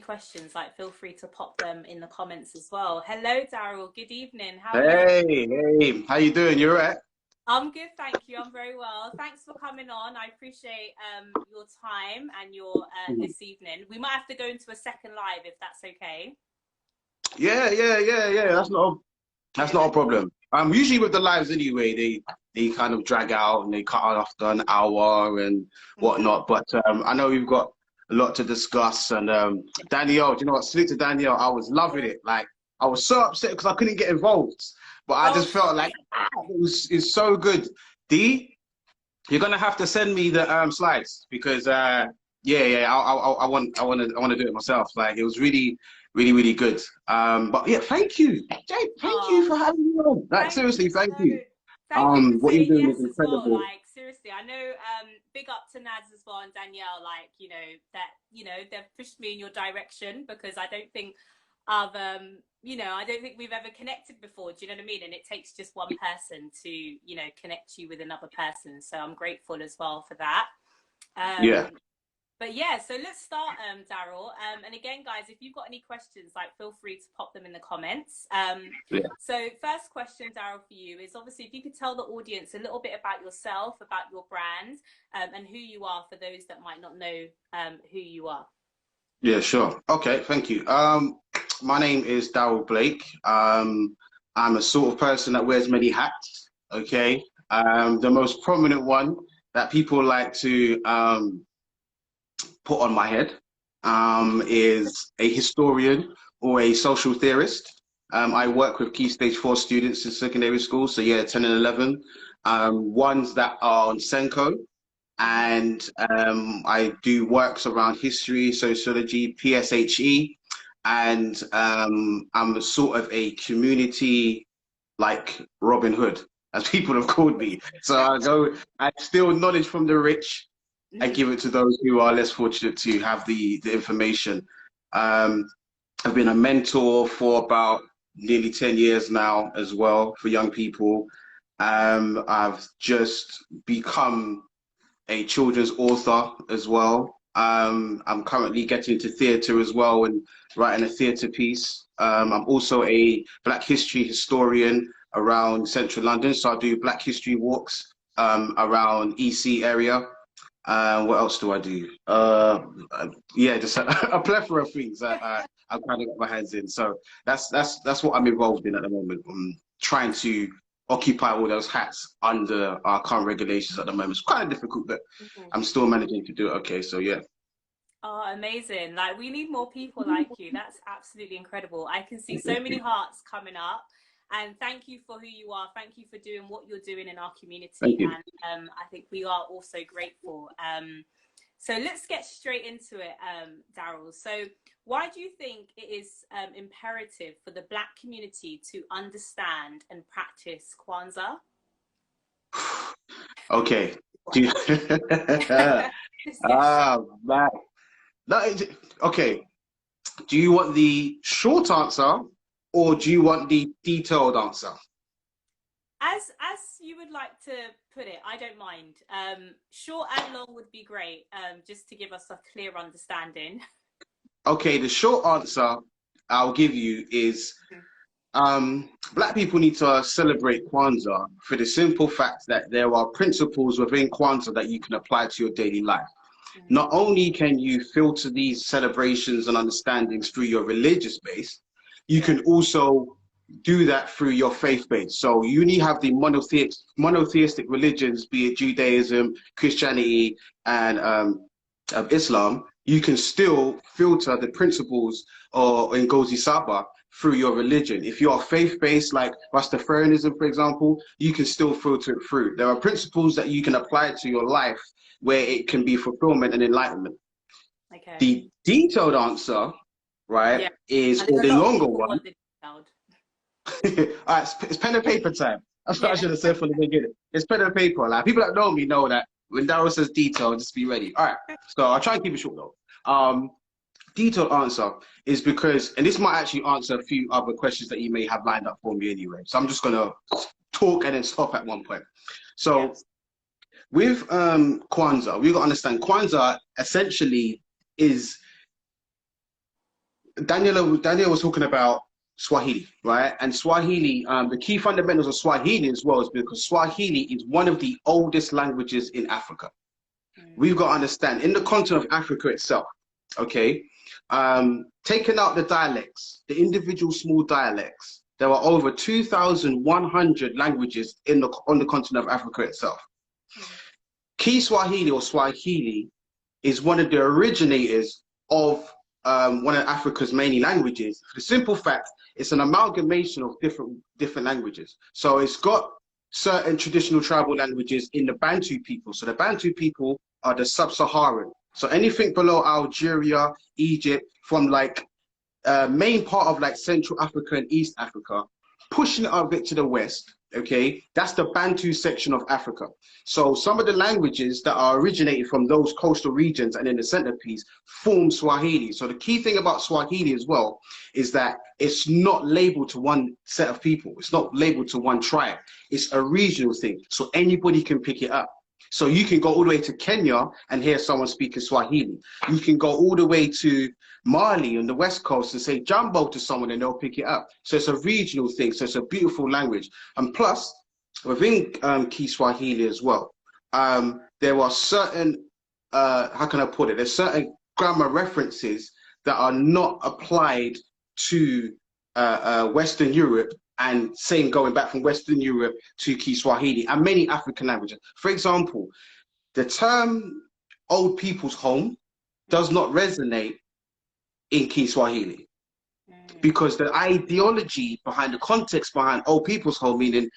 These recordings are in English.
questions, like feel free to pop them in the comments as well. Hello, Darrel. Good evening. How are you? Hey, how you doing? You all right? I'm good, thank you. I'm very well. Thanks for coming on. I appreciate your time and your this evening. We might have to go into a second live if that's okay. Yeah. That's not a problem. Usually with the lives anyway, they kind of drag out and they cut out after an hour and whatnot. But I know we've got a lot to discuss. And Danielle, do you know what? Salute to Danielle. I was loving it. Like I was so upset because I couldn't get involved, but I just felt like it's so good. D, you're gonna have to send me the slides because I want to do it myself. Like it was really good. But yeah, thank you, Jake. Thank you for having me on. Like seriously, thank you. Thank you for What you're saying doing yes is as well. incredible. Like seriously, I know. Big up to Nads as well and Danielle. Like they've pushed me in your direction because I don't think I've I don't think we've ever connected before. Do you know what I mean? And it takes just one person to connect you with another person. So I'm grateful as well for that. Yeah. But yeah, so let's start, Darrel. And again, guys, if you've got any questions, like feel free to pop them in the comments. So first question, Darrel, for you is obviously if you could tell the audience a little bit about yourself, about your brand, and who you are for those that might not know who you are. Yeah, sure. Okay, thank you. My name is Darrel Blake. I'm a sort of person that wears many hats. Okay. The most prominent one that people like to put on my head is a historian or a social theorist. I work with Key Stage 4 students in secondary school, so yeah, 10 and 11, ones that are on Senko, and I do works around history, sociology, PSHE, and I'm a sort of a community like Robin Hood, as people have called me. So I steal knowledge from the rich and give it to those who are less fortunate to have the information. I've been a mentor for about nearly 10 years now as well for young people. I've just become a children's author as well. I'm currently getting into theatre as well and writing a theatre piece. I'm also a Black history historian around central London, so I do Black history walks around EC area. What else do I do? Yeah, just a plethora of things that I've kind of got my hands in. So that's what I'm involved in at the moment. I'm trying to occupy all those hats under our current regulations at the moment. It's kind of difficult, but I'm still managing to do it. Okay, so yeah. Oh, amazing. Like we need more people like you. That's absolutely incredible. I can see so many hearts coming up. And thank you for who you are. Thank you for doing what you're doing in our community. And I think we are also grateful. So let's get straight into it, Darrel. So why do you think it is imperative for the Black community to understand and practice Kwanzaa? Okay. Man. Okay. Do you want the short answer or do you want the detailed answer? As you would like to put it, I don't mind. Short and long would be great, just to give us a clear understanding. Okay, the short answer I'll give you is Black people need to celebrate Kwanzaa for the simple fact that there are principles within Kwanzaa that you can apply to your daily life. Not only can you filter these celebrations and understandings through your religious base, you can also do that through your faith base. So you only have the monotheistic religions, be it Judaism, Christianity, and Islam. You can still filter the principles or in Ngozi Saba through your religion. If you are faith-based, like Rastafarianism, for example, you can still filter it through. There are principles that you can apply to your life where it can be fulfillment and enlightenment. Okay. The detailed answer, right, is the longer one. All right, it's pen and paper time. That's what I should have said from the beginning. It's pen and paper. Like people that know me know that when Darrel says detail, just be ready. All right, so I'll try and keep it short though. Detailed answer is because, and this might actually answer a few other questions that you may have lined up for me anyway. So I'm just gonna talk and then stop at one point. So with Kwanzaa, we got to understand Kwanzaa essentially is Daniel was talking about Swahili, right? And Swahili, the key fundamentals of Swahili as well is because Swahili is one of the oldest languages in Africa. We've got to understand, in the continent of Africa itself, okay, taking out the dialects, the individual small dialects, there are over 2,100 languages on the continent of Africa itself. Kiswahili or Swahili is one of the originators of one of Africa's main languages. For the simple fact, it's an amalgamation of different languages. So it's got certain traditional tribal languages in the Bantu people. So the Bantu people are the sub-Saharan. So anything below Algeria, Egypt, from like main part of like Central Africa and East Africa, pushing it up a bit to the west, okay, that's the Bantu section of Africa. So some of the languages that are originated from those coastal regions and in the centerpiece form Swahili. So the key thing about Swahili as well is that it's not labeled to one set of people. It's not labeled to one tribe. It's a regional thing. So anybody can pick it up. So you can go all the way to Kenya and hear someone speaking Swahili. You can go all the way to Mali on the west coast and say Jumbo to someone and they'll pick it up. So it's a regional thing. So it's a beautiful language. And plus, within Kiswahili as well, there are certain, how can I put it? There's certain grammar references that are not applied to Western Europe, and same going back from Western Europe to Kiswahili and many African languages. For example, the term old people's home does not resonate in Kiswahili because the ideology behind, the context behind old people's home, meaning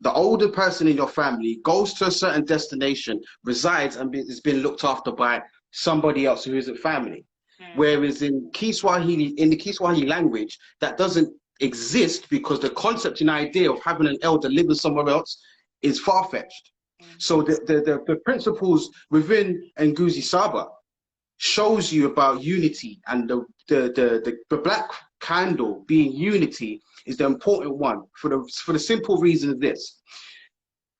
the older person in your family goes to a certain destination, resides, and is being looked after by somebody else who isn't family. Whereas in Kiswahili, in the Kiswahili language, that doesn't exist because the concept and idea of having an elder living somewhere else is far-fetched. So the principles within Nguzi Saba shows you about unity, and the black candle being unity is the important one for the simple reason of this.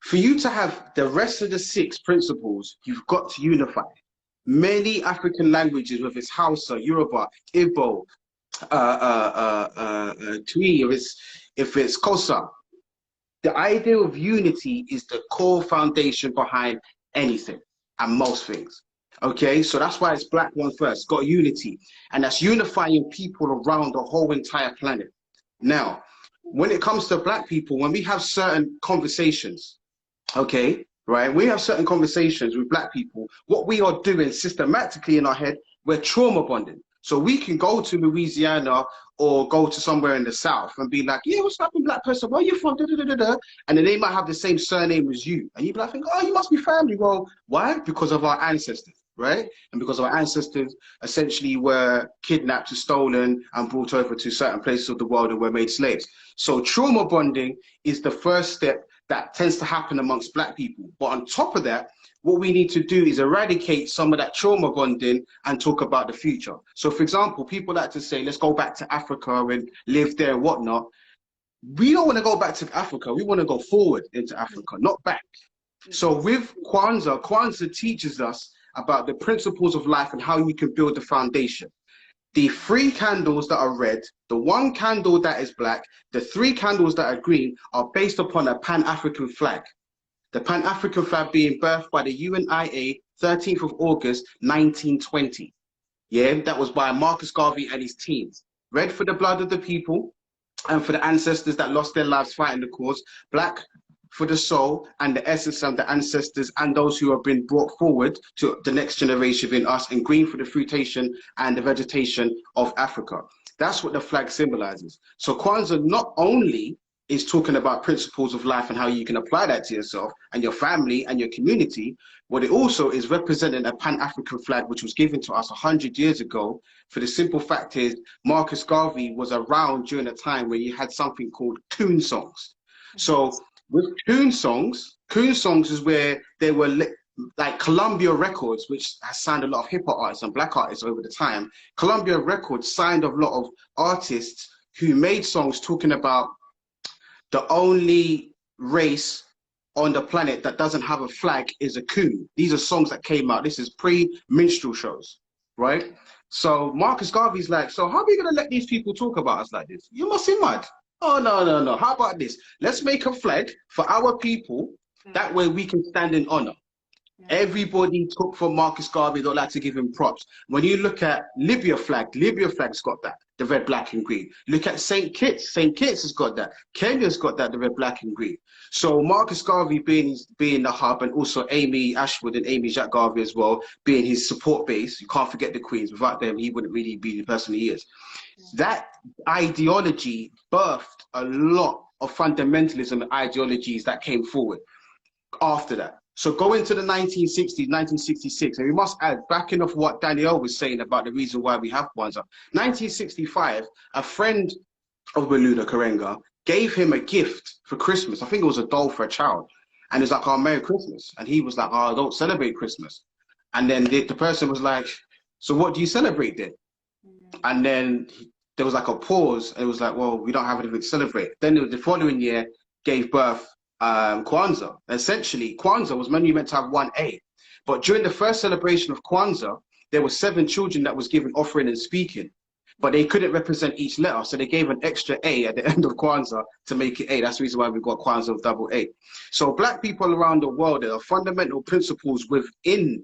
For you to have the rest of the 6 principles, you've got to unify. Many African languages, whether it's Hausa, Yoruba, Igbo, Twi, if it's Kosa, the idea of unity is the core foundation behind anything and most things. Okay, so that's why it's black one first, got unity, and that's unifying people around the whole entire planet. Now, when it comes to black people, when we have certain conversations, okay, right, we have certain conversations with black people, what we are doing systematically in our head, we're trauma bonding. So we can go to Louisiana or go to somewhere in the South and be like, yeah, what's happening, black person? Where are you from? Da, da, da, da, da. And then they might have the same surname as you. And you'd be like, oh, you must be family. Well, why? Because of our ancestors, right? And because our ancestors essentially were kidnapped, stolen, and brought over to certain places of the world and were made slaves. So trauma bonding is the first step that tends to happen amongst black people. But on top of that, what we need to do is eradicate some of that trauma bonding and talk about the future. So for example, people like to say, let's go back to Africa and live there and whatnot. We don't want to go back to Africa. We want to go forward into Africa, not back. So with Kwanzaa, Kwanzaa teaches us about the principles of life and how you can build the foundation. The 3 candles that are red, the 1 candle that is black, the 3 candles that are green are based upon a Pan-African flag. The Pan-African flag being birthed by the UNIA 13th of August, 1920. Yeah, that was by Marcus Garvey and his teams. Red for the blood of the people and for the ancestors that lost their lives fighting the cause. Black for the soul and the essence of the ancestors and those who have been brought forward to the next generation in us. And green for the fruitation and the vegetation of Africa. That's what the flag symbolizes. So Kwanzaa not only is talking about principles of life and how you can apply that to yourself and your family and your community, what it also is representing a Pan-African flag which was given to us 100 years ago. For the simple fact is, Marcus Garvey was around during a time where you had something called coon songs. So with coon songs is where they were like Columbia Records, which has signed a lot of hip-hop artists and black artists over the time. Columbia Records signed a lot of artists who made songs talking about the only race on the planet that doesn't have a flag is a coon. These are songs that came out. This is pre-minstrel shows, right? So Marcus Garvey's like, so how are we going to let these people talk about us like this? You must be mad. Oh, no, no, no. How about this? Let's make a flag for our people. That way we can stand in honor. Everybody took from Marcus Garvey, don't like to give him props. When you look at Libya's got that, the red, black, and green. Look at St. Kitts has got that. Kenya's got that, the red, black, and green. So Marcus Garvey being the hub, and also Amy Ashwood and Amy Jack Garvey as well, being his support base. You can't forget the Queens. Without them, he wouldn't really be the person he is. That ideology birthed a lot of fundamentalism ideologies that came forward after that. So go into the 1960s, 1966, and we must add, backing off what Danielle was saying about the reason why we have Kwanzaa. 1965, a friend of Maulana Karenga gave him a gift for Christmas. I think it was a doll for a child. And it's like, oh, Merry Christmas. And he was like, oh, I don't celebrate Christmas. And then the person was like, so what do you celebrate then? And then there was like a pause, and it was like, well, we don't have anything to celebrate. Then the following year gave birth Kwanzaa. Essentially, Kwanzaa was when you meant to have 1A. But during the first celebration of Kwanzaa, there were 7 children that was given offering and speaking, but they couldn't represent each letter. So they gave an extra A at the end of Kwanzaa to make it A. That's the reason why we got Kwanzaa with double A. So black people around the world, there are fundamental principles within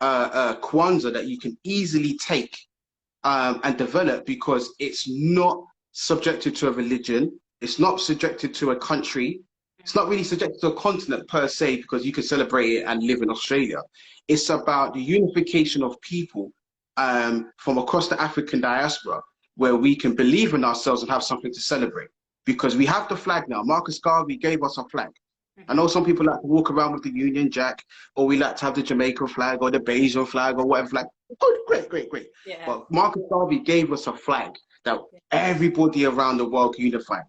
Kwanzaa that you can easily take and develop, because it's not subjected to a religion. It's not subjected to a country. It's not really subjected to a continent per se, because you can celebrate it and live in Australia. It's about the unification of people from across the African diaspora, where we can believe in ourselves and have something to celebrate. Because we have the flag now. Marcus Garvey gave us a flag. I know some people like to walk around with the Union Jack, or we like to have the Jamaican flag or the Bajan flag or whatever flag. Oh, great, great, great. Yeah. But Marcus Garvey gave us a flag that everybody around the world can unify.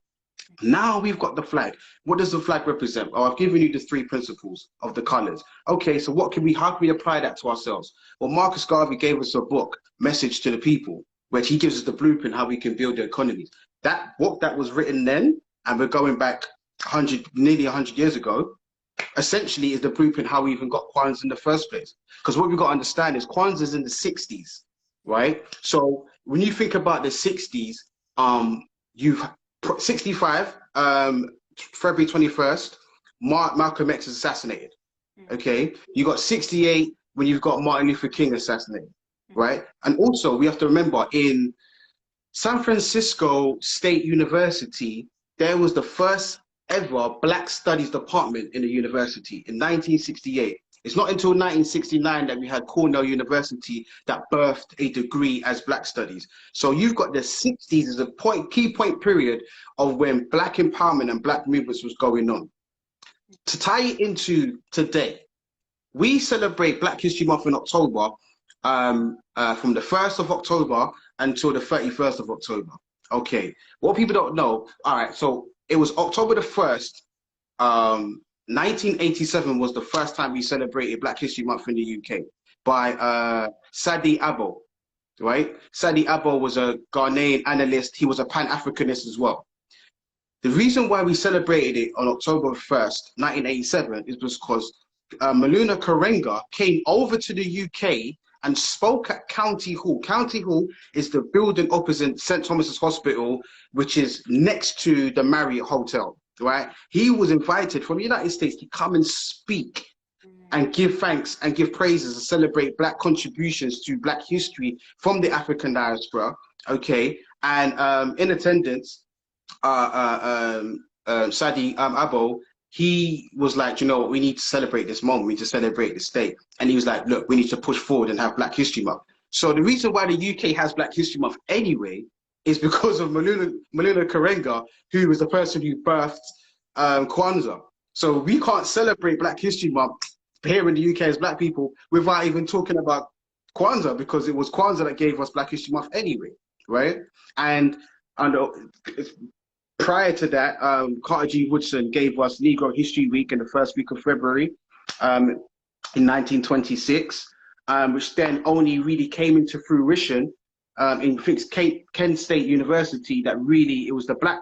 Now we've got the flag. What does the flag represent? Oh, I've given you the 3 principles of the colors. Okay, so how can we apply that to ourselves? Well, Marcus Garvey gave us a book, Message to the People, where he gives us the blueprint how we can build the economies. That book that was written then, and we're going back nearly 100 years ago, essentially is the blueprint how we even got Kwanzaa in the first place. Because what we've got to understand is Kwanzaa is in the 60s, right? So when you think about the 60s, you've 65, February 21st, Malcolm X is assassinated. Okay, you got 68 when you've got Martin Luther King assassinated, right? And also we have to remember, in San Francisco State University, there was the first ever Black Studies department in the university in 1968. It's not until 1969 that we had Cornell University that birthed a degree as Black Studies. So you've got the 60s as a key point period of when Black empowerment and Black movements was going on. To tie it into today, we celebrate Black History Month in October, from the 1st of October until the 31st of October. Okay, what people don't know, all right, so it was October the 1st, 1987 was the first time we celebrated Black History Month in the UK by Sadi Abo, right? Sadi Abo was a Ghanaian analyst. He was a Pan-Africanist as well. The reason why we celebrated it on October 1st, 1987 is because Maulana Karenga came over to the UK and spoke at County Hall. County Hall is the building opposite St. Thomas's Hospital, which is next to the Marriott Hotel. Right, he was invited from the United States to come and speak and give thanks and give praises and celebrate Black contributions to Black history from the African diaspora. Okay, and in attendance, Sadi Abo, he was like, you know what, we need to celebrate this moment, we need to celebrate this day. And he was like, look, we need to push forward and have Black History Month. So the reason why the UK has Black History Month anyway is because of Maulana Karenga, who was the person who birthed Kwanzaa. So we can't celebrate Black History Month here in the UK as Black people without even talking about Kwanzaa, because it was Kwanzaa that gave us Black History Month anyway, right? And prior to that, Carter G. Woodson gave us Negro History Week in the first week of February in 1926, which then only really came into fruition in Kent State University, that really, it was the Black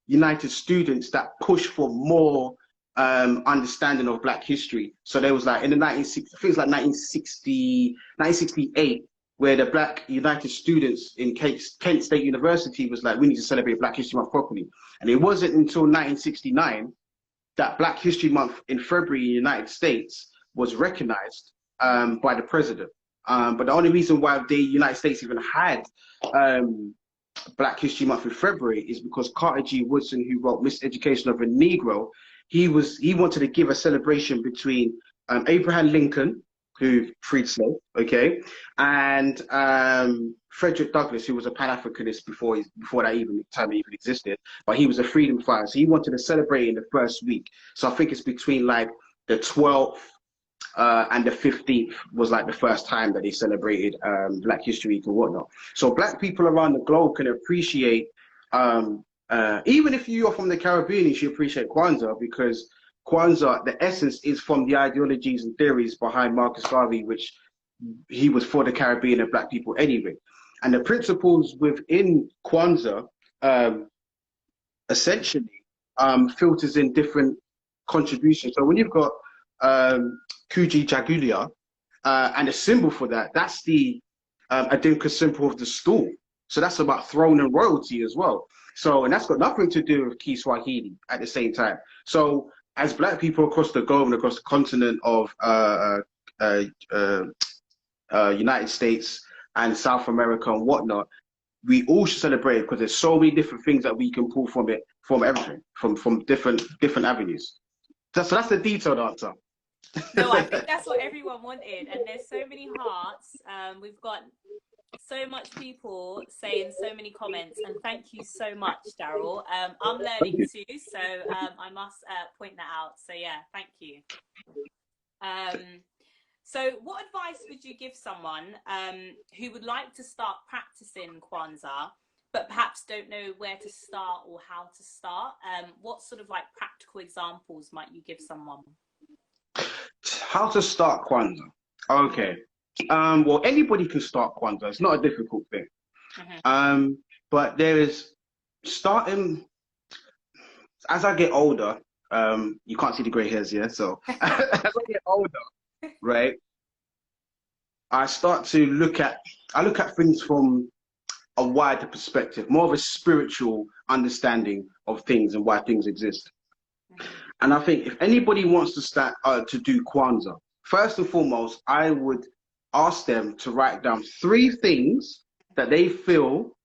United students that pushed for more understanding of Black history. So there was like in the 1960s, I think it was like 1968, where the Black United Students in Kent State University was like, we need to celebrate Black History Month properly. And it wasn't until 1969 that Black History Month in February in the United States was recognized by the president. But the only reason why the United States even had Black History Month in February is because Carter G. Woodson, who wrote Miseducation of a Negro, he wanted to give a celebration between Abraham Lincoln, who freed slaves, okay, and Frederick Douglass, who was a Pan-Africanist before that time even existed, but he was a freedom fighter. So he wanted to celebrate in the first week. So I think it's between like the 12th and the 15th was like the first time that they celebrated Black History Week and whatnot. So Black people around the globe can appreciate, even if you're from the Caribbean, you should appreciate Kwanzaa, because Kwanzaa, the essence is from the ideologies and theories behind Marcus Garvey, which he was for the Caribbean and Black people anyway. And the principles within Kwanzaa essentially filters in different contributions. So when you've got Kuji Jagulia, and the symbol for that, that's the Adinka symbol of the stool. So that's about throne and royalty as well. So, and that's got nothing to do with Kiswahili at the same time. So as Black people across the globe and across the continent of United States and South America and whatnot, we all should celebrate because there's so many different things that we can pull from it, from everything, from different avenues. So that's the detailed answer. No, I think that's what everyone wanted, and there's so many hearts. We've got so much people saying so many comments, and thank you so much, Darrel. I'm learning too, so I must point that out. So yeah, thank you. So what advice would you give someone who would like to start practicing Kwanzaa, but perhaps don't know where to start or how to start? What sort of like practical examples might you give someone? How to start Kwanzaa? Okay. Well, anybody can start Kwanzaa. It's not a difficult thing. But there is starting, as I get older, you can't see the gray hairs here, so as I get older, right, I start to look at things from a wider perspective, more of a spiritual understanding of things and why things exist. And I think if anybody wants to start to do Kwanzaa, first and foremost, I would ask them to write down 3 things that they feel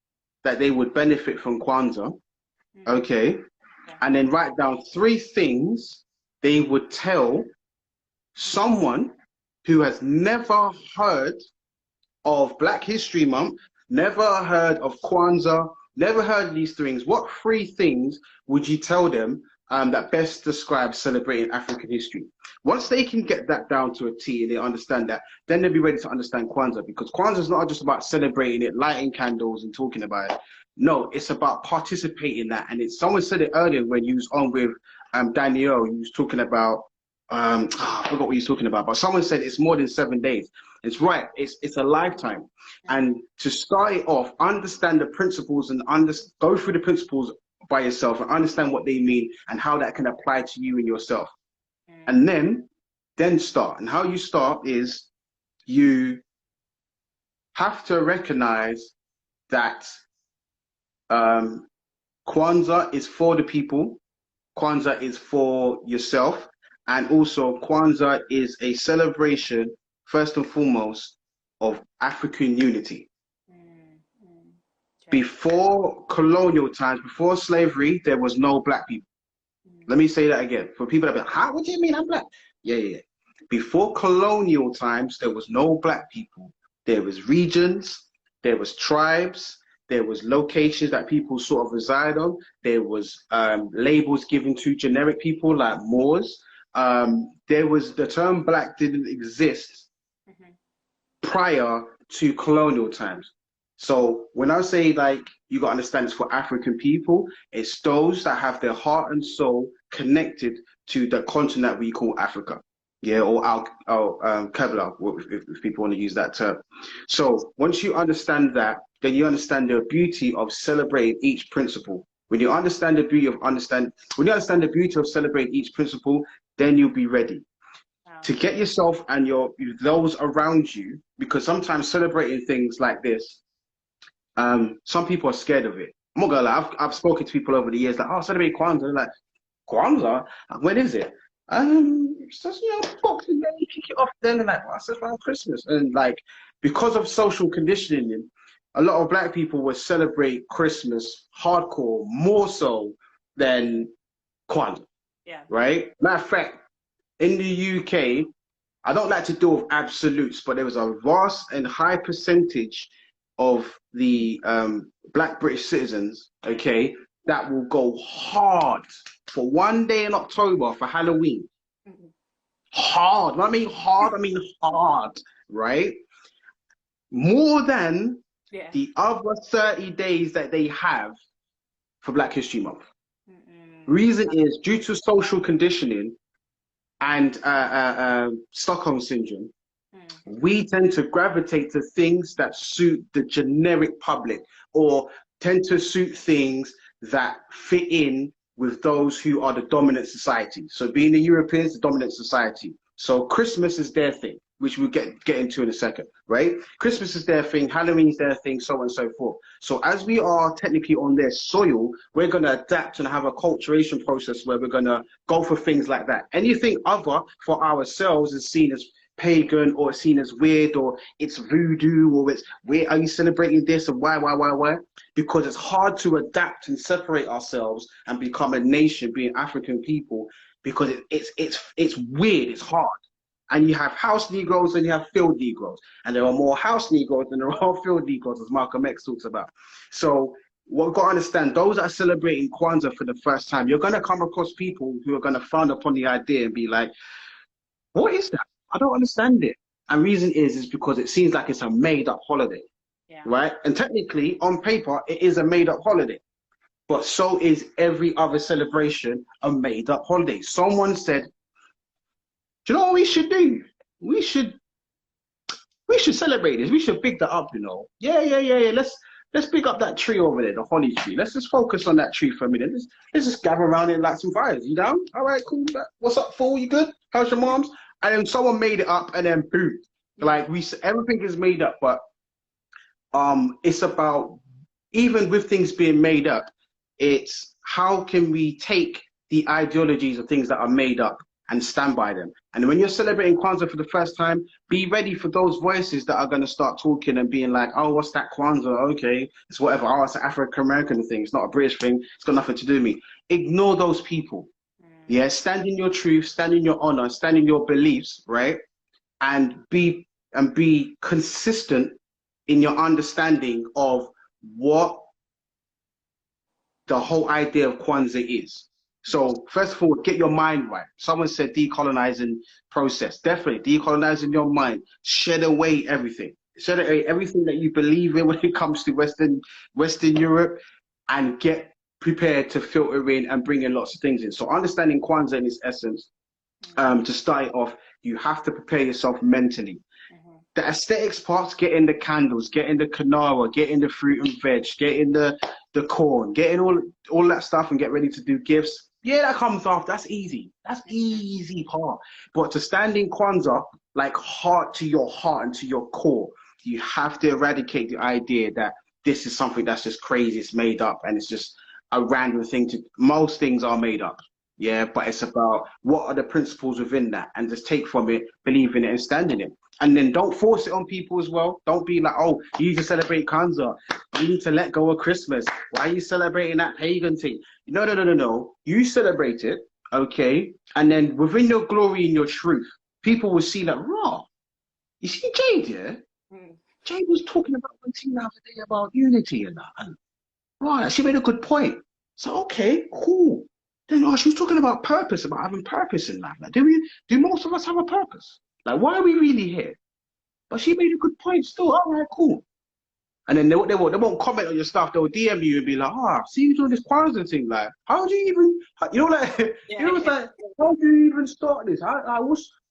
that they would benefit from Kwanzaa, okay? And then write down 3 things they would tell someone who has never heard of Black History Month, never heard of Kwanzaa, never heard of these things. What 3 things would you tell them that best describes celebrating African history? Once they can get that down to a T and they understand that, then they'll be ready to understand Kwanzaa, because Kwanzaa is not just about celebrating it, lighting candles and talking about it. No, it's about participating in that. And it's, someone said it earlier when you was on with Danielle, you was talking about, I forgot what you was talking about, but someone said it's more than 7 days. It's right, it's a lifetime. And to start it off, understand the principles and go through the principles by yourself and understand what they mean and how that can apply to you and yourself. And then start. And how you start is you have to recognize that Kwanzaa is for the people, Kwanzaa is for yourself, and also Kwanzaa is a celebration, first and foremost, of African unity. Before colonial times, before slavery, there was no Black people. Let me say that again. For people that be like, how? What do you mean I'm Black? Yeah. Before colonial times, there was no Black people. There was regions, there was tribes, there was locations that people sort of reside on. There was labels given to generic people like Moors. There was, the term Black didn't exist prior to colonial times. So when I say like, you got to understand it's for African people, it's those that have their heart and soul connected to the continent we call Africa. Yeah, or Kevlar, if people want to use that term. So once you understand that, then you understand the beauty of celebrating each principle. When you understand the beauty of celebrating each principle, then you'll be ready. to get yourself and those around you, because sometimes celebrating things like this, some people are scared of it. I'm not gonna lie, I've spoken to people over the years like, oh, celebrate Kwanzaa. They're like, Kwanzaa? When is it? Just, Boxing Day, kick it off then. And like, well, I said around Christmas. And like, because of social conditioning, a lot of black people will celebrate Christmas hardcore more so than Kwanzaa. Yeah. Right? Matter of fact, in the UK, I don't like to deal with absolutes, but there was a vast and high percentage of the black British citizens, okay, that will go hard for one day in October for Halloween. Hard. When I mean hard, I mean hard, right? More than the other 30 days that they have for Black History Month. Reason is due to social conditioning and Stockholm syndrome, we tend to gravitate to things that suit the generic public, or tend to suit things that fit in with those who are the dominant society. So being the Europeans, the dominant society. So Christmas is their thing, which we'll get into in a second, right? Christmas is their thing, Halloween's their thing, so on and so forth. So as we are technically on their soil, we're going to adapt and have a culturation process where we're going to go for things like that. Anything other for ourselves is seen as pagan, or seen as weird, or it's voodoo, or it's, where are you celebrating this, and why? Because it's hard to adapt and separate ourselves and become a nation, being African people, because it's weird, it's hard. And you have house Negroes and you have field Negroes, and there are more house Negroes than there are field Negroes, as Malcolm X talks about. So what we've got to understand, those that are celebrating Kwanzaa for the first time, you're going to come across people who are going to frown upon the idea and be like, what is that? I don't understand it. And reason is because it seems like it's a made-up holiday, right? And technically, on paper, it is a made-up holiday. But so is every other celebration a made-up holiday. Someone said, do you know what we should do? We should celebrate this. We should big that up, you know. Yeah. Let's pick up that tree over there, the holly tree. Let's just focus on that tree for a minute. Let's just gather around it and light some fires. You down? All right, cool. What's up, fool? You good? How's your mom's? And then someone made it up, and then boom. Like everything is made up, but it's about, even with things being made up, it's how can we take the ideologies of things that are made up and stand by them. And when you're celebrating Kwanzaa for the first time, be ready for those voices that are going to start talking and being like, oh, what's that Kwanzaa? Okay, it's whatever. Oh, it's an African-American thing. It's not a British thing. It's got nothing to do with me. Ignore those people. Yeah, stand in your truth, stand in your honor, stand in your beliefs, right? And be consistent in your understanding of what the whole idea of Kwanzaa is. So first of all, get your mind right. Someone said decolonizing process. Definitely decolonizing your mind. Shed away everything. Shed away everything that you believe in when it comes to Western Europe, and get prepared to filter in and bring in lots of things in. So understanding Kwanzaa in its essence, to start it off, you have to prepare yourself mentally. The aesthetics parts, get in the candles, get in the quinoa, get in the fruit and veg, get in the corn, get in all that stuff and get ready to do gifts. Yeah, that comes off. That's easy. That's easy part. But to stand in Kwanzaa, like heart to your heart and to your core, you have to eradicate the idea that this is something that's just crazy, it's made up, and it's just a random thing. Most things are made up. Yeah, but it's about what are the principles within that, and just take from it, believe in it, and stand in it. And then don't force it on people as well. Don't be like, oh, you need to celebrate Kwanzaa. You need to let go of Christmas. Why are you celebrating that pagan thing? No. You celebrate it, okay? And then within your glory and your truth, people will see that, raw. You see Jade, yeah? Jade was talking about one thing the other day about unity and that. And right, she made a good point. So, okay, cool. Then she was talking about purpose, about having purpose in life. Like, do most of us have a purpose? Like, why are we really here? But she made a good point still. All right, cool. And then they won't comment on your stuff. They'll DM you and be like, see you doing this Kwanzaa thing. Like, how do you even, like, like, how do you even start this?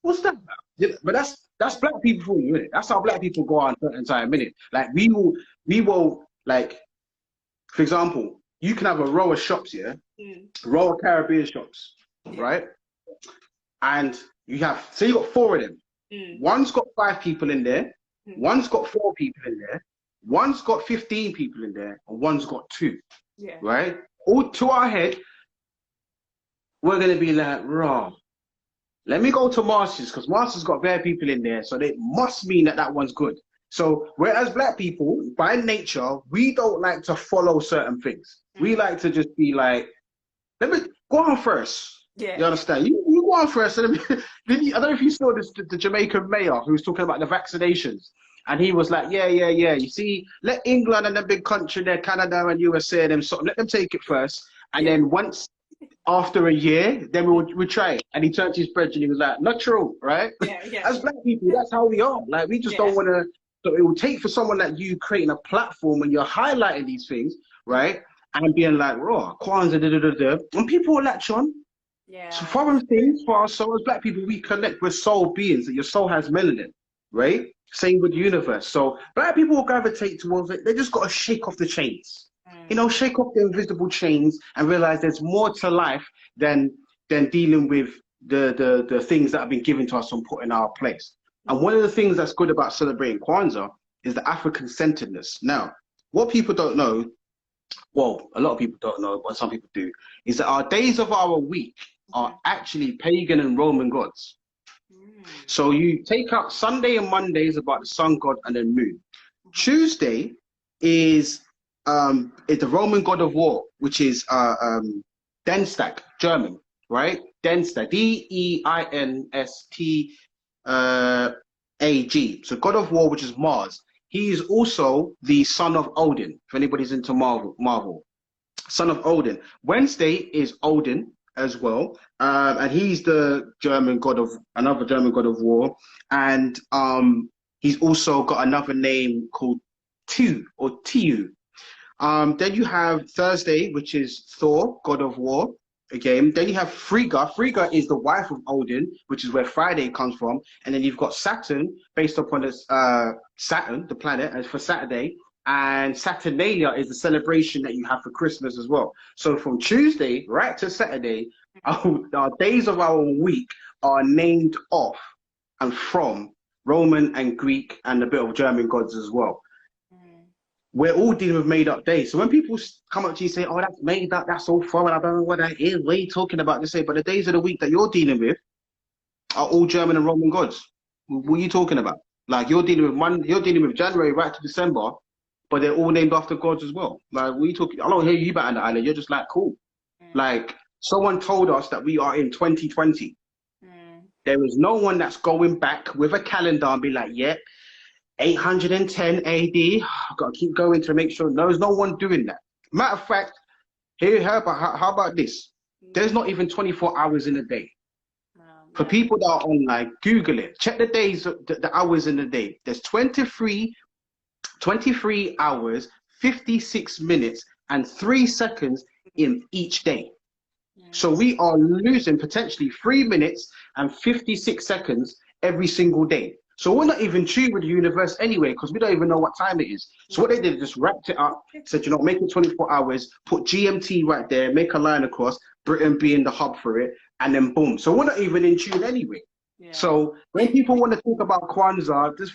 What's that about? Yeah, but that's black people for you, innit? That's how black people go on certain time, innit? Like, we will, like, for example, you can have a row of shops, yeah? Row of Caribbean shops, right? And You have, so you got 4 of them. One's got 5 people in there. One's got 4 people in there. One's got 15 people in there, and one's got 2. Yeah. Right? All to our head, we're gonna be like, raw. Let me go to Masters, because Masters got bare people in there, so they must mean that that one's good. So whereas black people, by nature, we don't like to follow certain things. We like to just be like, let me go on first. Yeah. You understand? You go on first. I don't know if you saw this, the Jamaican mayor who was talking about the vaccinations. And he was like, yeah. You see, let England and the big country there, Canada and USA, let them take it first. And then once, after a year, then we'll try it. And he turned to his friend and he was like, not true, right? Yeah. As black people, that's how we are. Like, we just don't want to. So it will take for someone like you creating a platform and you're highlighting these things, right? And being like, raw, Kwanzaa, and people will latch on. Yeah. So foreign things for our soul, as black people, we connect with soul beings, that your soul has melanin, right? Same with the universe. So black people will gravitate towards it. They just got to shake off the chains. You know, shake off the invisible chains and realize there's more to life than dealing with the things that have been given to us and put in our place. And one of the things that's good about celebrating Kwanzaa is the African-centeredness. Now, what people don't know, well, a lot of people don't know, but some people do, is that our days of our week are actually pagan and Roman gods. So you take out Sunday and Monday is about the sun god and the moon. Tuesday is the Roman god of war, which is Dienstag, German, right? Dienstag, D-E-I-N-S-T-A-G. So god of war, which is Mars. He is also the son of Odin, if anybody's into Marvel. Son of Odin. Wednesday is Odin as well, and he's the another German god of war, and he's also got another name called Tiu. Then you have Thursday, which is Thor, god of war. Again, then you have Frigga. Frigga is the wife of Odin, which is where Friday comes from. And then you've got Saturn, based upon this, Saturn, the planet, as for Saturday. And Saturnalia is the celebration that you have for Christmas as well. So from Tuesday right to Saturday, our days of our week are named off and from Roman and Greek and a bit of German gods as well. We're all dealing with made-up days. So when people come up to you and say, oh, that's made up, that's all foreign, I don't know what that is, what are you talking about? They say, but the days of the week that you're dealing with are all German and Roman gods. What are you talking about? Like, you're dealing with January right to December, but they're all named after gods as well. Like, what are you talking? I don't hear you about on the island. You're just like, cool. Like, someone told us that we are in 2020. There is no one that's going back with a calendar and be like, yeah, 810 AD, I've got to keep going to make sure. There's no one doing that. Matter of fact, how about this? There's not even 24 hours in a day. For people that are online, Google it. Check the days, the hours in the day. There's 23 hours, 56 minutes, and 3 seconds in each day. So we are losing potentially 3 minutes and 56 seconds every single day. So we're not even tuned with the universe anyway, because we don't even know what time it is. So what they did is just wrapped it up, said, you know, make it 24 hours, put GMT right there, make a line across, Britain being the hub for it, and then boom. So we're not even in tune anyway. So when people want to talk about Kwanzaa, just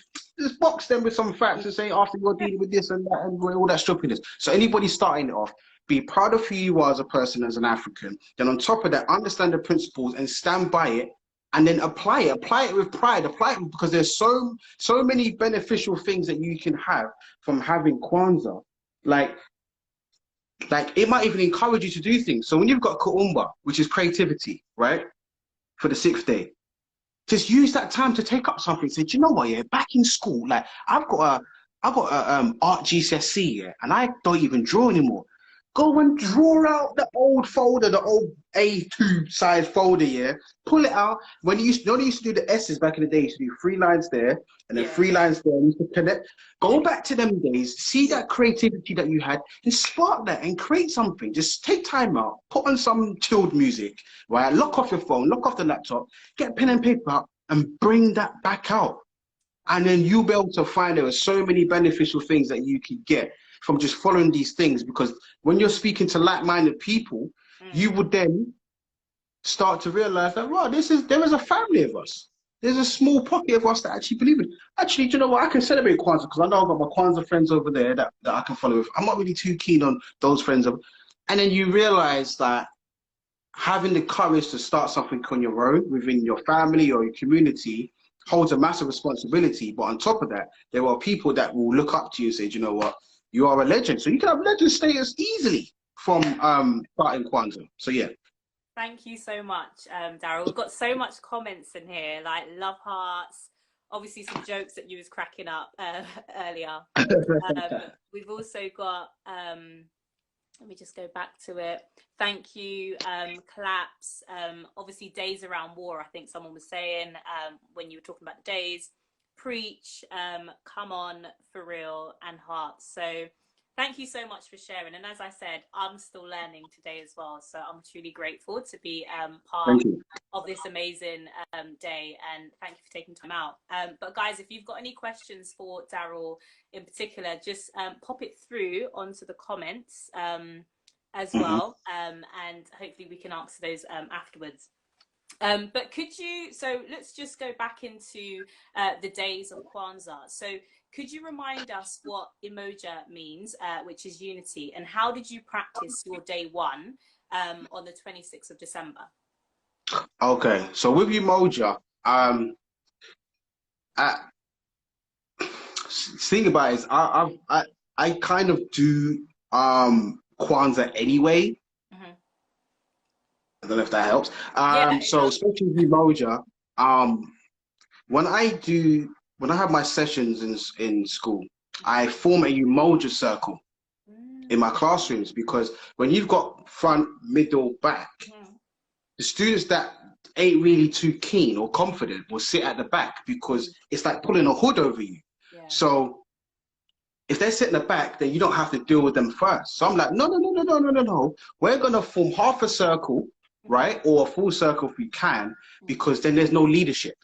box them with some facts and say, after you're dealing with this and that and all that stupidness. So anybody starting it off, be proud of who you are as a person, as an African. Then on top of that, understand the principles and stand by it. And then apply it with pride, because there's so many beneficial things that you can have from having Kwanzaa. Like it might even encourage you to do things. So when you've got Kuumba, which is creativity, right? For the 6th day, just use that time to take up something. Say, do you know what, yeah, back in school, like I've got a art GCSE, yeah, and I don't even draw anymore. Go and draw out the old folder, the old A2 size folder, yeah. Pull it out. When you used to do the S's back in the day, you used to do 3 lines there and then 3 lines there. You used to connect. Go back to them days, see that creativity that you had, and spark that and create something. Just take time out, put on some chilled music, right? Lock off your phone, lock off the laptop, get pen and paper out, and bring that back out. And then you'll be able to find there are so many beneficial things that you can get from just following these things, because when you're speaking to like-minded people, you would then start to realize that, wow, there is a family of us. There's a small pocket of us that actually believe it. Actually, do you know what? I can celebrate Kwanzaa because I know I've got my Kwanzaa friends over there that I can follow with. I'm not really too keen on those friends. And then you realize that having the courage to start something on your own within your family or your community holds a massive responsibility. But on top of that, there are people that will look up to you and say, do you know what? You are a legend. So you can have legend status easily from starting Kwanzaa. So yeah. Thank you so much, Darrel. We've got so much comments in here, like love hearts, obviously some jokes that you was cracking up earlier. We've also got, let me just go back to it. Thank you, claps. Obviously days around war, I think someone was saying when you were talking about the days. Preach, come on, for real, and hearts. So thank you so much for sharing. And as I said, I'm still learning today as well. So I'm truly grateful to be part of this amazing day. And thank you for taking time out. But guys, if you've got any questions for Darrel in particular, just pop it through onto the comments as well. And hopefully we can answer those afterwards. But could you, so let's just go back into the days of Kwanzaa. So could you remind us what Imoja means, which is unity, and how did you practice your day one on the 26th of December? Okay, so with Umoja, thing about it is I kind of do Kwanzaa anyway. I don't know if that helps. So especially with Umoja, when I have my sessions in school, I form a Umoja circle in my classrooms, because when you've got front, middle, back, the students that ain't really too keen or confident will sit at the back, because it's like pulling a hood over you. So if they sit in the back, then you don't have to deal with them first. So I'm like, no. We're gonna form half a circle, right? Or a full circle if we can, because then there's no leadership.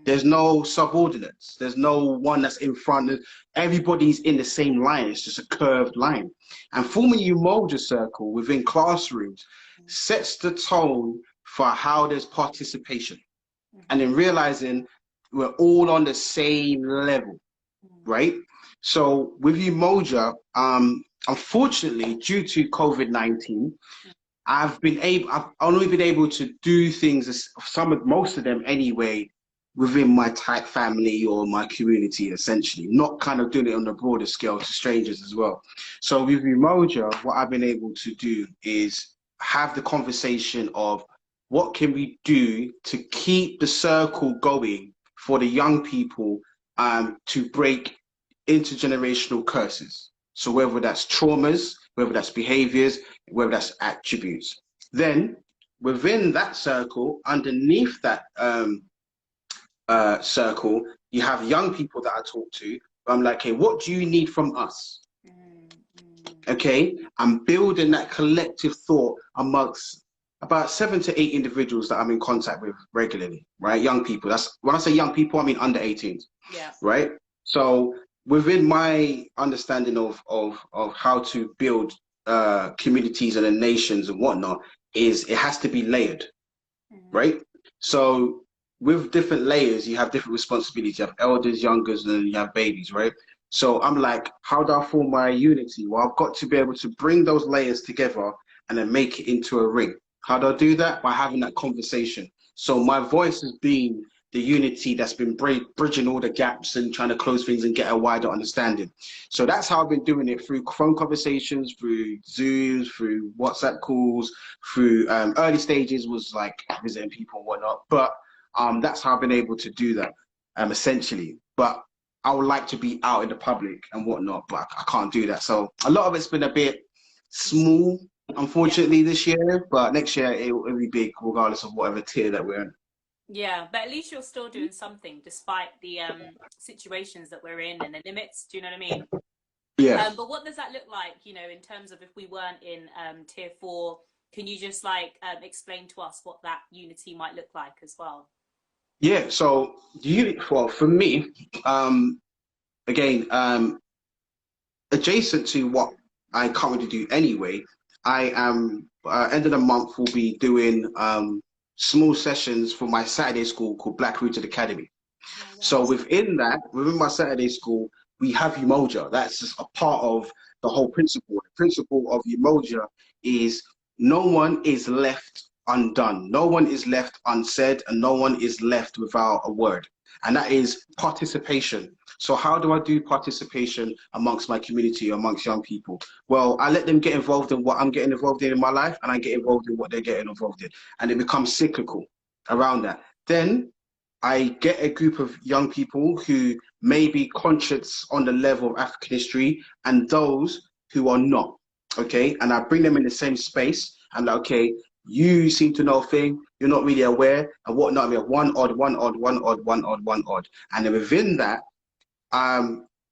There's no subordinates. There's no one that's in front. Everybody's in the same line. It's just a curved line. And forming a Umoja circle within classrooms sets the tone for how there's participation. And then realizing we're all on the same level, right? So with Umoja, unfortunately, due to COVID-19, I've only been able to do things, most of them anyway, within my tight family or my community, essentially, not kind of doing it on a broader scale to strangers as well. So with Umoja, what I've been able to do is have the conversation of what can we do to keep the circle going for the young people to break intergenerational curses. So whether that's traumas, whether that's behaviors, whether that's attributes. Then within that circle, underneath that circle, you have young people that I talk to. I'm like, hey, what do you need from us? Okay, I'm building that collective thought amongst about 7 to 8 individuals that I'm in contact with regularly, right? Young people. That's when I say young people, I mean under 18s. Yeah. Right. So within my understanding of how to build communities and nations and whatnot, is it has to be layered, right? So with different layers, you have different responsibilities. You have elders, youngers, and then you have babies, right? So I'm like, how do I form my unity? Well, I've got to be able to bring those layers together and then make it into a ring. How do I do that? By having that conversation. So my voice has been the unity that's been bridging all the gaps and trying to close things and get a wider understanding. So that's how I've been doing it, through phone conversations, through Zooms, through WhatsApp calls, through early stages was like visiting people and whatnot. But that's how I've been able to do that, essentially. But I would like to be out in the public and whatnot, but I can't do that. So a lot of it's been a bit small, unfortunately, this year. But next year it will be big, regardless of whatever tier that we're in. Yeah, but at least you're still doing something despite the situations that we're in and the limits. Do you know what I mean? Yeah. But what does that look like, you know, in terms of if we weren't in tier 4? Can you just like explain to us what that unity might look like as well? Yeah, so well, for me, again, adjacent to what I currently do anyway, I am, end of the month, will be doing small sessions for my Saturday school called Black Rooted Academy. Oh, wow. So within my Saturday school, we have Umoja. That's just a part of the whole principle. The principle of Umoja is no one is left undone. No one is left unsaid, and no one is left without a word. And that is participation. So how do I do participation amongst my community, amongst young people? Well, I let them get involved in what I'm getting involved in my life, and I get involved in what they're getting involved in. And it becomes cyclical around that. Then I get a group of young people who may be conscious on the level of African history and those who are not, okay? And I bring them in the same space. I'm like, okay, you seem to know a thing, you're not really aware, and whatnot. I mean, one odd. And then within that,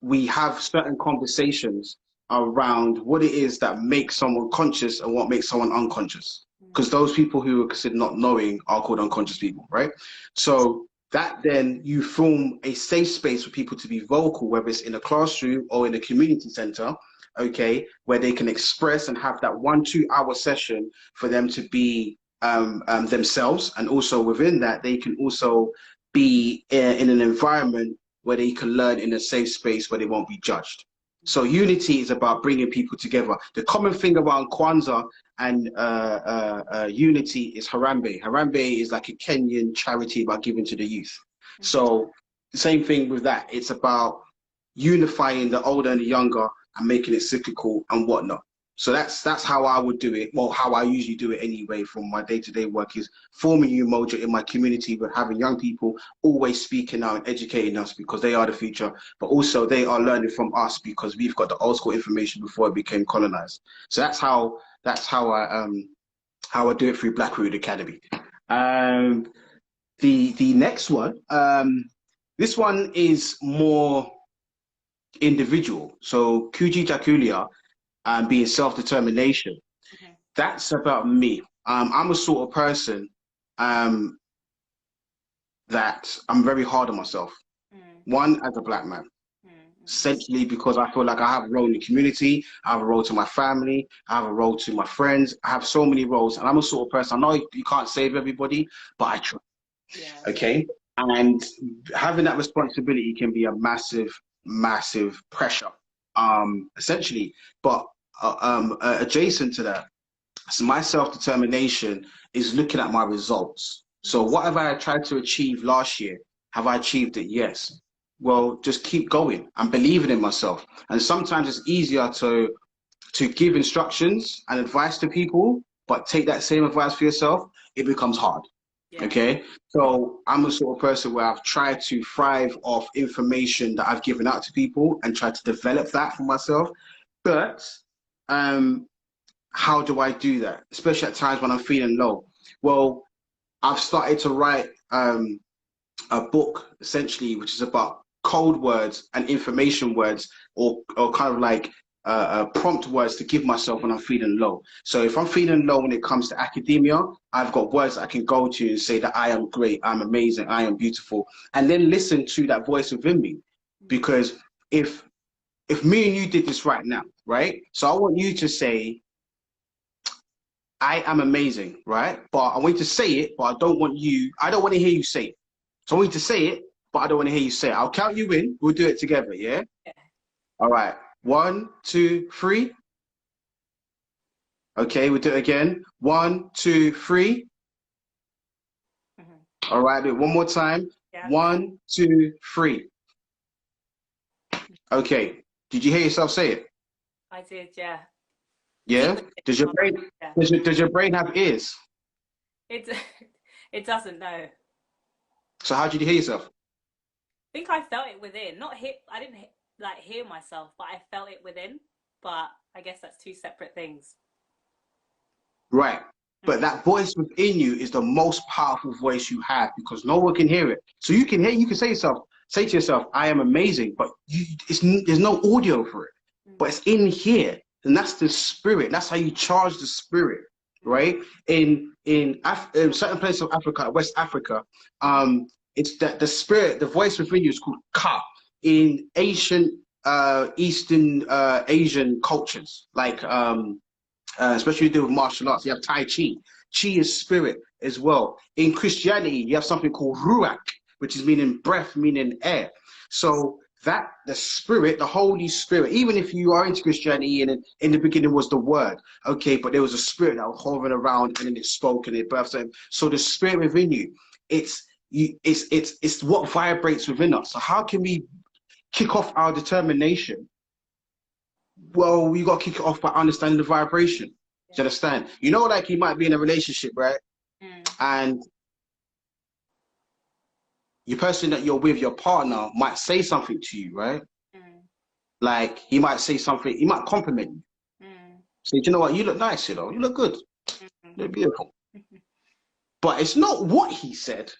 we have certain conversations around what it is that makes someone conscious and what makes someone unconscious. Because those people who are considered not knowing are called unconscious people, right? So that then you form a safe space for people to be vocal, whether it's in a classroom or in a community center, okay, where they can express and have that 1-2 hour session for them to be themselves. And also within that, they can also be in an environment where they can learn in a safe space where they won't be judged. So unity is about bringing people together. The common thing around Kwanzaa and unity is Harambee. Harambee is like a Kenyan charity about giving to the youth. So the same thing with that. It's about unifying the older and the younger and making it cyclical and whatnot. So that's how I would do it. Well, how I usually do it anyway from my day-to-day work is forming Umoja in my community, but having young people always speaking out and educating us because they are the future, but also they are learning from us because we've got the old school information before it became colonized. So that's how I do it through Black Rooted Academy. The next one, this one is more individual. So Kuji Jakulia, being self-determination. Okay. That's about me. I'm a sort of person that I'm very hard on myself. One, as a Black man. Essentially because I feel like I have a role in the community, I have a role to my family, I have a role to my friends, I have so many roles, and I'm a sort of person, I know you can't save everybody, but I try. Yeah. Okay? And having that responsibility can be a massive pressure, essentially. But adjacent to that, so my self-determination is looking at my results. So what have I tried to achieve last year? Have I achieved it? Yes. Well, just keep going and believing in myself. And sometimes it's easier to give instructions and advice to people, but take that same advice for yourself, it becomes hard. Yeah. Okay, so I'm the sort of person where I've tried to thrive off information that I've given out to people and try to develop that for myself. But how do I do that? Especially at times when I'm feeling low. Well, I've started to write a book, essentially, which is about code words and information words, or kind of like prompt words to give myself when I'm feeling low. So if I'm feeling low when it comes to academia, I've got words I can go to and say that I am great, I'm amazing, I am beautiful, and then listen to that voice within me. Because if me and you did this right now, right? So I want you to say, I am amazing, right? But I want you to say it, but I don't want to hear you say it. So I want you to say it, but I don't want to hear you say it. I'll count you in, we'll do it together, yeah? All right. 1, 2, 3. Okay, we'll do it again. 1, 2, 3. All right, do it one more time. Yeah. 1, 2, 3. Okay. Did you hear yourself say it? I did, yeah. Yeah? Does your brain have ears? It doesn't, no. So how did you hear yourself? I think I felt it within. I didn't hear myself, but I felt it within. But I guess that's two separate things. Right. But that voice within you is the most powerful voice you have, because no one can hear it. So you can say to yourself, I am amazing, but there's no audio for it. But it's in here. And that's the spirit. That's how you charge the spirit, right? In certain places of Africa, West Africa, it's that the spirit, the voice within you is called Ka. In ancient Eastern Asian cultures, like especially you deal with martial arts. You have Tai Chi. Chi is spirit as well. In Christianity, you have something called Ruach, which is meaning breath, meaning air. So that the spirit, the Holy Spirit, even if you are into Christianity and in the beginning was the word, okay, but there was a spirit that was hovering around and then it spoke and it birthed. So the spirit within you, it's what vibrates within us. So how can we kick off our determination? Well, we got to kick it off by understanding the vibration. Do you understand? You know, like you might be in a relationship, right? And your person that you're with, your partner, might say something to you, right? Like he might say something, he might compliment you. Say, you know what, you look nice, you know, you look good, you look beautiful. But it's not what he said,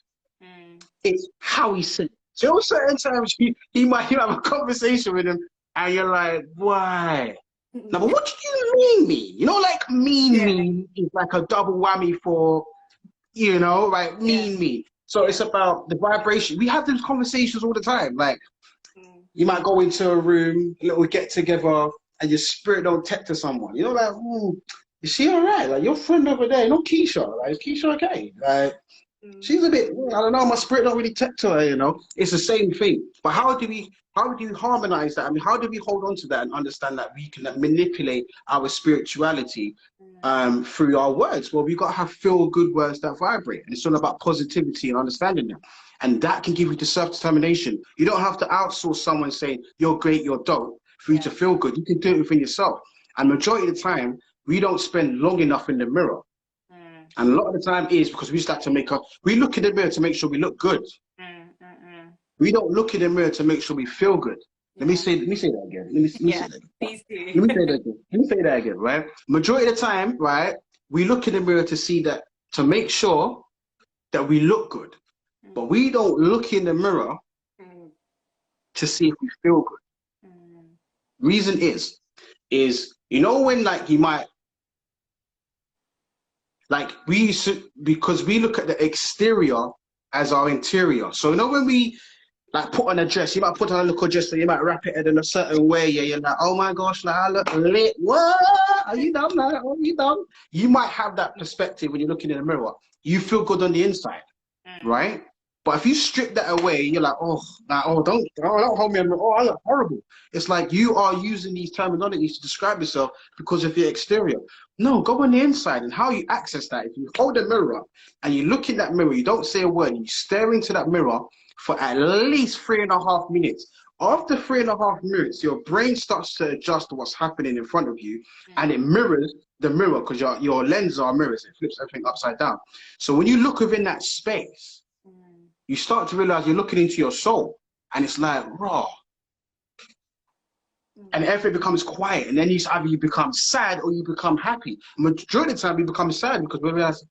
it's how he said it. So certain times he might have a conversation with him and you're like, why? Now, but what do you mean? You know, like mean is like a double whammy for, you know, like mean. So it's about the vibration. We have those conversations all the time. Like you might go into a room, a little get together, and your spirit don't text to someone. You know, like, is she all right? Like your friend over there, you know, Keisha. Like, is Keisha okay? Like she's a bit, I don't know, my spirit don't really text to her, you know. It's the same thing. But how do we harmonize that? I mean, how do we hold on to that and understand that we can manipulate our spirituality through our words? Well, we've got to have feel-good words that vibrate. And it's all about positivity and understanding them. And that can give you the self-determination. You don't have to outsource someone saying, you're great, you're dope, for you to feel good. You can do it within yourself. And majority of the time, we don't spend long enough in the mirror. And a lot of the time is because we start to we look in the mirror to make sure we look good. We don't look in the mirror to make sure we feel good. Let me say that again. Let me say that again. Please do. Let me say that again, right? Majority of the time, right, we look in the mirror to see that, to make sure that we look good. But we don't look in the mirror to see if we feel good. Reason is, you know, when like you might, like we used to, because we look at the exterior as our interior. So you know when we like put on a dress, you might put on a little dress, so you might wrap it in a certain way. Yeah, you're like, oh my gosh, like I look lit. What? Are you dumb? Like, are you dumb? You might have that perspective when you're looking in the mirror. You feel good on the inside, right? But if you strip that away, you're like, don't hold me. Oh, I look horrible. It's like you are using these terminologies to describe yourself because of your exterior. No, go on the inside. And how you access that, if you hold a mirror up and you look in that mirror, you don't say a word, you stare into that mirror for at least 3.5 minutes. After 3.5 minutes, your brain starts to adjust to what's happening in front of you, and it mirrors the mirror because your lenses are mirrors. It flips everything upside down. So when you look within that space, you start to realize you're looking into your soul, and it's like raw. And everything becomes quiet, and then either you become sad or you become happy. Majority of the time, you become sad because we realize,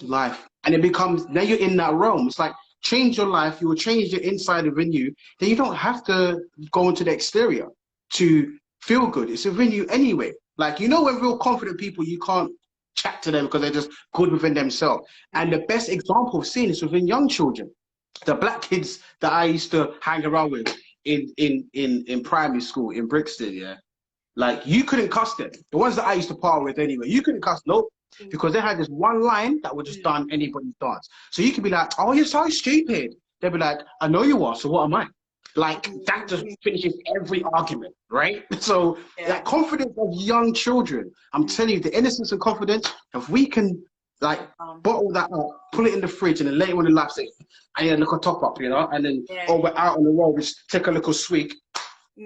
life. And it becomes, then you're in that realm. It's like, change your life, you will change the inside within you, then you don't have to go into the exterior to feel good. It's within you anyway. Like, you know, when real confident people, you can't chat to them because they're just good within themselves. And the best example of seeing this within young children. The black kids that I used to hang around with in primary school in Brixton, yeah, like you couldn't cuss them. The ones that I used to par with anyway, you couldn't cuss, nope, because they had this one line that would just done anybody's dance. So you could be like, oh, you're so stupid. They'd be like, I know you are, so what am I? Like that just finishes every argument, right? So that confidence of young children, I'm telling you, the innocence and confidence, if we can like bottle that up, pull it in the fridge, and then later on in life say, I need a little top up, you know, and then we're out on the road, just take a little swig.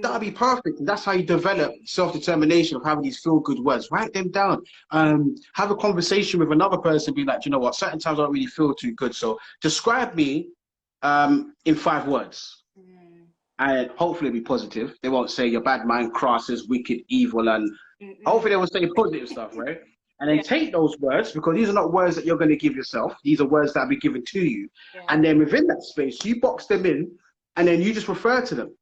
That'd be perfect. And that's how you develop self-determination of having these feel-good words. Write them down. Have a conversation with another person. Be like, you know what? Certain times I don't really feel too good. So describe me in 5 words. And hopefully be positive. They won't say you're bad man, crosses, wicked, evil, and hopefully they will say positive stuff, right? And then take those words, because these are not words that you're going to give yourself. These are words that will be given to you. And then within that space, you box them in, and then you just refer to them.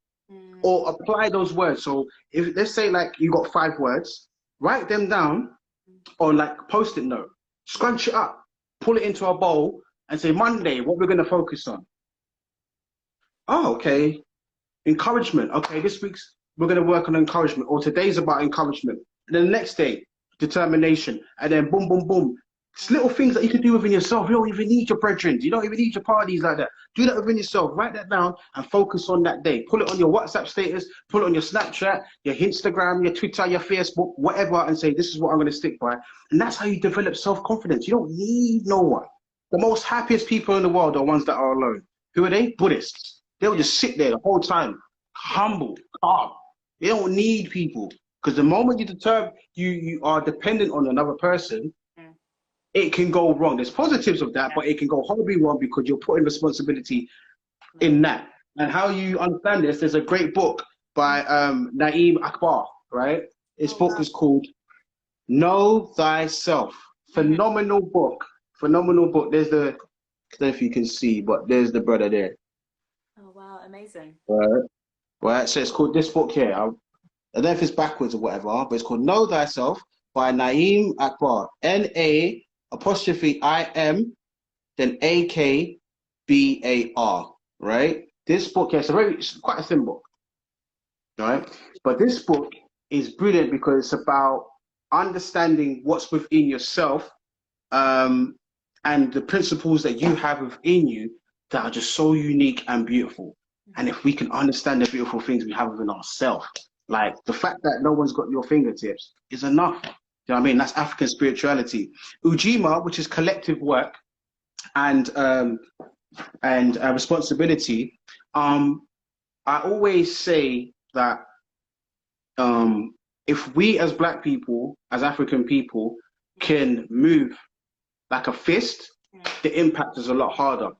Or apply those words. So if let's say like you got 5 words, write them down on like post-it note, scrunch it up, pull it into a bowl, and say Monday, what we're going to focus on. Oh, okay. Encouragement. Okay, this week's we're going to work on encouragement, or today's about encouragement. And then the next day, determination. And then boom, boom, boom. It's little things that you can do within yourself. You don't even need your brethren. You don't even need your parties like that. Do that within yourself. Write that down and focus on that day. Pull it on your WhatsApp status, pull it on your Snapchat, your Instagram, your Twitter, your Facebook, whatever, and say, this is what I'm going to stick by. And that's how you develop self-confidence. You don't need no one. The most happiest people in the world are ones that are alone. Who are they? Buddhists. They'll just sit there the whole time, humble, calm. They don't need people. Because the moment you are dependent on another person, it can go wrong. There's positives of that, but it can go horribly wrong because you're putting responsibility in that. And how you understand this, there's a great book by Naeem Akbar, right? His book is called Know Thyself. Phenomenal book. Phenomenal book. There's the, I don't know if you can see, but there's the brother there. Oh, wow. Amazing. Right. So it's called this book here. I don't know if it's backwards or whatever, but it's called Know Thyself by Naeem Akbar. N-A_IM, then A-K-B-A-R, right? This book, it's quite a thin book, right? But this book is brilliant because it's about understanding what's within yourself and the principles that you have within you that are just so unique and beautiful. And if we can understand the beautiful things we have within ourselves, like the fact that no one's got your fingertips is enough. You know what I mean? That's African spirituality. Ujima, which is collective work and responsibility. I always say that if we as Black people, as African people, can move like a fist, the impact is a lot harder.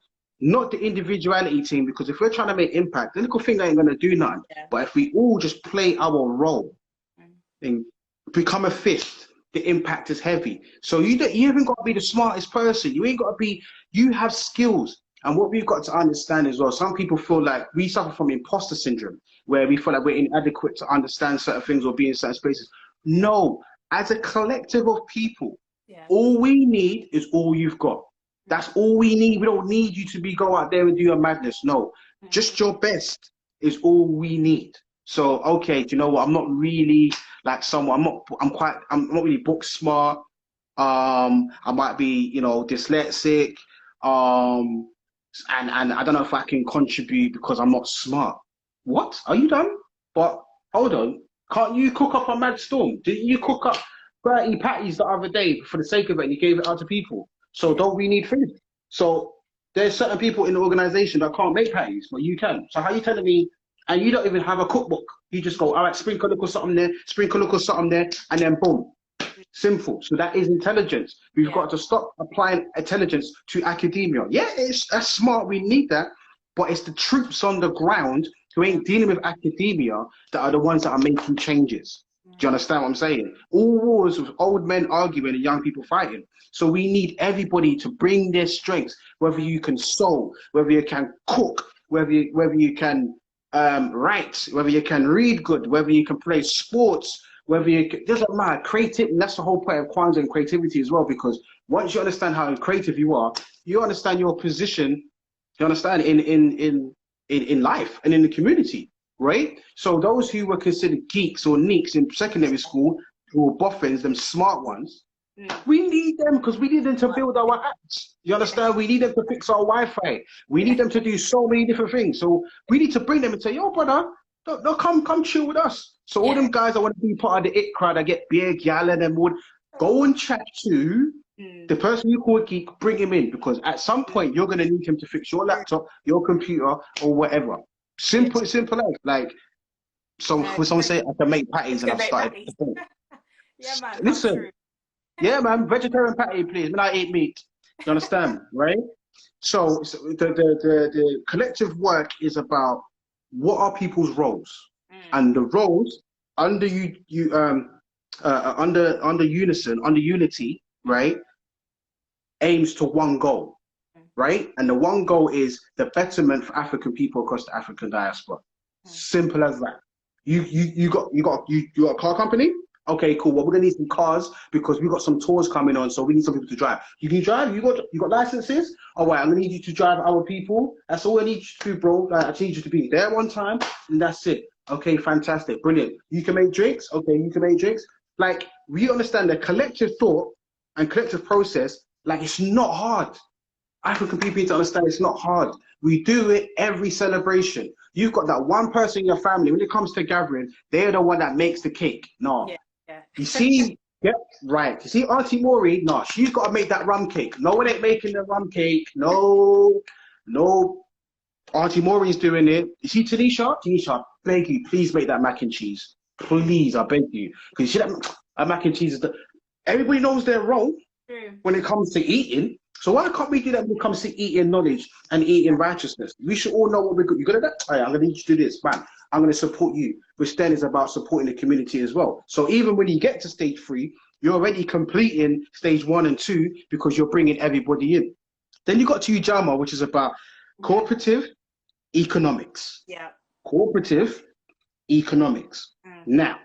Not the individuality team, because if we're trying to make impact, the little thing ain't gonna do nothing. Yeah. But if we all just play our role and become a fist, the impact is heavy. So you haven't got to be the smartest person. You ain't got to be, you have skills. And what we've got to understand as well, some people feel like we suffer from imposter syndrome, where we feel like we're inadequate to understand certain things or be in certain spaces. No, as a collective of people, all we need is all you've got. That's all we need. We don't need you to go out there and do your madness. No, just your best is all we need. So, okay, do you know what? I'm not really like someone, I'm not really book smart. I might be, you know, dyslexic. And I don't know if I can contribute because I'm not smart. What? Are you done? But hold on. Can't you cook up a mad storm? Didn't you cook up 30 patties the other day for the sake of it and you gave it out to people? So don't we need food? So there's certain people in the organization that can't make patties, but you can. So how are you telling me, and you don't even have a cookbook? You just go, all right, sprinkle a little something there, sprinkle a little something there, and then boom. Simple. So that is intelligence. We've got to stop applying intelligence to academia. Yeah, that's smart. We need that. But it's the troops on the ground who ain't dealing with academia that are the ones that are making changes. Do you understand what I'm saying? All wars with old men arguing and young people fighting. So we need everybody to bring their strengths, whether you can sew, whether you can cook, whether you can write, whether you can read good, whether you can play sports, whether you can, doesn't matter. Creativity, that's the whole point of Kwanzaa and creativity as well, because once you understand how creative you are, you understand your position, you understand in life and in the community, right? So those who were considered geeks or neeks in secondary school, who were boffins, them smart ones, we need them because we need them to build our apps. You understand? We need them to fix our Wi-Fi. We need them to do so many different things. So we need to bring them and say, yo, brother, don't come chill with us. So all them guys that want to be part of the it crowd, that get beer, gal, and them would go and chat to the person you call geek, bring him in, because at some point you're going to need him to fix your laptop, your computer, or whatever. Simple as. Like, so when someone say I can make patties and I've started. Yeah, man. Listen. Yeah, man, vegetarian patty, please. When I eat meat, you understand, right? So the collective work is about what are people's roles, and the roles under under unison, under unity, right, aims to one goal, right? And the one goal is the betterment for African people across the African diaspora. Simple as that. You got a car company? Okay, cool. Well, we're gonna need some cars because we've got some tours coming on, so we need some people to drive. You can drive. You got licenses. All right, I'm gonna need you to drive our people. That's all I need you to do, bro. Like, I just need you to be there one time, and that's it. Okay, fantastic, brilliant. You can make drinks. Okay, you can make drinks. Like, we understand the collective thought and collective process, like, it's not hard. African people need to understand it's not hard. We do it every celebration. You've got that one person in your family, when it comes to gathering, they're the one that makes the cake. No. Yeah, yeah. You see, yep, right. You see Auntie Maury? No, she's got to make that rum cake. No one ain't making the rum cake. No, no. Auntie Maury's doing it. You see Tanisha? Tanisha, beg you, please make that mac and cheese. Please, I beg you. Because you see that mac and cheese is the... Everybody knows they're wrong when it comes to eating. So why can't we do that when it comes to eating knowledge and eating righteousness? We should all know what we're good. You're good at that? All right, I'm going to need you to do this, man. I'm going to support you, which then is about supporting the community as well. So even when you get to stage 3, you're already completing stage 1 and 2 because you're bringing everybody in. Then you got to Ujama, which is about cooperative economics. Yeah. Cooperative economics. Now,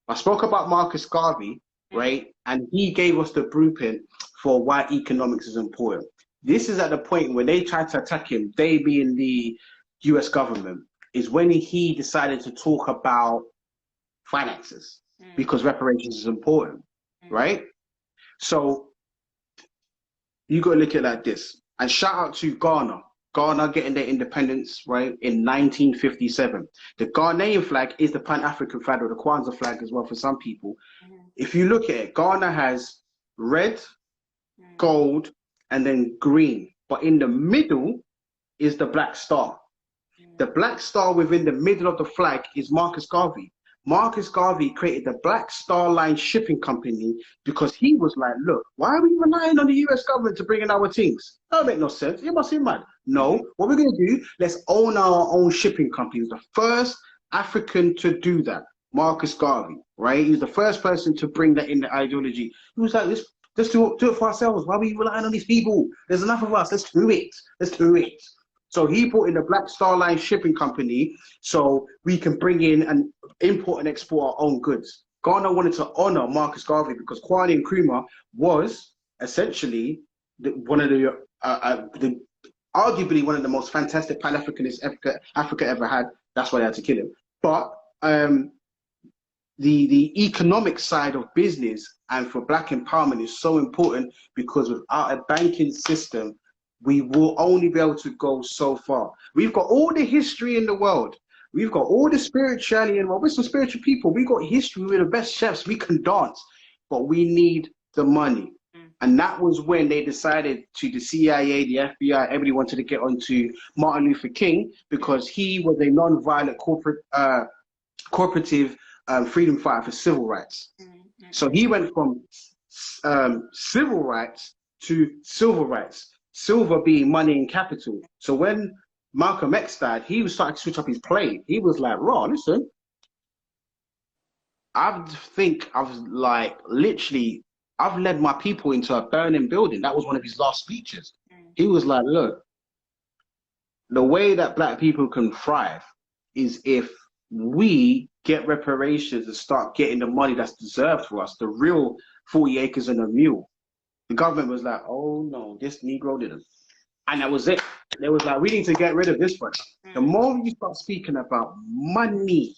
I spoke about Marcus Garvey, right? And he gave us the blueprint for why economics is important. This is at the point when they tried to attack him, they being the US government, is when he decided to talk about finances because reparations is important, right? So you got to look at it like this. And shout out to Ghana. Ghana getting their independence, right, in 1957. The Ghanaian flag is the Pan-African flag, or the Kwanzaa flag as well for some people. If you look at it, Ghana has red, gold, and then green. But in the middle is the black star. The black star within the middle of the flag is Marcus Garvey. Marcus Garvey created the Black Star Line Shipping Company because he was like, look, why are we relying on the US government to bring in our things? That don't make no sense. You must be mad. No, what we're going to do, let's own our own shipping company. He was the first African to do that, Marcus Garvey, right? He was the first person to bring that in the ideology. He was like, let's do it for ourselves. Why are we relying on these people? There's enough of us. Let's do it. Let's do it. So he brought in the Black Star Line Shipping Company so we can bring in and import and export our own goods. Ghana wanted to honor Marcus Garvey because Kwame Nkrumah was essentially arguably one of the most fantastic Pan-Africanists Africa ever had. That's why they had to kill him. But the economic side of business and for black empowerment is so important because without a banking system, we will only be able to go so far. We've got all the history in the world. We've got all the spirituality in the world. We're some spiritual people. We've got history. We're the best chefs. We can dance. But we need the money. And that was when they decided to, the CIA, the FBI, everybody wanted to get onto Martin Luther King because he was a non-violent cooperative freedom fighter for civil rights. So he went from civil rights to civil rights. Silver being money and capital. So when Malcolm X died, he was starting to switch up his play. He was like, "Raw, listen, I've led my people into a burning building." That was one of his last speeches. He was like, "Look, the way that black people can thrive is if we get reparations and start getting the money that's deserved for us, the real 40 acres and a mule." The government was like, "Oh no, this Negro didn't." And that was it. They was like, "We need to get rid of this one." The more you start speaking about money,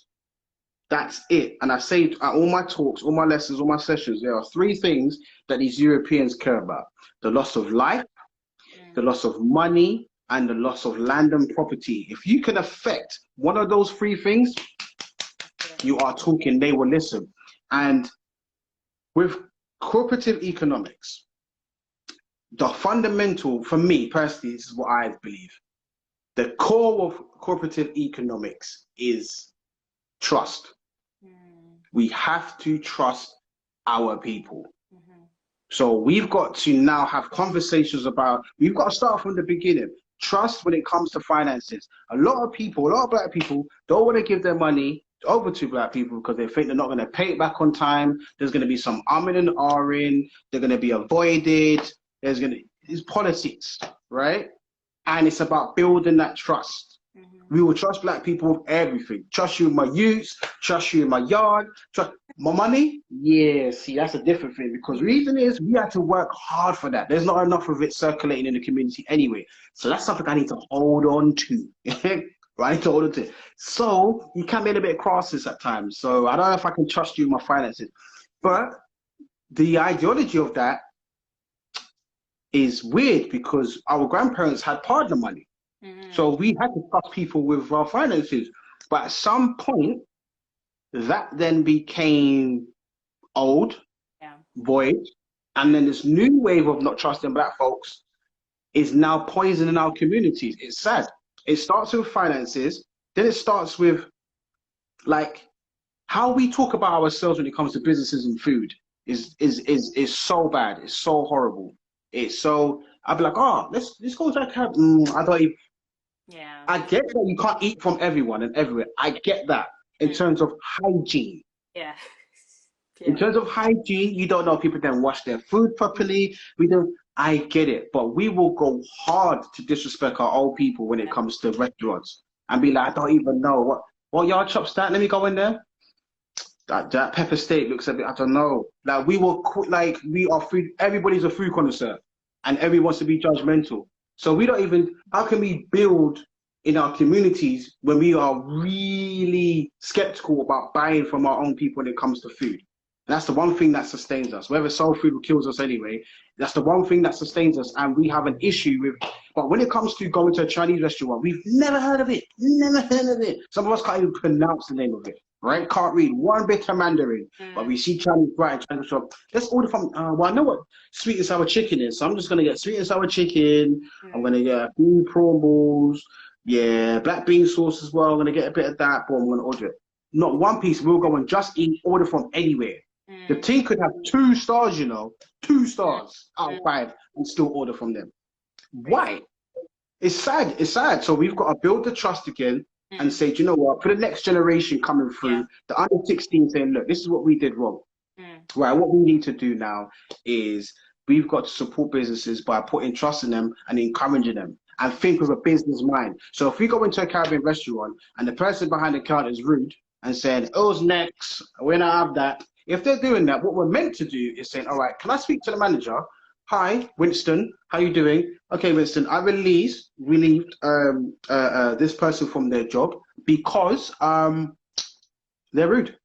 that's it. And I say at all my talks, all my lessons, all my sessions, there are 3 things that these Europeans care about. The loss of life, the loss of money, and the loss of land and property. If you can affect one of those 3 things, you are talking, they will listen. And with cooperative economics, the fundamental, for me personally, this is what I believe. The core of cooperative economics is trust. We have to trust our people. So we've got to now have conversations about, we've got to start from the beginning. Trust when it comes to finances. A lot of black people don't want to give their money over to black people because they think they're not going to pay it back on time. There's going to be some umming and ahhing. They're going to be avoided. It's politics, right? And it's about building that trust. We will trust black people with everything. Trust you with my utes, trust you in my yard, trust my money. Yeah, see, that's a different thing because the reason is we had to work hard for that. There's not enough of it circulating in the community anyway. So that's something I need to hold on to. Right? To hold on to. So you can be a little bit crosses at times. So I don't know if I can trust you with my finances. But the ideology of that is weird because our grandparents had partner money. So we had to trust people with our finances. But at some point, that then became old, void, and then this new wave of not trusting black folks is now poisoning our communities. It's sad. It starts with finances, then it starts with like how we talk about ourselves when it comes to businesses and food is so bad. It's so horrible. It's so, I'd be like, oh, let's go to that cab. I don't even, I get that you can't eat from everyone and everywhere. I get that in terms of hygiene. In terms of hygiene, you don't know if people then wash their food properly. We don't. I get it, but we will go hard to disrespect our old people when it comes to restaurants and be like, I don't even know what yard chop's that. Let me go in there. That pepper steak looks a bit. I don't know. Like we are food. Everybody's a food connoisseur, and everyone wants to be judgmental. So we don't even. How can we build in our communities when we are really skeptical about buying from our own people when it comes to food? And that's the one thing that sustains us. Whether soul food kills us anyway, that's the one thing that sustains us, and we have an issue with. But when it comes to going to a Chinese restaurant, we've never heard of it. Never heard of it. Some of us can't even pronounce the name of it, right? Can't read one bit of Mandarin. But we see Chinese right Chinese restaurant. Let's order from. Well, I know what sweet and sour chicken is, so I'm just gonna get sweet and sour chicken. I'm gonna get bean prawn balls. Yeah, black bean sauce as well. I'm gonna get a bit of that. But I'm gonna order it. Not one piece. We'll go and just eat. Order from anywhere. The team could have 2 stars, you know, 2 stars out of 5 and still order from them. Why? It's sad. It's sad. So we've got to build the trust again and say, do you know what? For the next generation coming through, the under 16 saying, look, this is what we did wrong. Right. What we need to do now is we've got to support businesses by putting trust in them and encouraging them and think with a business mind. So if we go into a Caribbean restaurant and the person behind the counter is rude and saying, "Who's next? We're not have that." If they're doing that, what we're meant to do is saying, all right, can I speak to the manager? Hi, Winston, how you doing? Okay, Winston, I relieved this person from their job because they're rude.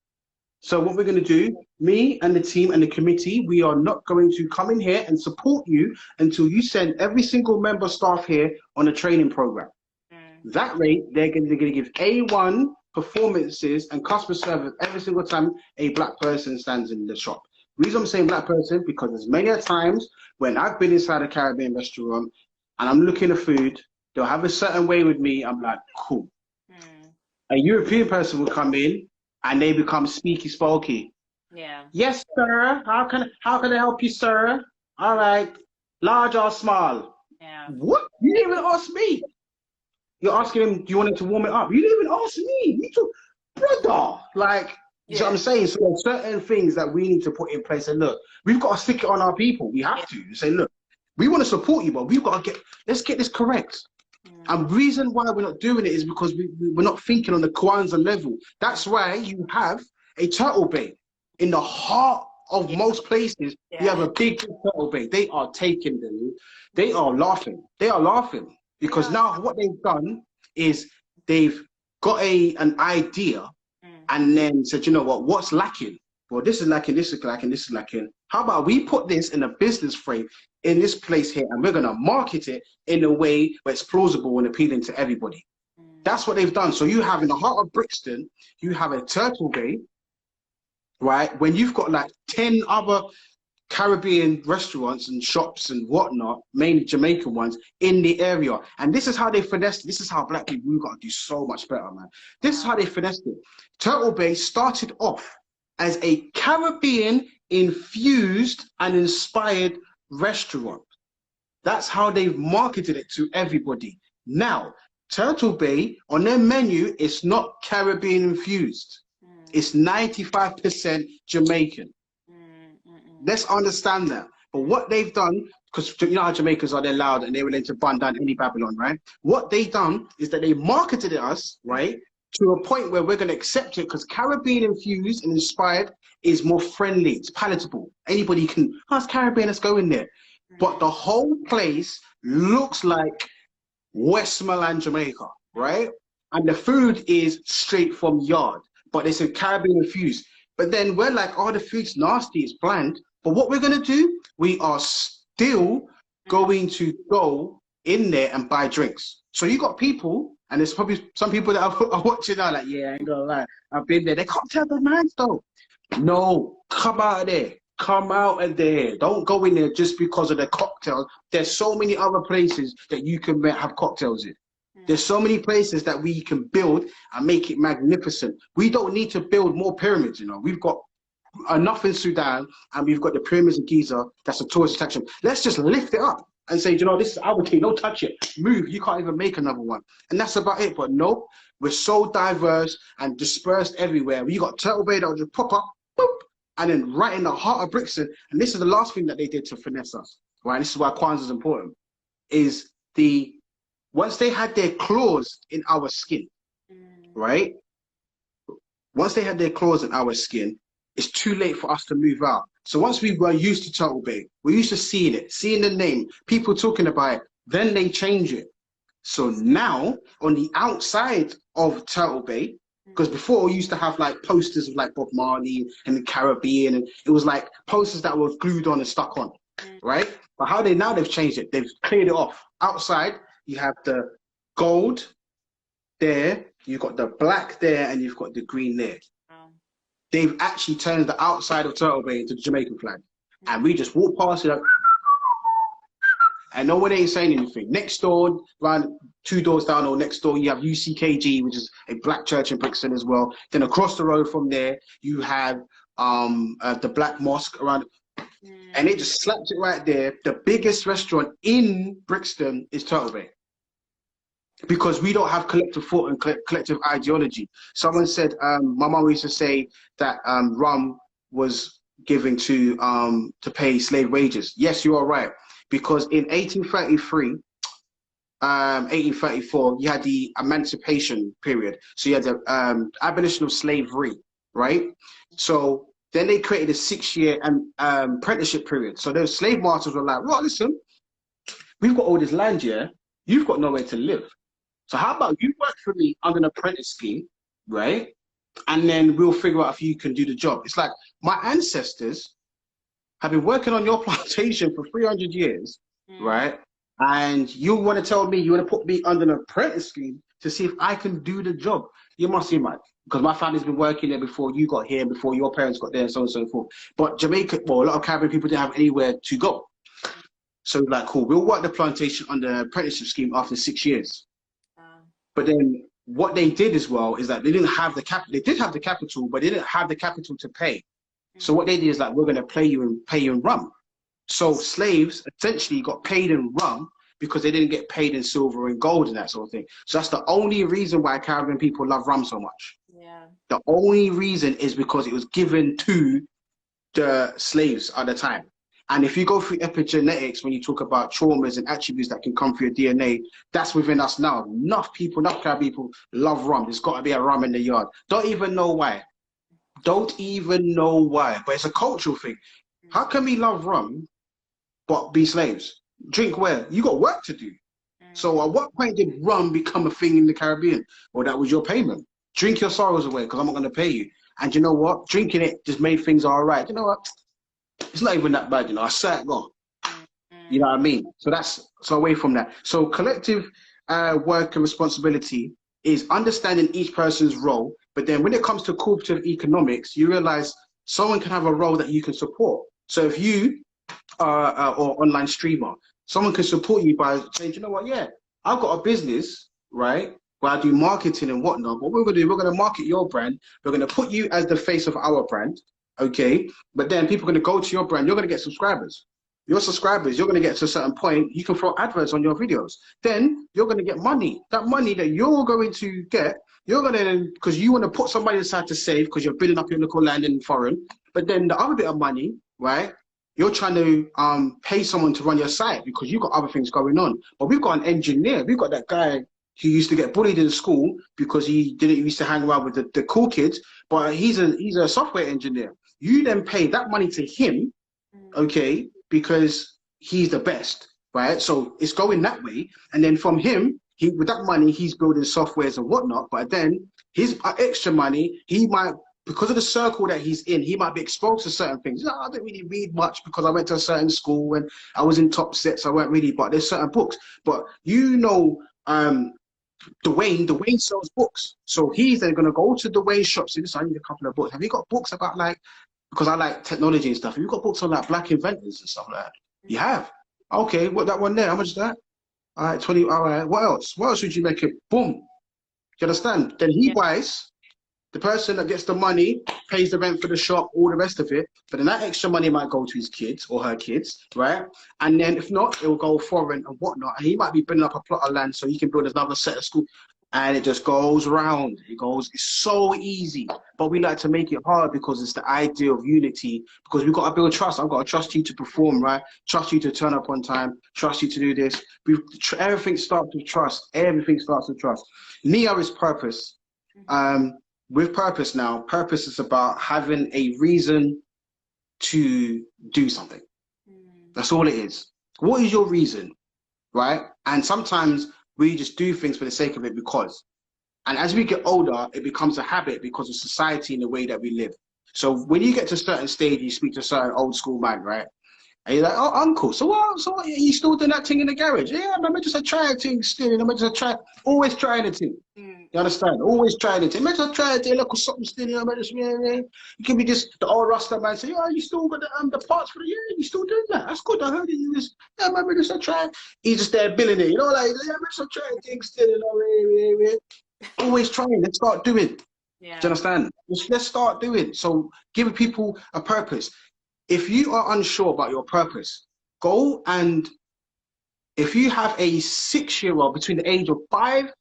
So what we're going to do, me and the team and the committee, we are not going to come in here and support you until you send every single member staff here on a training program. That rate, they're going to give A1 performances and customer service every single time a black person stands in the shop. The reason I'm saying black person, because there's many a times when I've been inside a Caribbean restaurant and I'm looking at food, they'll have a certain way with me, I'm like, cool. A European person will come in and they become speaky spokey. Yes, sir. How can I help you, sir? All right. Large or small? What? You didn't even ask me. You're asking him, do you want him to warm it up? You didn't even ask me. You took, brother. Like, you know what I'm saying? So there's certain things that we need to put in place. And look, we've got to stick it on our people. We have to say, look, we want to support you, but we've got to let's get this correct. And the reason why we're not doing it is because we're not thinking on the Kwanzaa level. That's why you have a turtle bay in the heart of most places. You have a big turtle bay. They are taking them. They are laughing. They are laughing. Because now what they've done is they've got an idea and then said, you know what, what's lacking? Well, this is lacking, this is lacking, this is lacking. How about we put this in a business frame in this place here and we're going to market it in a way where it's plausible and appealing to everybody. That's what they've done. So you have in the heart of Brixton, you have a turtle bay, right? When you've got like 10 other Caribbean restaurants and shops and whatnot, mainly Jamaican ones, in the area. And this is how they finessed. This is how black people, we've got to do so much better, man. This is how they finessed it. Turtle Bay started off as a Caribbean infused and inspired restaurant. That's how they've marketed it to everybody. Now, Turtle Bay, on their menu, it's not Caribbean infused. It's 95% Jamaican. Let's understand that. But what they've done, because you know how Jamaicans are, they're loud and they're willing to burn down any Babylon, right? What they've done is that they marketed us, right, to a point where we're going to accept it because Caribbean infused and inspired is more friendly. It's palatable. Anybody can, oh, it's Caribbean, let's go in there. But the whole place looks like Westmoreland, Jamaica, right? And the food is straight from yard, but it's a Caribbean infused. But then we're like, oh, the food's nasty, it's bland. But what we're going to do, we are still going to go in there and buy drinks. So you got people, and there's probably some people that are watching now like, yeah, I ain't gonna lie, I've been there. They cocktails are nice though. No, come out of there. Come out of there. Don't go in there just because of the cocktails. There's so many other places that you can have cocktails in. There's so many places that we can build and make it magnificent. We don't need to build more pyramids, you know. We've got enough in Sudan, and we've got the pyramids in Giza. That's a tourist attraction. Let's just lift it up and say, you know, this is our king. Don't touch it. Move. You can't even make another one. And that's about it. But no, we're so diverse and dispersed everywhere. You got Turtle Bay that will just pop up, boop, and then right in the heart of Brixton. And this is the last thing that they did to finesse us, right? This is why Kwanzaa is important. Is once they had their claws in our skin, right? Once they had their claws in our skin, it's too late for us to move out. So once we were used to Turtle Bay, we're used to seeing it, seeing the name, people talking about it, then they change it. So now, on the outside of Turtle Bay, because before we used to have like posters of like Bob Marley and the Caribbean, and it was like posters that were glued on and stuck on, right? But now they've changed it. They've cleared it off. Outside, you have the gold there, you've got the black there, and you've got the green there. They've actually turned the outside of Turtle Bay into the Jamaican flag. And we just walk past it like, and no one ain't saying anything. Next door, around 2 doors down or next door, you have UCKG, which is a black church in Brixton as well. Then across the road from there, you have the Black Mosque around, and they just slapped it right there. The biggest restaurant in Brixton is Turtle Bay. Because we don't have collective thought and collective ideology. Someone said, my mom used to say that rum was given to pay slave wages. Yes, you are right. Because in 1833, 1834, you had the emancipation period. So you had the abolition of slavery, right? So then they created a 6-year apprenticeship period. So those slave masters were like, well, listen, we've got all this land here. You've got nowhere to live. So how about you work for me under an apprentice scheme, right? And then we'll figure out if you can do the job. It's like my ancestors have been working on your plantation for 300 years, right? And you want to tell me, you want to put me under an apprentice scheme to see if I can do the job. You must be mad. Because my family's been working there before you got here, before your parents got there, and so on and so forth. But Jamaica, well, a lot of Caribbean people didn't have anywhere to go. So like, cool, we'll work the plantation under an apprenticeship scheme after 6 years. But then what they did as well is that they didn't have the capital. They did have the capital, but they didn't have the capital to pay. So what they did is like, we're going to pay you in rum. So slaves essentially got paid in rum because they didn't get paid in silver and gold and that sort of thing. So that's the only reason why Caribbean people love rum so much. Yeah. The only reason is because it was given to the slaves at the time. And if you go through epigenetics, when you talk about traumas and attributes that can come through your DNA, that's within us now. Enough Caribbean people love rum. There's got to be a rum in the yard. Don't even know why. Don't even know why. But it's a cultural thing. How can we love rum but be slaves? Drink where? You got work to do. So at what point did rum become a thing in the Caribbean? Well, that was your payment. Drink your sorrows away because I'm not going to pay you. And you know what? Drinking it just made things all right. You know what? It's not even that bad, you know. I sat it gone. You know what I mean? So away from that. So collective work and responsibility is understanding each person's role. But then when it comes to cooperative economics, you realize someone can have a role that you can support. So if you are or online streamer, someone can support you by saying, you know what? Yeah, I've got a business, right? Where I do marketing and whatnot. What we're going to do, we're going to market your brand. We're going to put you as the face of our brand. Okay, but then people are going to go to your brand. You're going to get subscribers. Your subscribers, you're going to get to a certain point. You can throw adverts on your videos. Then you're going to get money. That money that you're going to get, you're going to, because you want to put somebody aside to save because you're building up your local land in foreign. But then the other bit of money, right? You're trying to pay someone to run your site because you've got other things going on. But we've got an engineer. We've got that guy who used to get bullied in school because he used to hang around with the cool kids. But he's a software engineer. You then pay that money to him, okay, because he's the best, right? So it's going that way. And then from him, with that money, he's building softwares and whatnot. But then his extra money, he might because of the circle that he's in, he might be exposed to certain things. You know, I don't really read much because I went to a certain school and I was in top sets. I weren't really, but there's certain books. But you know, Dwayne sells books. So he's then going to go to Dwayne's shop. So listen, I need a couple of books. Have you got books about like, because I like technology and stuff. Have you got books on like black inventors and stuff like that? You have. Okay, what that one there? How much is that? All right, 20. All right, what else? What else would you make it? Boom. Do you understand? Then he buys. The person that gets the money pays the rent for the shop, all the rest of it. But then that extra money might go to his kids or her kids, right? And then if not, it will go foreign and whatnot. And he might be building up a plot of land so he can build another set of school. And it just goes round. It goes, it's so easy. But we like to make it hard because it's the idea of unity. Because we've got to build trust. I've got to trust you to perform, right? Trust you to turn up on time. Trust you to do this. Everything starts with trust. Everything starts with trust. Nia is purpose. With purpose now, purpose is about having a reason to do something. That's all it is. What is your reason, right? And sometimes we just do things for the sake of it because. And as we get older, it becomes a habit because of society and the way that we live. So when you get to a certain stage, you speak to a certain old school man, right? And you're like, oh, uncle, so what, you still doing that thing in the garage? Yeah, man, I just trying thing still, I'm just always trying a thing. You understand? Always trying it. Man, just trying to look something still, I'm just, yeah. You can be just the old Rasta man say, yeah, you still got the parts for the year, you still doing that. That's good, I heard it. You just, yeah, man, just trying. He's just there billing it, you know, like, yeah, man, just trying things still, you know, always trying, let's start doing. Yeah. Do you understand? Let's start doing. So giving people a purpose. If you are unsure about your purpose, go and if you have a 6-year-old between the age of 5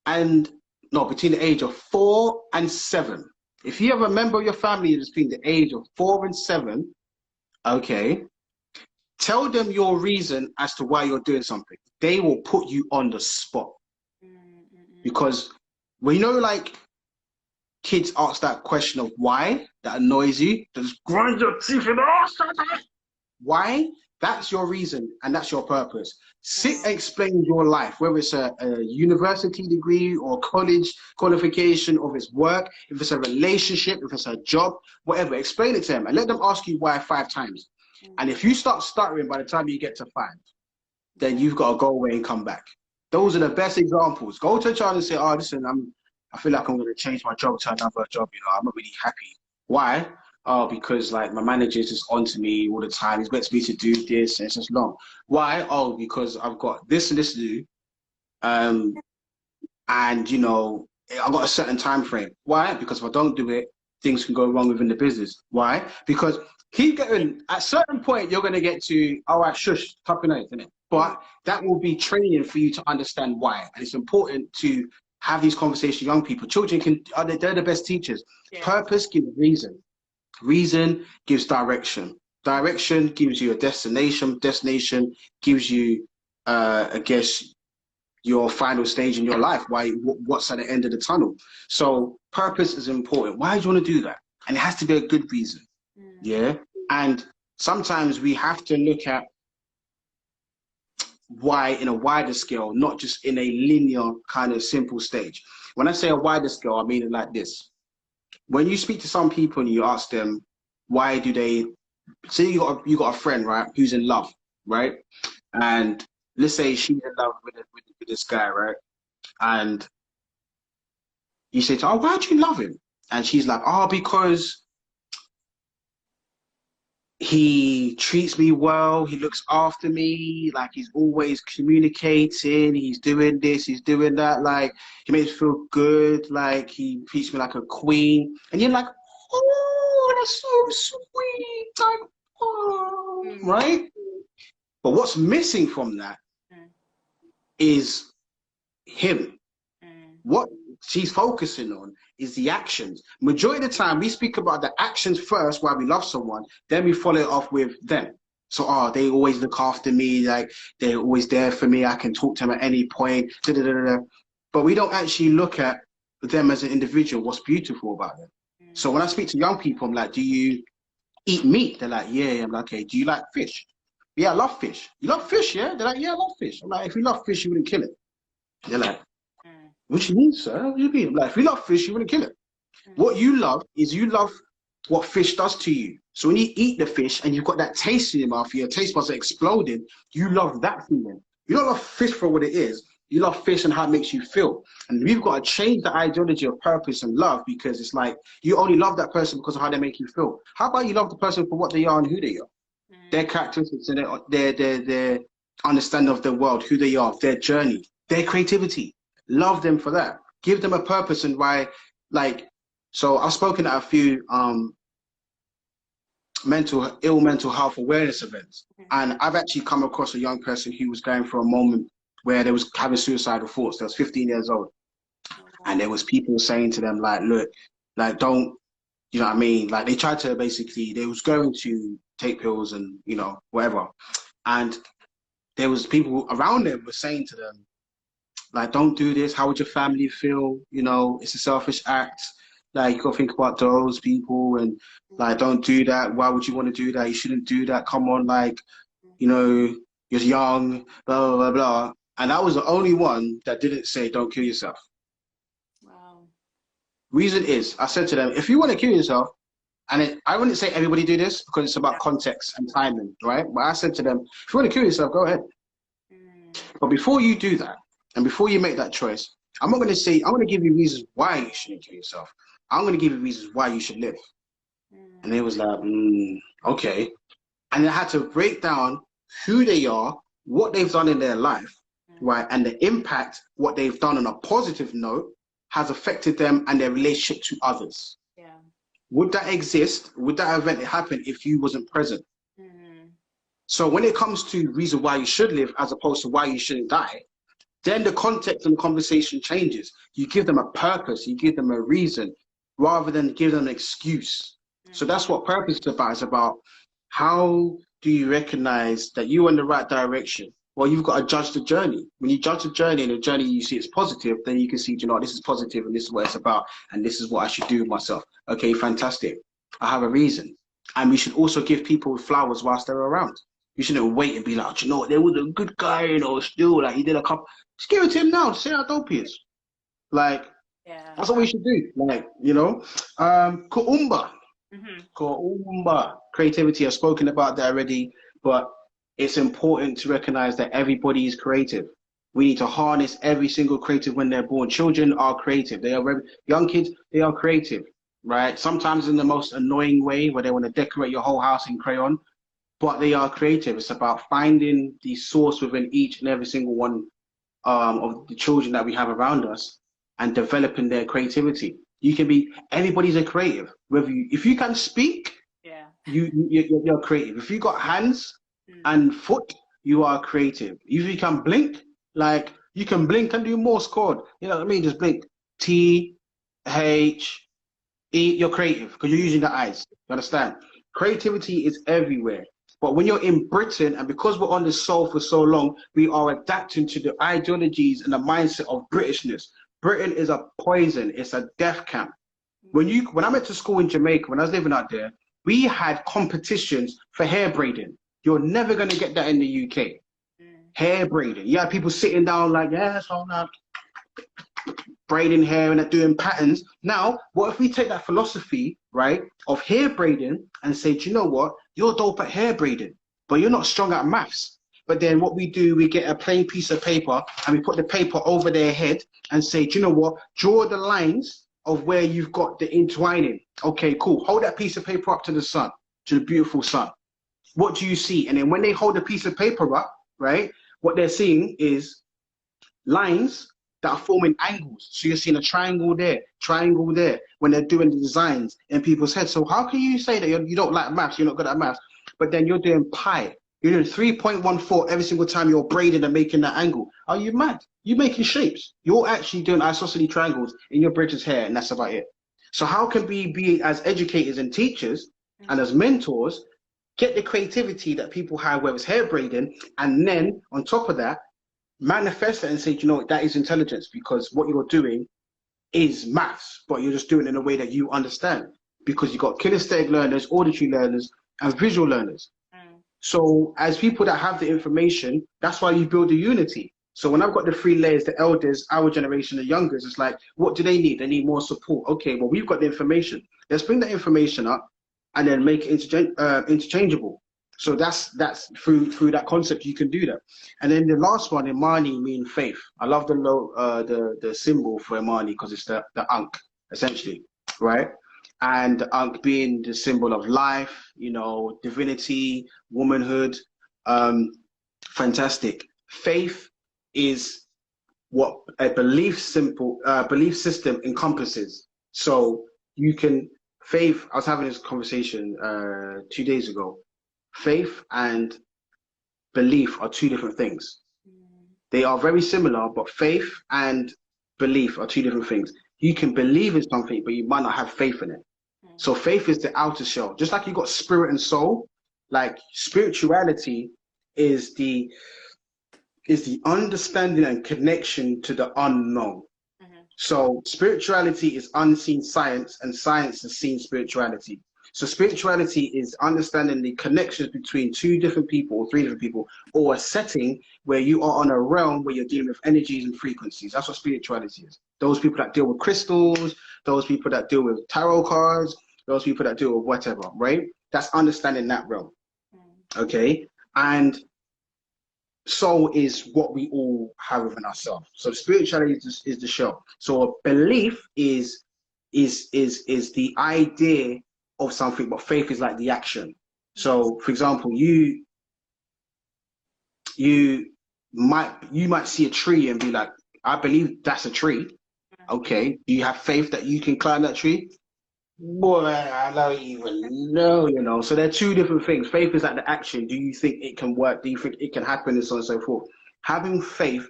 and, no, between the age of 4 and 7. If you have a member of your family that's between the age of 4 and 7, okay, tell them your reason as to why you're doing something. They will put you on the spot. Because, well, you know, like, kids ask that question of why, that annoys you, just grind your teeth and why? That's your reason and that's your purpose. Sit and explain your life, whether it's a university degree or college qualification, or if it's work, if it's a relationship, if it's a job, whatever. Explain it to them and let them ask you why 5 times. And if you start stuttering by the time you get to 5, then you've got to go away and come back. Those are the best examples. Go to a child and say, oh, listen, I feel like I'm going to change my job to another job, you know, I'm not really happy. Why? Oh, because like my manager's just on to me all the time. He expects me to do this and it's just long. Why? Oh, because I've got this and this to do. And, you know, I've got a certain time frame. Why? Because if I don't do it, things can go wrong within the business. Why? Because keep getting, at a certain point, you're going to get to, all right, shush, tough enough, isn't it? But that will be training for you to understand why. And it's important to have these conversations, young people. Children they're the best teachers. Yeah. Purpose gives reason. Reason gives direction. Direction gives you a destination. Destination gives you, I guess, your final stage in your life. What's at the end of the tunnel. So purpose is important. Why do you want to do that? And it has to be a good reason. Yeah. And sometimes we have to look at why in a wider scale, not just in a linear kind of simple stage. When I say a wider scale, I mean it like this. When you speak to some people and you ask them, why do they, say you got a friend, right, who's in love, right? And let's say she's in love with this guy, right? And you say to her, oh, why do you love him? And she's like, oh, because he treats me well, he looks after me, like he's always communicating, he's doing this, he's doing that, like he makes me feel good, like he treats me like a queen. And you're like, oh, that's so sweet, like, oh, right? But what's missing from that is him. What she's focusing on is the actions. Majority of the time, we speak about the actions first while we love someone, then we follow it off with them. So, oh, they always look after me, like they're always there for me, I can talk to them at any point, da, da, da, da. But we don't actually look at them as an individual, what's beautiful about them. So when I speak to young people, I'm like, do you eat meat? They're like, yeah. I'm like, okay, do you like fish? Yeah, I love fish. You love fish, yeah? They're like, yeah, I love fish. I'm like, if you love fish, you wouldn't kill it. They're like, what do you mean, sir? What do you mean? I'm like, if you love fish, you wouldn't kill it. What you love is you love what fish does to you. So when you eat the fish and you've got that taste in your mouth, your taste buds are exploding, you love that feeling. You don't love fish for what it is. You love fish and how it makes you feel. And we've got to change the ideology of purpose and love, because it's like you only love that person because of how they make you feel. How about you love the person for what they are and who they are? Their characteristics and their understanding of the world, who they are, their journey, their creativity. Love them for that. Give them a purpose and why, like, so I've spoken at a few mental health awareness events, and I've actually come across a young person who was going through a moment where they was having suicidal thoughts. They was 15 years old, and there was people saying to them like, look, like, don't, you know what I mean? Like, they tried to basically, they was going to take pills and, you know, whatever, and there was people around them were saying to them like, don't do this. How would your family feel? You know, it's a selfish act. Like, you gotta think about those people, and like, don't do that. Why would you want to do that? You shouldn't do that. Come on, like, you know, you're young, blah, blah, blah, blah. And I was the only one that didn't say, don't kill yourself. Wow. Reason is, I said to them, if you want to kill yourself, and I wouldn't say everybody do this because it's about context and timing, right? But I said to them, if you want to kill yourself, go ahead. But before you do that, and before you make that choice, I'm not going to say, I'm going to give you reasons why you shouldn't kill yourself. I'm going to give you reasons why you should live. And it was like, okay. And I had to break down who they are, what they've done in their life, right? And the impact what they've done on a positive note has affected them and their relationship to others. Yeah. Would that exist? Would that event happen if you wasn't present? So when it comes to reason why you should live as opposed to why you shouldn't die, then the context and the conversation changes. You give them a purpose, you give them a reason, rather than give them an excuse. So that's what purpose is about. It's about how do you recognize that you're in the right direction? Well, you've got to judge the journey. When you judge the journey and the journey you see it's positive, then you can see, you know, this is positive and this is what it's about and this is what I should do with myself. Okay, fantastic. I have a reason. And we should also give people flowers whilst they're around. You shouldn't wait and be like, you know, there was a good guy, you know, still, like, he did a couple. Just give it to him now. Just say how dope he is. Like, that's what we should do. Like, you know, Kuumba. Kuumba. Creativity, I've spoken about that already, but it's important to recognize that everybody is creative. We need to harness every single creative when they're born. Children are creative. They are very, young kids, they are creative, right? Sometimes in the most annoying way where they want to decorate your whole house in crayon, but they are creative. It's about finding the source within each and every single one of the children that we have around us and developing their creativity. You can be, everybody's a creative. Whether you, if you can speak, you're creative. If you got hands and foot, you are creative. If you can blink, like, you can blink and do Morse code. You know what I mean? Just blink. T, H, E, you're creative because you're using the eyes. You understand? Creativity is everywhere. But when you're in Britain, and because we're on the soul for so long, we are adapting to the ideologies and the mindset of Britishness. Britain is a poison. It's a death camp. When I went to school in Jamaica, when I was living out there, we had competitions for hair braiding. You're never going to get that in the UK. Hair braiding. You had people sitting down like, yeah, so now braiding hair and doing patterns. Now, what if we take that philosophy, right, of hair braiding and say, do you know what? You're dope at hair braiding, but you're not strong at maths. But then what we do, we get a plain piece of paper and we put the paper over their head and say, do you know what? Draw the lines of where you've got the entwining. Okay, cool. Hold that piece of paper up to the sun, to the beautiful sun. What do you see? And then when they hold a piece of paper up, right, what they're seeing is lines that are forming angles. So you're seeing a triangle there, when they're doing the designs in people's heads. So how can you say that you don't like maths, you're not good at maths, but then you're doing pi? You're doing 3.14 every single time you're braiding and making that angle. Are you mad? You're making shapes. You're actually doing isosceles triangles in your British hair, and that's about it. So how can we be, as educators and teachers and as mentors, get the creativity that people have, whether it's hair braiding, and then on top of that, manifest it and say, you know, that is intelligence, because what you're doing is maths, but you're just doing it in a way that you understand, because you've got kinesthetic learners, auditory learners, and visual learners. So as people that have the information, that's why you build a unity. So when I've got the three layers, the elders, our generation, the youngers, it's like, what do they need? They need more support. Okay, well, we've got the information. Let's bring that information up and then make it interchangeable. So that's through that concept, you can do that. And then the last one, Imani, mean faith. I love the symbol for Imani because it's the Ankh, essentially, right? And the Ankh being the symbol of life, you know, divinity, womanhood. Fantastic. Faith is what a belief system encompasses. So you can faith. I was having this conversation 2 days ago. Faith and belief are two different things. They are very similar, but faith and belief are two different things. You can believe in something, but you might not have faith in it. So faith is the outer shell. Just like you got spirit and soul, like spirituality is the understanding and connection to the unknown. So spirituality is unseen science, and science is seen spirituality. So spirituality is understanding the connections between two different people, or three different people, or a setting where you are on a realm where you're dealing with energies and frequencies. That's what spirituality is. Those people that deal with crystals, those people that deal with tarot cards, those people that deal with whatever, right? That's understanding that realm. Okay? And soul is what we all have within ourselves. So spirituality is the shell. So a belief is the idea of something, but faith is like the action. So for example, you might see a tree and be like, I believe that's a tree. Okay, do you have faith that you can climb that tree? Boy, I don't even know, you know. So they're two different things. Faith is like the action. Do you think it can work? Do you think it can happen, and so on and so forth? Having faith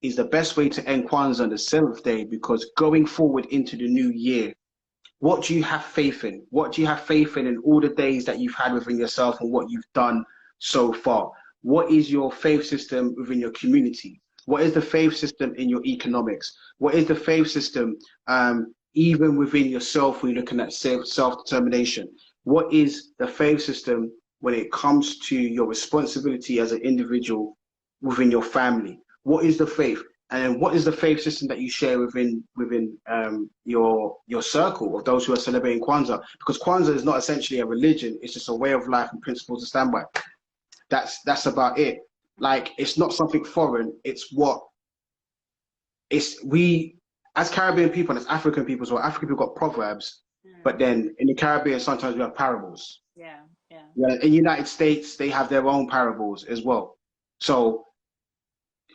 is the best way to end Kwanzaa on the 7th day, because going forward into the new year, what do you have faith in? What do you have faith in all the days that you've had within yourself and what you've done so far? What is your faith system within your community? What is the faith system in your economics? What is the faith system even within yourself when you're looking at self-determination? What is the faith system when it comes to your responsibility as an individual within your family? What is the faith? And what is the faith system that you share within your circle of those who are celebrating Kwanzaa? Because Kwanzaa is not essentially a religion; it's just a way of life and principles to stand by. That's about it. Like, it's not something foreign. We as Caribbean people and as African people. So African people got proverbs, but then in the Caribbean sometimes we have parables. Yeah. In the United States they have their own parables as well. So.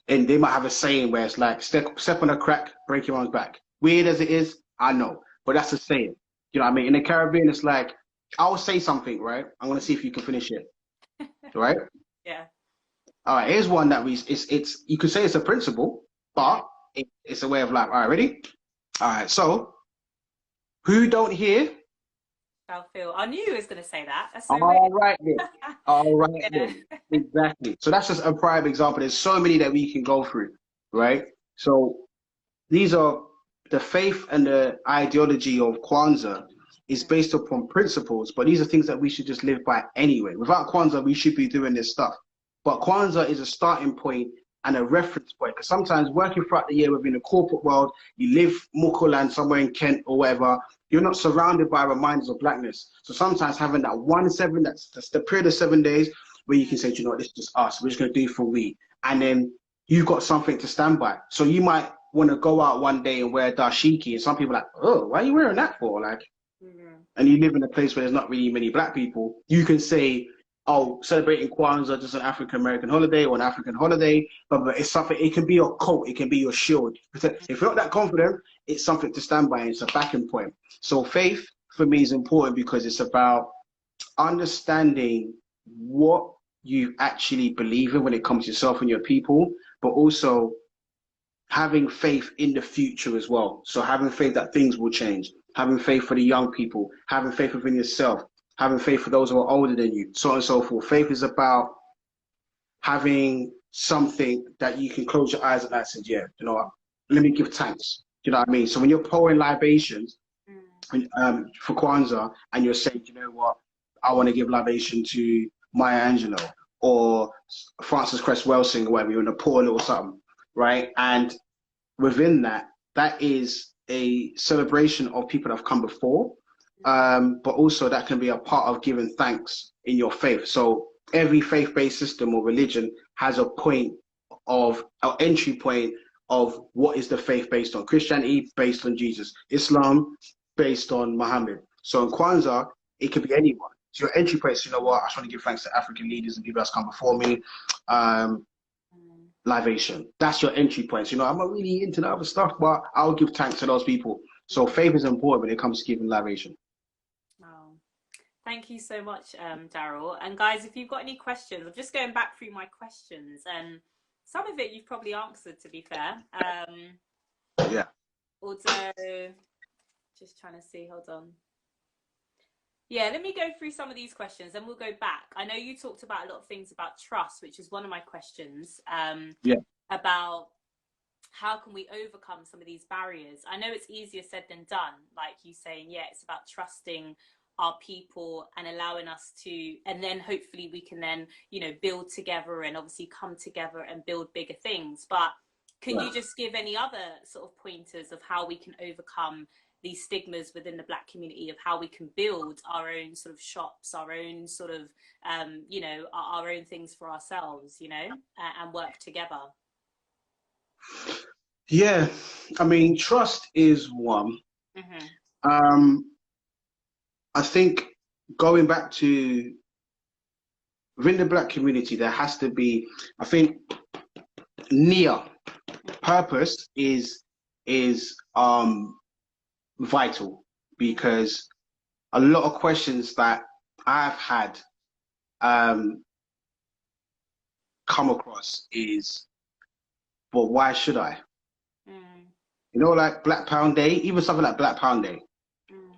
And they might have a saying where it's like, step on a crack, break your arm's back. Weird as it is, I know. But that's a saying. You know what I mean? In the Caribbean, it's like, I'll say something, right? I want to see if you can finish it. Right? Yeah. All right, here's one that you could say it's a principle, but it's a way of life. All right, ready? All right, so, who don't hear? I knew you was going to say that. That's so all right then. All right then. Exactly. So that's just a prime example. There's so many that we can go through, right? So these are the faith and the ideology of Kwanzaa is based upon principles, but these are things that we should just live by anyway. Without Kwanzaa, we should be doing this stuff. But Kwanzaa is a starting point and a reference point, because sometimes working throughout the year within the corporate world, you live Mukoland somewhere in Kent or whatever, you're not surrounded by reminders of blackness. So sometimes having that 1/7, that's the period of 7 days where you can say, you know what, this is just us, we're just going to do it for we. And then you've got something to stand by. So you might want to go out one day and wear a dashiki, and some people are like, oh, why are you wearing that for? Like, and you live in a place where there's not really many black people, you can say, oh, celebrating Kwanzaa just an African-American holiday or an African holiday, but it's something, it can be your coat, it can be your shield. If you're not that confident, it's something to stand by, it's a backing point. So faith, for me, is important because it's about understanding what you actually believe in when it comes to yourself and your people, but also having faith in the future as well. So having faith that things will change, having faith for the young people, having faith within yourself, having faith for those who are older than you, so on and so forth. Faith is about having something that you can close your eyes at and say, yeah, you know what, let me give thanks. You know what I mean? So when you're pouring libations for Kwanzaa and you're saying, you know what, I want to give libation to Maya Angelou or Francis Cress Welsing or whatever, you want to pour a little something, right? And within that, that is a celebration of people that have come before, but also that can be a part of giving thanks in your faith. So every faith-based system or religion has a point of an entry point of what is the faith based on. Christianity based on Jesus, Islam based on Muhammad. So in Kwanzaa, it could be anyone. So your entry point is, you know what, I just want to give thanks to African leaders and people that's come before me. Libation, that's your entry point. So, you know, I'm not really into the other stuff, but I'll give thanks to those people. So faith is important when it comes to giving libation. Oh, thank you so much, Darrel. And guys, if you've got any questions, I'm just going back through my questions, and some of it you've probably answered, to be fair. Yeah. Although, just trying to see, hold on. Yeah, let me go through some of these questions and we'll go back. I know you talked about a lot of things about trust, which is one of my questions, about how can we overcome some of these barriers. I know it's easier said than done, like you saying, yeah, it's about trusting our people and allowing us to, and then hopefully we can then, you know, build together and obviously come together and build bigger things. But can you just give any other sort of pointers of how we can overcome these stigmas within the Black community, of how we can build our own sort of shops, our own sort of, you know, our own things for ourselves, you know, and work together? Yeah, I mean, trust is one. I think going back to within the Black community, there has to be, I think, purpose is vital, because a lot of questions that I've had come across is, well, why should I? You know, like Black Pound Day, even something like Black Pound Day.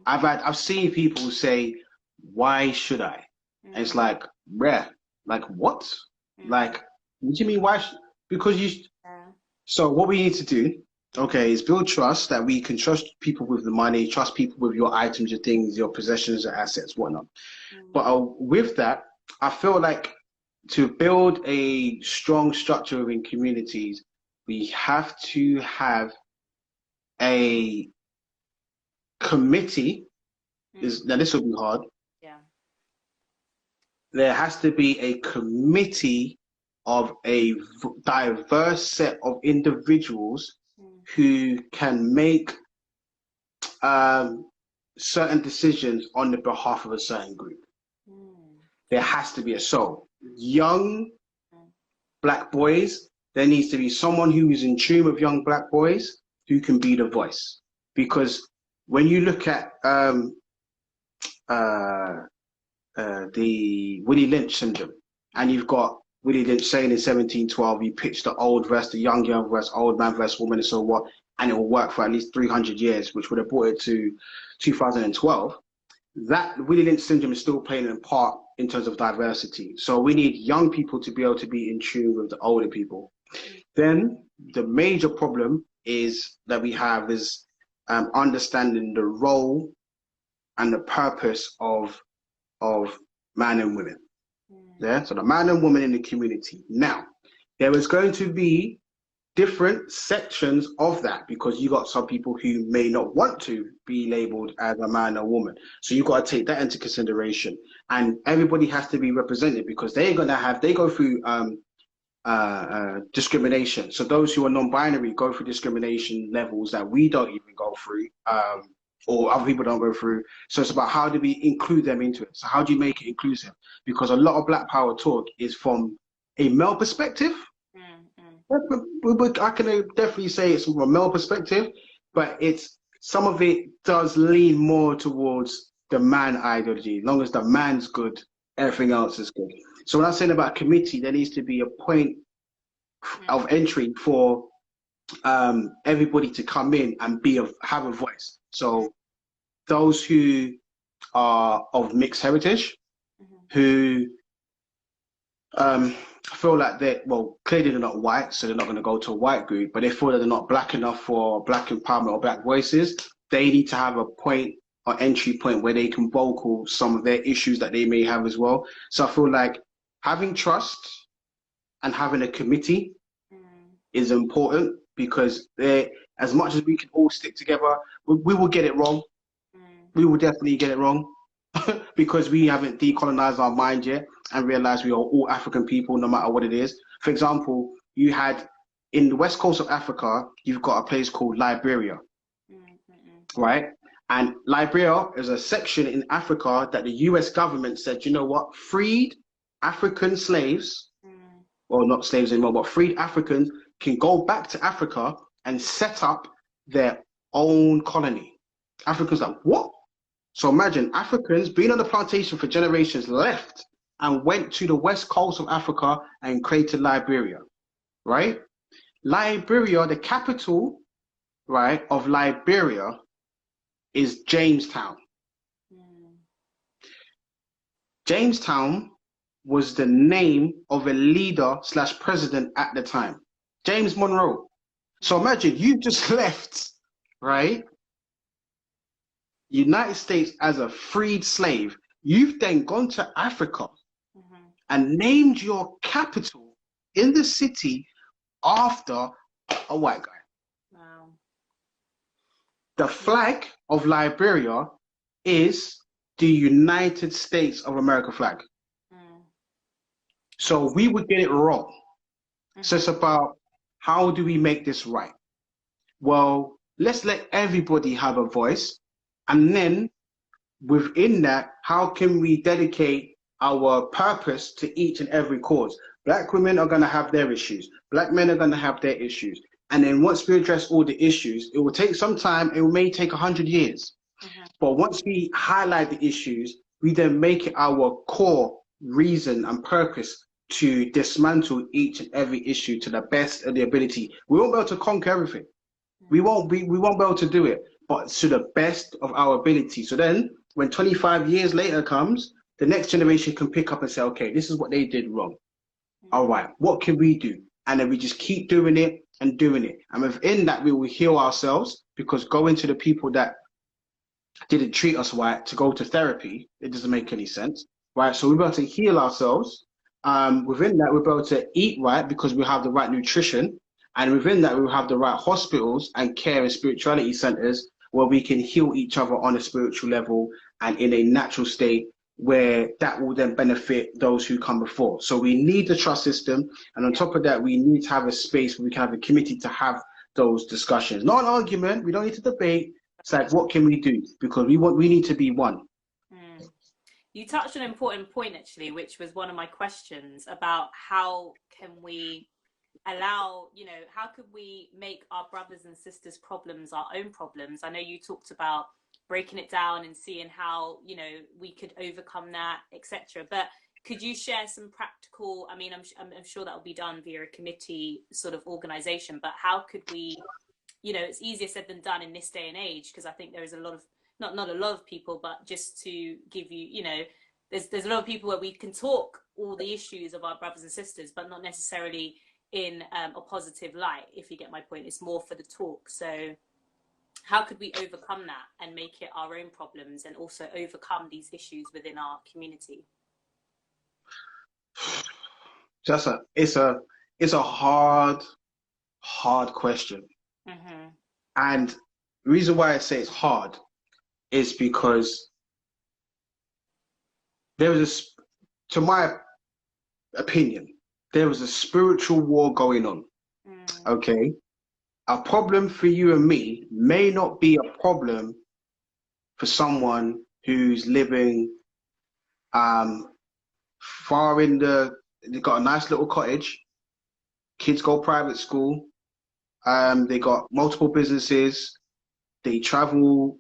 I've seen people say, why should I? And it's like, rare. Like, what? Like, what do you mean, why? Because you. So what we need to do, okay, is build trust, that we can trust people with the money, trust people with your items, your things, your possessions, your assets, whatnot. But with that, I feel like to build a strong structure within communities, we have to have a committee. Now this will be hard. Yeah. There has to be a committee of a diverse set of individuals who can make certain decisions on the behalf of a certain group. There has to be young Black boys. There needs to be someone who is in tune with young Black boys who can be the voice. Because when you look at the Willie Lynch syndrome, and you've got Willie Lynch saying in 1712, you pitch the old verse, the young verse, old man verse, woman, and so what, and it will work for at least 300 years, which would have brought it to 2012. That Willie Lynch syndrome is still playing a part in terms of diversity. So we need young people to be able to be in tune with the older people. Then the major problem is that we have is understanding the role and the purpose of man and women. Yeah, so the man and woman in the community. Now, there is going to be different sections of that, because you got some people who may not want to be labeled as a man or woman. So you got to take that into consideration, and everybody has to be represented, because they go through discrimination. So those who are non-binary go through discrimination levels that we don't even go through, or other people don't go through. So it's about how do we include them into it. So how do you make it inclusive? Because a lot of Black Power talk is from a male perspective. I can definitely say it's from a male perspective, but some of it does lean more towards the man ideology. As long as the man's good, everything else is good. So when I'm saying about committee, there needs to be a point of entry for everybody to come in and have a voice. So those who are of mixed heritage, who feel like clearly they're not white, so they're not going to go to a white group, but they feel that they're not Black enough for Black empowerment or Black voices, they need to have a point or entry point where they can vocal some of their issues that they may have as well. So I feel like having trust and having a committee is important, because as much as we can all stick together, we will get it wrong. We will definitely get it wrong because we haven't decolonized our mind yet and realized we are all African people, no matter what it is. For example, you had in the west coast of Africa, you've got a place called Liberia, right? And Liberia is a section in Africa that the US government said, you know what, freed African slaves, well, not slaves anymore, but freed Africans can go back to Africa and set up their own colony. Africans like, what? So imagine Africans being on the plantation for generations left and went to the west coast of Africa and created Liberia, right? Liberia, the capital, right, of Liberia is Jamestown. Jamestown was the name of a leader / president at the time, James Monroe. So imagine you just left, right, United States as a freed slave. You've then gone to Africa and named your capital in the city after a white guy. Wow. The flag of Liberia is the United States of America flag. So we would get it wrong. So it's about, how do we make this right? Well, let's let everybody have a voice. And then within that, how can we dedicate our purpose to each and every cause? Black women are going to have their issues. Black men are going to have their issues. And then once we address all the issues, it will take some time. It may take 100 years. But once we highlight the issues, we then make it our core reason and purpose to dismantle each and every issue to the best of the ability. We won't be able to conquer everything. We won't be able to do it, but to the best of our ability. So then when 25 years later comes, the next generation can pick up and say, okay, this is what they did wrong. All right, what can we do? And then we just keep doing it and doing it. And within that, we will heal ourselves, because going to the people that didn't treat us right to go to therapy, it doesn't make any sense, right? So we're able to heal ourselves. Within that, we're able to eat right because we have the right nutrition. And within that, we will have the right hospitals and care and spirituality centers where we can heal each other on a spiritual level and in a natural state, where that will then benefit those who come before. So we need the trust system. And on top of that, we need to have a space where we can have a committee to have those discussions. Not an argument. We don't need to debate. It's like, what can we do? Because we need to be one. You touched on an important point, actually, which was one of my questions about how can we allow, how could we make our brothers and sisters' problems our own problems? I know you talked about breaking it down and seeing how, we could overcome that, etc. But could you share some practical, I mean, I'm sure that will be done via a committee sort of organization, but how could we, it's easier said than done in this day and age, because I think there is a lot of, not a lot of people, but just to give you, there's a lot of people where we can talk all the issues of our brothers and sisters, but not necessarily in a positive light, if you get my point. It's more for the talk. So how could we overcome that and make it our own problems, and also overcome these issues within our community? It's a hard question. And the reason why I say it's hard is because there was to my opinion, there was a spiritual war going on. Okay, a problem for you and me may not be a problem for someone who's living far in they've got a nice little cottage, kids go private school, they got multiple businesses, they travel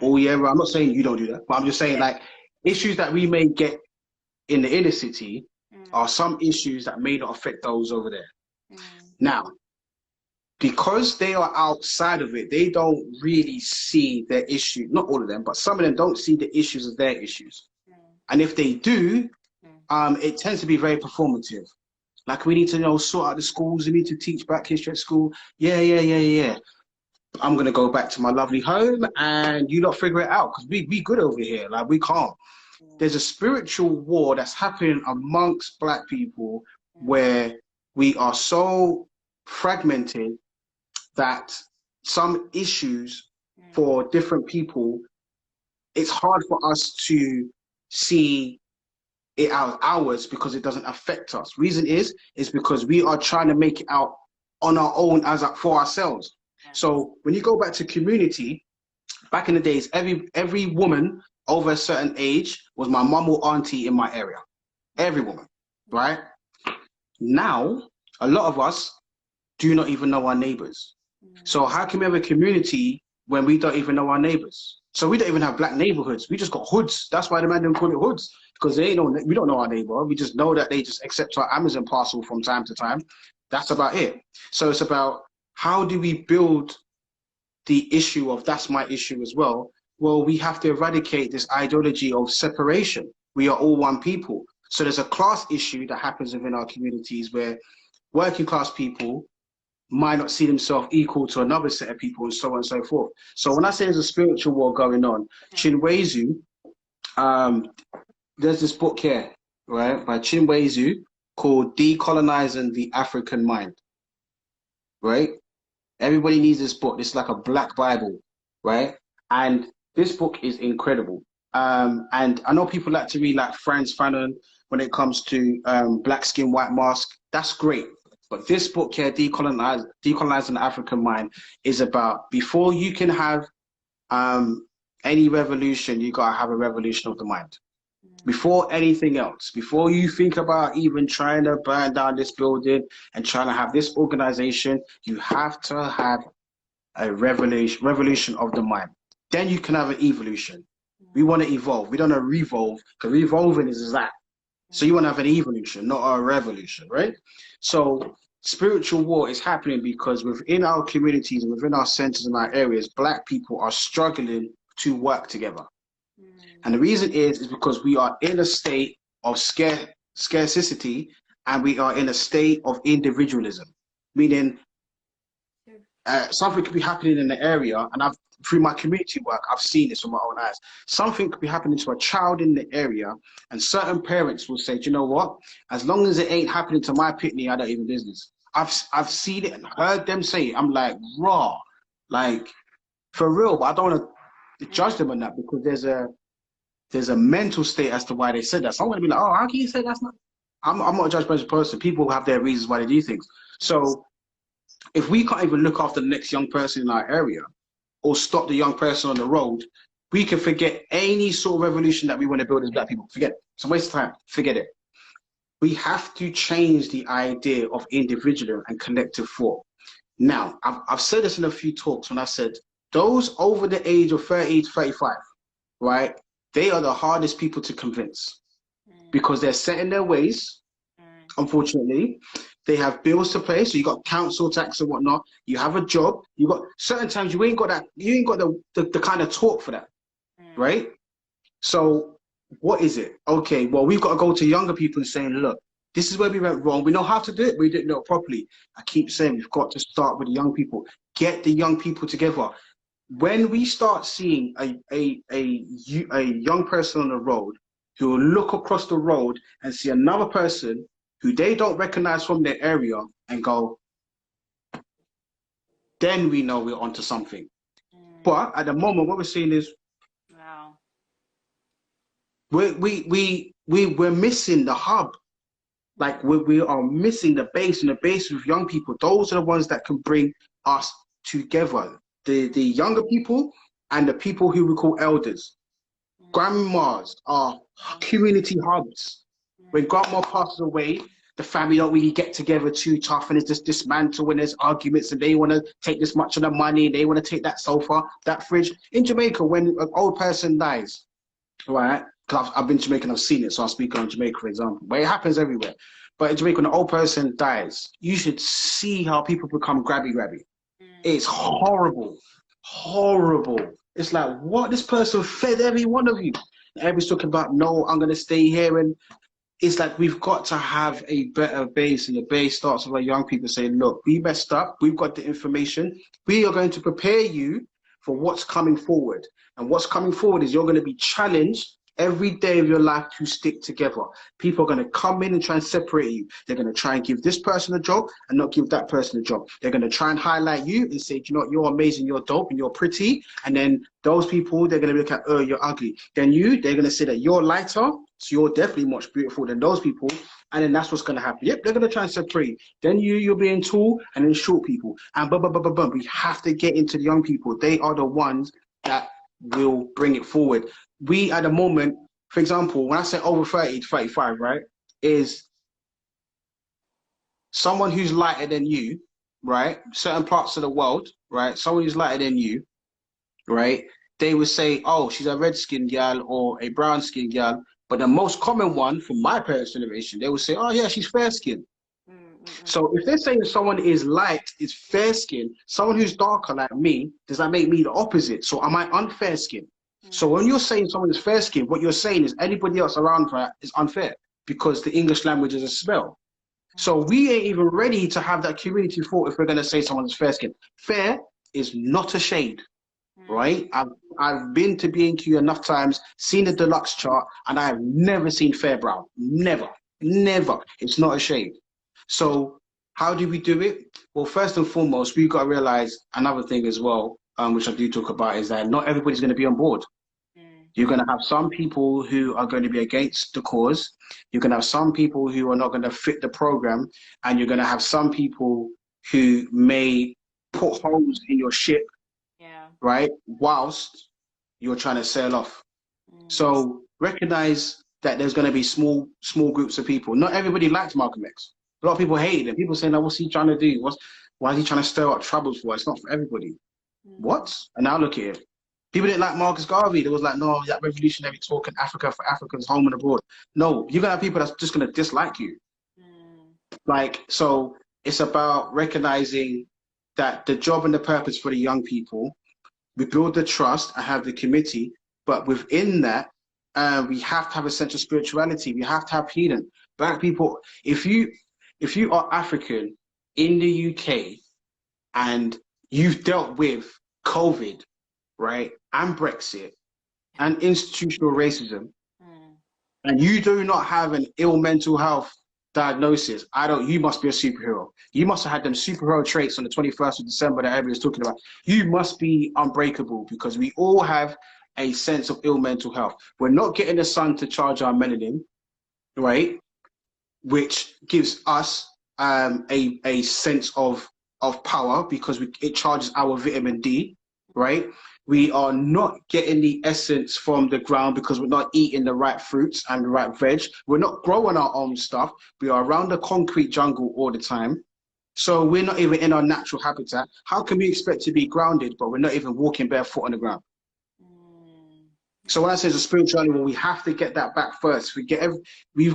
all year round. I'm not saying you don't do that, but I'm just saying, like, issues that we may get in the inner city are some issues that may not affect those over there. Now, because they are outside of it, they don't really see their issue. Not all of them, but some of them don't see the issues as their issues. And if they do, it tends to be very performative. Like, we need to sort out the schools. We need to teach Black history at school. Yeah. I'm gonna go back to my lovely home, and you lot figure it out, because we good over here. Like, we can't. There's a spiritual war that's happening amongst Black people where we are so fragmented that some issues for different people, it's hard for us to see it out ours because it doesn't affect us. Reason is because we are trying to make it out on our own for ourselves. So when you go back to community, back in the days, every woman over a certain age was my mum or auntie in my area. Every woman, right? Now, a lot of us do not even know our neighbors. So how can we have a community when we don't even know our neighbors? So we don't even have black neighborhoods. We just got hoods. That's why the man didn't call it hoods, because we don't know our neighbor. We just know that they just accept our Amazon parcel from time to time. That's about it. So it's about how do we build the issue of that's my issue as well. Well, we have to eradicate this ideology of separation. We are all one people. So there's a class issue that happens within our communities where working class people might not see themselves equal to another set of people, and so on and so forth. So when I say there's a spiritual war going on, Chinwezu, there's this book here, right, by Chinwezu called Decolonizing the African Mind, right? Everybody needs this book. It's like a black Bible, right? And this book is incredible. And I know people like to read like Frantz Fanon when it comes to Black Skin, White Mask. That's great. But this book here, Decolonizing the African Mind, is about before you can have any revolution, you gotta have a revolution of the mind. Before anything else, before you think about even trying to burn down this building and trying to have this organization, you have to have a revolution of the mind. Then you can have an evolution. We want to evolve. We don't want to revolve, because revolving is that. So you want to have an evolution, not a revolution, right? So spiritual war is happening because within our communities and within our centers and our areas, black people are struggling to work together. And the reason is because we are in a state of scarcity, and we are in a state of individualism, meaning something could be happening in the area, and through my community work, I've seen this with my own eyes. Something could be happening to a child in the area, and certain parents will say, do you know what? As long as it ain't happening to my pitney, I don't even business. I've seen it and heard them say it. I'm like, raw, like for real. But I don't want to judge them on that, because there's a mental state as to why they said that. So I'm going to be like, oh, how can you say that's not? I'm not a judgmental person. People have their reasons why they do things. So if we can't even look after the next young person in our area, or stop the young person on the road, we can forget any sort of revolution that we want to build as black people. Forget it. It's a waste of time. Forget it. We have to change the idea of individual and collective thought. Now, I've said this in a few talks when I said those over the age of 30 to 35, right? They are the hardest people to convince, because they're set in their ways, unfortunately. They have bills to pay, so you got council tax and whatnot. You have a job. You got certain times you ain't got that. You ain't got the kind of talk for that, right? So what is it? Okay, well, we've got to go to younger people and saying, look, this is where we went wrong. We know how to do it, but we didn't know it properly. I keep saying we've got to start with the young people. Get the young people together. When we start seeing a young person on the road who will look across the road and see another person who they don't recognize from their area and go, then we know we're onto something. But at the moment, what we're seeing is, wow, we're missing the hub. Like we are missing the base, and the base with young people. Those are the ones that can bring us together. The younger people and the people who we call elders. Grandmas are community hubs. When grandma passes away, the family don't really get together too tough, and it's just dismantle when there's arguments, and they want to take this much of the money, they want to take that sofa, that fridge. In Jamaica, when an old person dies, right? Because I've been to Jamaica and I've seen it, so I'll speak on Jamaica, for example. But it happens everywhere. But in Jamaica, when an old person dies, you should see how people become grabby. It's horrible, horrible. It's like, what? This person fed every one of you. Everybody's talking about, no, I'm going to stay here. And it's like, we've got to have a better base. And the base starts with our young people saying, look, we messed up. We've got the information. We are going to prepare you for what's coming forward. And what's coming forward is you're going to be challenged every day of your life to stick together. People are going to come in and try and separate you. They're going to try and give this person a job and not give that person a job. They're going to try and highlight you and say, you know what, you're amazing, you're dope, and you're pretty. And then those people, they're going to look at, oh, you're ugly. Then you, they're going to say that you're lighter, so you're definitely much beautiful than those people. And then that's what's going to happen. Yep, they're going to try and separate you. Then you're being tall, and then short people. And blah, blah, blah, blah, blah. We have to get into the young people. They are the ones that will bring it forward. We, at the moment, for example, when I say over 30 to 35, right, is someone who's lighter than you, right, certain parts of the world, right, someone who's lighter than you, right, they would say, oh, she's a red-skinned girl or a brown-skinned girl. But the most common one, from my parents' generation, they would say, oh, yeah, she's fair-skinned. So if they're saying someone is light, is fair-skinned, someone who's darker like me, does that make me the opposite? So am I unfair-skinned? So when you're saying someone is fair-skinned, what you're saying is anybody else around her is unfair because the English language is a spell. So we ain't even ready to have that community thought if we're going to say someone is fair-skinned. Fair is not a shade, right? I've been to B&Q enough times, seen the deluxe chart, and I have never seen fair brown. Never. Never. It's not a shade. So how do we do it? Well, first and foremost, we've got to realize another thing as well, which I do talk about, is that not everybody's going to be on board. You're going to have some people who are going to be against the cause. You're going to have some people who are not going to fit the program. And you're going to have some people who may put holes in your ship, right, whilst you're trying to sail off. So recognize that there's going to be small groups of people. Not everybody likes Malcolm X. A lot of people hate him. People saying, oh, what's he trying to do? Why is he trying to stir up troubles for? It's not for everybody. What? And now look at him. People didn't like Marcus Garvey. They was like, no, that revolutionary talk in Africa for Africans, home and abroad. No, you're going to have people that's just going to dislike you. Like, so it's about recognizing that the job and the purpose for the young people, we build the trust and have the committee, but within that, we have to have a sense of spirituality. We have to have healing. Black people, if you are African in the UK and you've dealt with COVID, right, and Brexit and institutional racism, and you do not have an ill mental health diagnosis, you must be a superhero. You must have had them superhero traits on the 21st of December that everybody's talking about. You must be unbreakable because we all have a sense of ill mental health. We're not getting the sun to charge our melanin, right? Which gives us a sense of power because it charges our vitamin D, right? We are not getting the essence from the ground because we're not eating the right fruits and the right veg. We're not growing our own stuff. We are around the concrete jungle all the time. So we're not even in our natural habitat. How can we expect to be grounded, but we're not even walking barefoot on the ground? So when I say the spirituality, well, we have to get that back first. We've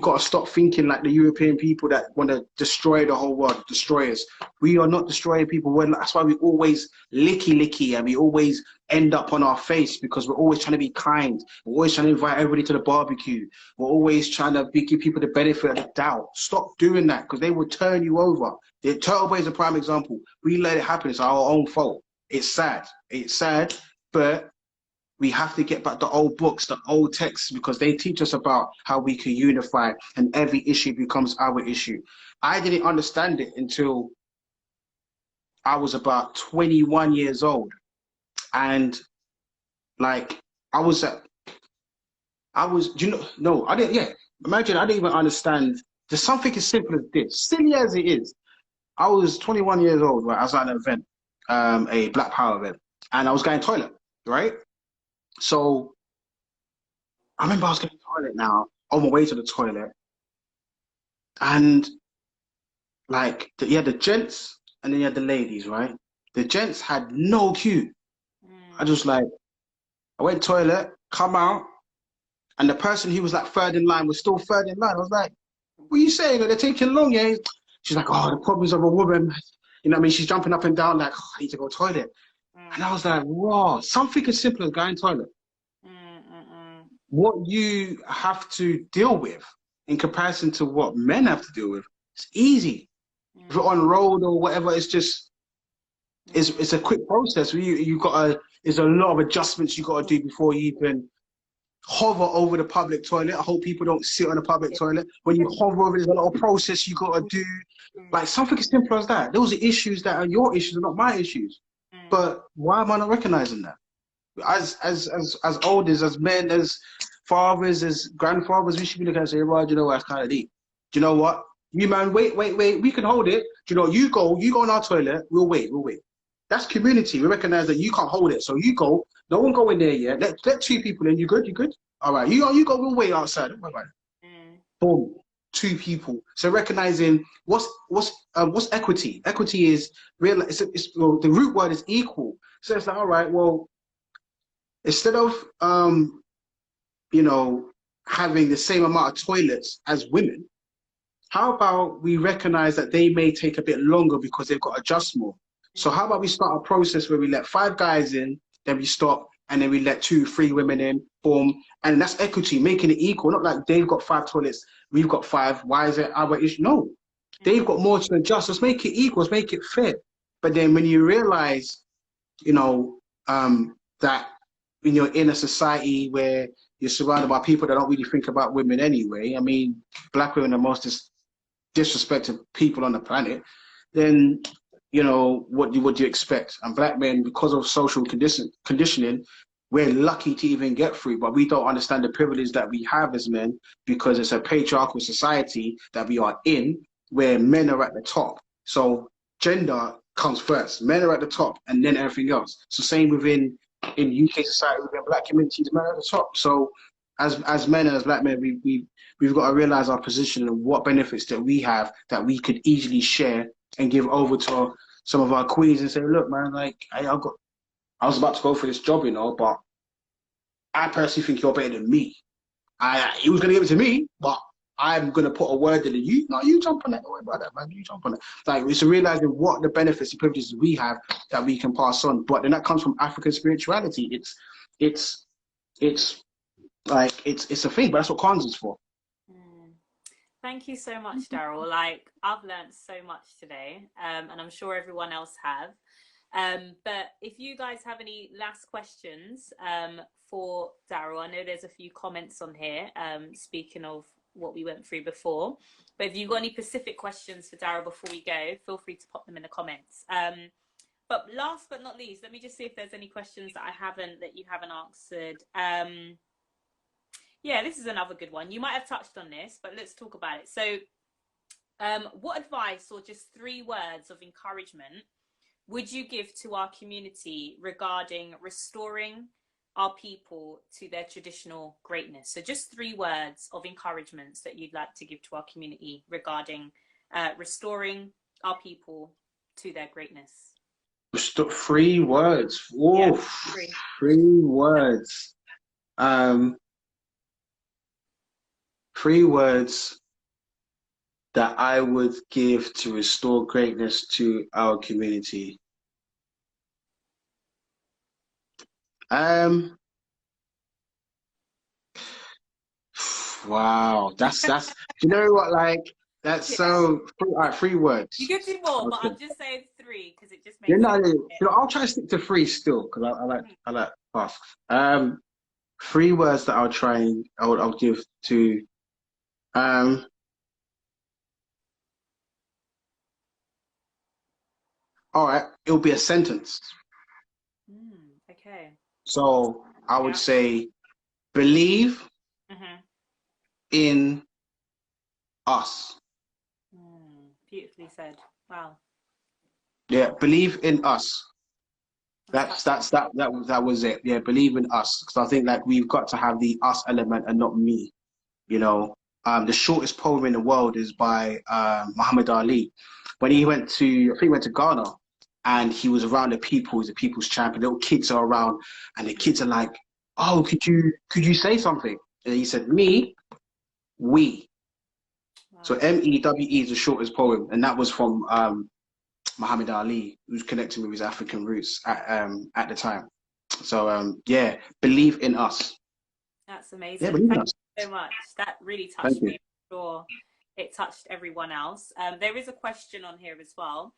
got to stop thinking like the European people that want to destroy the whole world, destroyers. We are not destroying people. That's why we always licky, and we always end up on our face because we're always trying to be kind. We're always trying to invite everybody to the barbecue. We're always trying to give people the benefit of the doubt. Stop doing that because they will turn you over. The Turtle Bay is a prime example. We let it happen. It's our own fault. It's sad. It's sad, but we have to get back the old books, the old texts, because they teach us about how we can unify and every issue becomes our issue. I didn't understand it until I was about 21 years old. And like, I didn't even understand. There's something as simple as this, silly as it is. I was 21 years old, right? I was at an event, a Black Power event, and I was going toilet, right? So I remember I was going to the toilet now, on my way to the toilet, and like you had the gents and then you had the ladies, right? The gents had no queue. I went toilet, come out, and the person who was like third in line was still third in line. I was like, what are you saying? They're taking long, yeah? She's like, oh, the problems of a woman. You know what I mean? She's jumping up and down like, oh, I need to go to the toilet. And I was like, wow, something as simple as going to the toilet. What you have to deal with in comparison to what men have to deal with, it's easy. If you're on road or whatever, it's just, it's a quick process. There's a lot of adjustments you got to do before you even hover over the public toilet. I hope people don't sit on the public toilet. When you hover over, there's a lot of process you got to do. Like something as simple as that. Those are issues that are your issues, not my issues. But why am I not recognizing that? As elders, as men, as fathers, as grandfathers, we should be looking and say, right, you know what, it's kind of deep. Do you know what? You man, wait, we can hold it. Do you know, you go in our toilet, we'll wait. That's community. We recognize that you can't hold it. So you go, no one go in there yet. Let two people in. You good? All right, you go, we'll wait outside. Don't worry about it. Boom. Two people. So recognizing what's equity. Equity is real. Well, the root word is equal. So it's like, all right, well, instead of you know, having the same amount of toilets as women, how about we recognize that they may take a bit longer because they've got to adjust more. So how about we start a process where we let 5 guys in, then we stop, and then we let 2, 3 women in, boom. And that's equity, making it equal. Not like they've got 5 toilets, we've got 5. Why is it our issue? No, they've got more to adjust. Let's make it equal, let's make it fair. But then when you realize, you know, that when you're in a society where you're surrounded by people that don't really think about women anyway, I mean, black women are most disrespected people on the planet, then, you know, what do you expect? And black men, because of social conditioning, we're lucky to even get through, but we don't understand the privilege that we have as men because it's a patriarchal society that we are in where men are at the top. So gender comes first. Men are at the top and then everything else. So same in UK society, within black communities, men are at the top. So as men and as black men, we've got to realize our position and what benefits that we have that we could easily share and give over to some of our queens and say, look, man, like I was about to go for this job, you know, but I personally think you're better than me. He was gonna give it to me, but I'm gonna put a word in it. You jump on that. Don't worry about that, man. You jump on it. Like it's realizing what the benefits and privileges we have that we can pass on. But then that comes from African spirituality. It's like it's a thing, but that's what Kwanzaa's for. Thank you so much, Darrel. Like I've learned so much today, and I'm sure everyone else have. But if you guys have any last questions for Darrel, I know there's a few comments on here, speaking of what we went through before. But if you've got any specific questions for Darrel before we go, feel free to pop them in the comments. But last but not least, let me just see if there's any questions that you haven't answered. Yeah, this is another good one. You might have touched on this, but let's talk about it. So what advice or just 3 words of encouragement would you give to our community regarding restoring our people to their traditional greatness? So just 3 words of encouragements that you'd like to give to our community regarding restoring our people to their greatness. 3 words. Whoa, yeah, 3 words. 3 words that I would give to restore greatness to our community. Wow, that's you know what, like that's so all right, 3 words. You could do more, but I'm just saying 3 because it just makes you know, I'll try to stick to 3 still because I like fast. 3 words that I'll give to all right, it'll be a sentence. Okay. So I would say, believe in us. Beautifully said. Wow. Yeah, believe in us. That was it. Yeah, believe in us. Because I think like we've got to have the us element and not me. You know, the shortest poem in the world is by Muhammad Ali. When I think he went to Ghana, and he was around the people. He's a people's champion. Little kids are around, and the kids are like, "Oh, could you say something?" And he said, "Me, we." Wow. So MEWE is the shortest poem, and that was from Muhammad Ali, who's connecting with his African roots at the time. So yeah, believe in us. That's amazing. Yeah, believe in us. Thank you so much. That really touched me. I'm sure it touched everyone else. There is a question on here as well.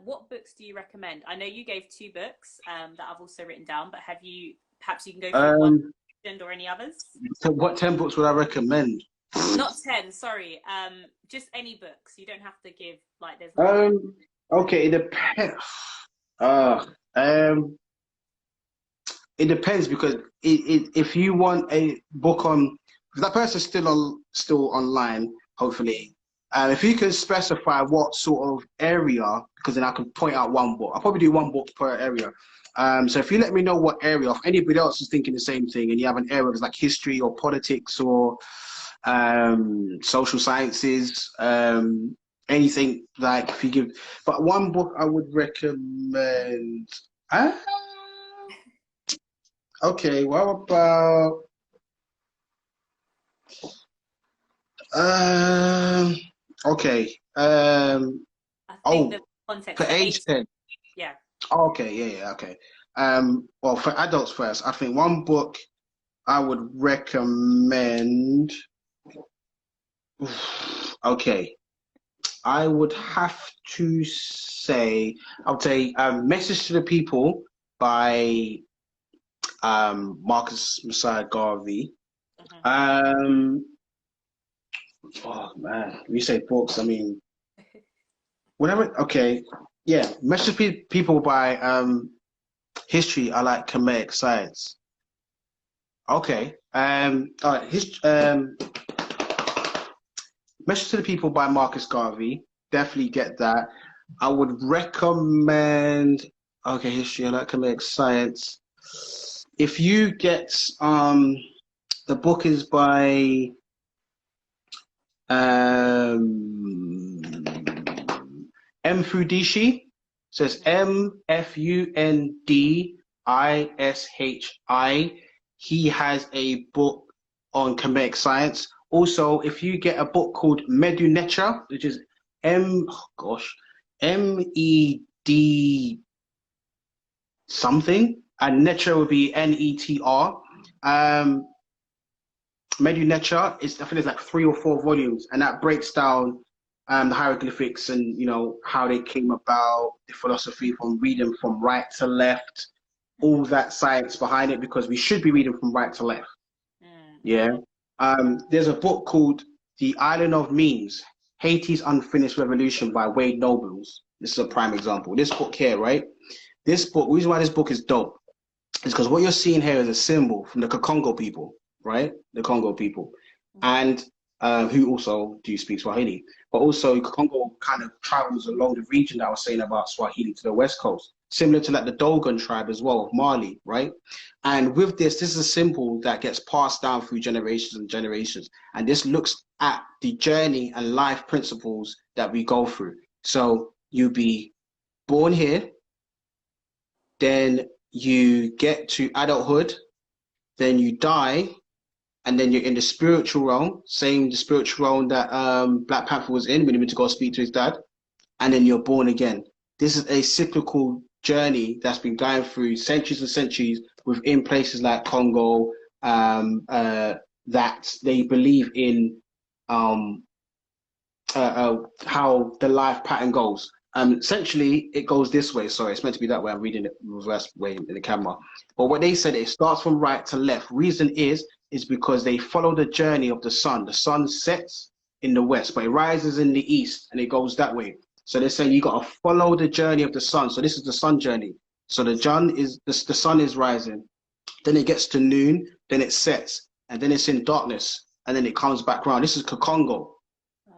What books do you recommend? I know you gave 2 books that I've also written down, but perhaps you can go through one mentioned or any others? So what 10 books would I recommend? Not 10, sorry. Just any books. You don't have to give like there's okay, it depends. It depends because if you want a book on, if that person's still online, hopefully. If you can specify what sort of area, because then I can point out one book. I'll probably do one book per area. So if you let me know what area, if anybody else is thinking the same thing, and you have an area that's like history or politics or social sciences, anything, like if you give, but one book I would recommend. Okay, what about okay. I think the context for age 10. Yeah. Okay, yeah, okay. Well, for adults first, I think one book I would recommend. Okay, I would have to say, I would say Message to the People by Marcus Messiah Garvey. Oh man, when you say books, I mean, whatever. Okay, yeah, Message to People by history. I like Khmer science. Okay, all right. Message to the People by Marcus Garvey. Definitely get that. I would recommend. Okay, history. I like Khmer science. If you get the book is by Mfundishi. So it's Mfundishi. He has a book on Khmer science. Also, if you get a book called Medu Necha, which is MED something, and Necha would be NETR. Medu Necha is, I think it's like 3 or 4 volumes, and that breaks down the hieroglyphics and, you know, how they came about, the philosophy from reading from right to left, all that science behind it, because we should be reading from right to left. Yeah. There's a book called The Island of Memes, Haiti's Unfinished Revolution by Wade Nobles. This is a prime example. This book here, right? This book, the reason why this book is dope is because what you're seeing here is a symbol from the Congo people, right? The Congo people. And who also do speak Swahili. But also Congo kind of travels along the region that I was saying about Swahili to the west coast, similar to like the Dogon tribe as well of Mali, right? And with this is a symbol that gets passed down through generations and generations. And this looks at the journey and life principles that we go through. So you be born here, then you get to adulthood, then you die, and then you're in the spiritual realm, the spiritual realm that Black Panther was in when he went to go speak to his dad, and then you're born again. This is a cyclical journey that's been going through centuries and centuries within places like Congo, that they believe in how the life pattern goes. Essentially, it goes this way. Sorry, it's meant to be that way. I'm reading it reverse way in the camera. But what they said, it starts from right to left. Reason is because they follow the journey of the sun. The sun sets in the west, but it rises in the east, and it goes that way. So they're saying you got to follow the journey of the sun. So this is the sun journey. So the sun is rising, then it gets to noon, then it sets, and then it's in darkness, and then it comes back around. This is Kakongo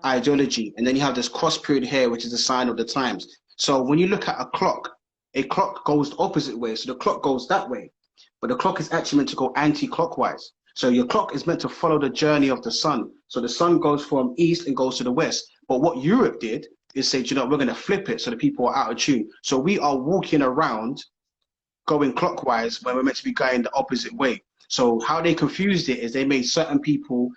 ideology. And then you have this cross period here, which is the sign of the times. So when you look at a clock goes the opposite way. So the clock goes that way, but the clock is actually meant to go anti-clockwise. So your clock is meant to follow the journey of the sun. So the sun goes from east and goes to the west. But what Europe did is say, you know, we're going to flip it so the people are out of tune. So we are walking around going clockwise when we're meant to be going the opposite way. So how they confused it is they made certain people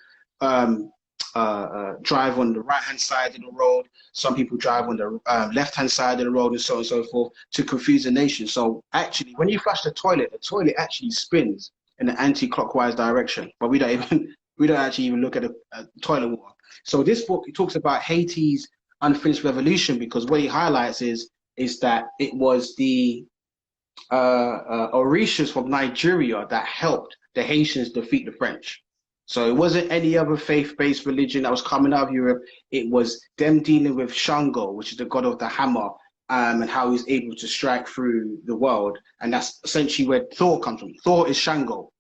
drive on the right-hand side of the road. Some people drive on the left-hand side of the road, and so on and so forth, to confuse the nation. So actually, when you flush the toilet actually spins in an anti-clockwise direction, but we don't actually even look at the toilet water. So this book, it talks about Haiti's unfinished revolution, because what he highlights is that it was the Orishas from Nigeria that helped the Haitians defeat the French. So it wasn't any other faith-based religion that was coming out of Europe. It was them dealing with Shango, which is the god of the hammer, and how he's able to strike through the world. And that's essentially where Thor comes from. Thor is Shango.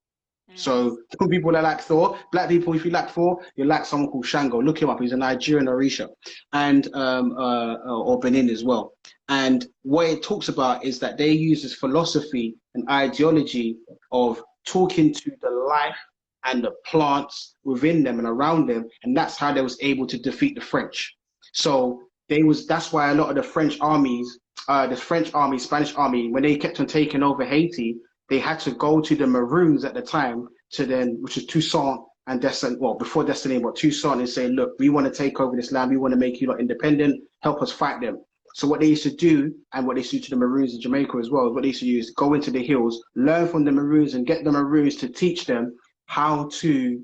So people that like Thor, black people, if you like Thor, you like someone called Shango. Look him up. He's a Nigerian Orisha, and or Benin as well. And what it talks about is that they use this philosophy and ideology of talking to the life and the plants within them and around them, and that's how they was able to defeat the French. So that's why a lot of the French armies, Spanish army, when they kept on taking over Haiti, they had to go to the Maroons at the time, which is Toussaint and Dessalines, well, before Dessalines, but Toussaint, and say, look, we want to take over this land, we want to make you lot independent, help us fight them. So what they used to do, and what they used to do to the Maroons in Jamaica as well, what they used to do is go into the hills, learn from the Maroons, and get the Maroons to teach them how to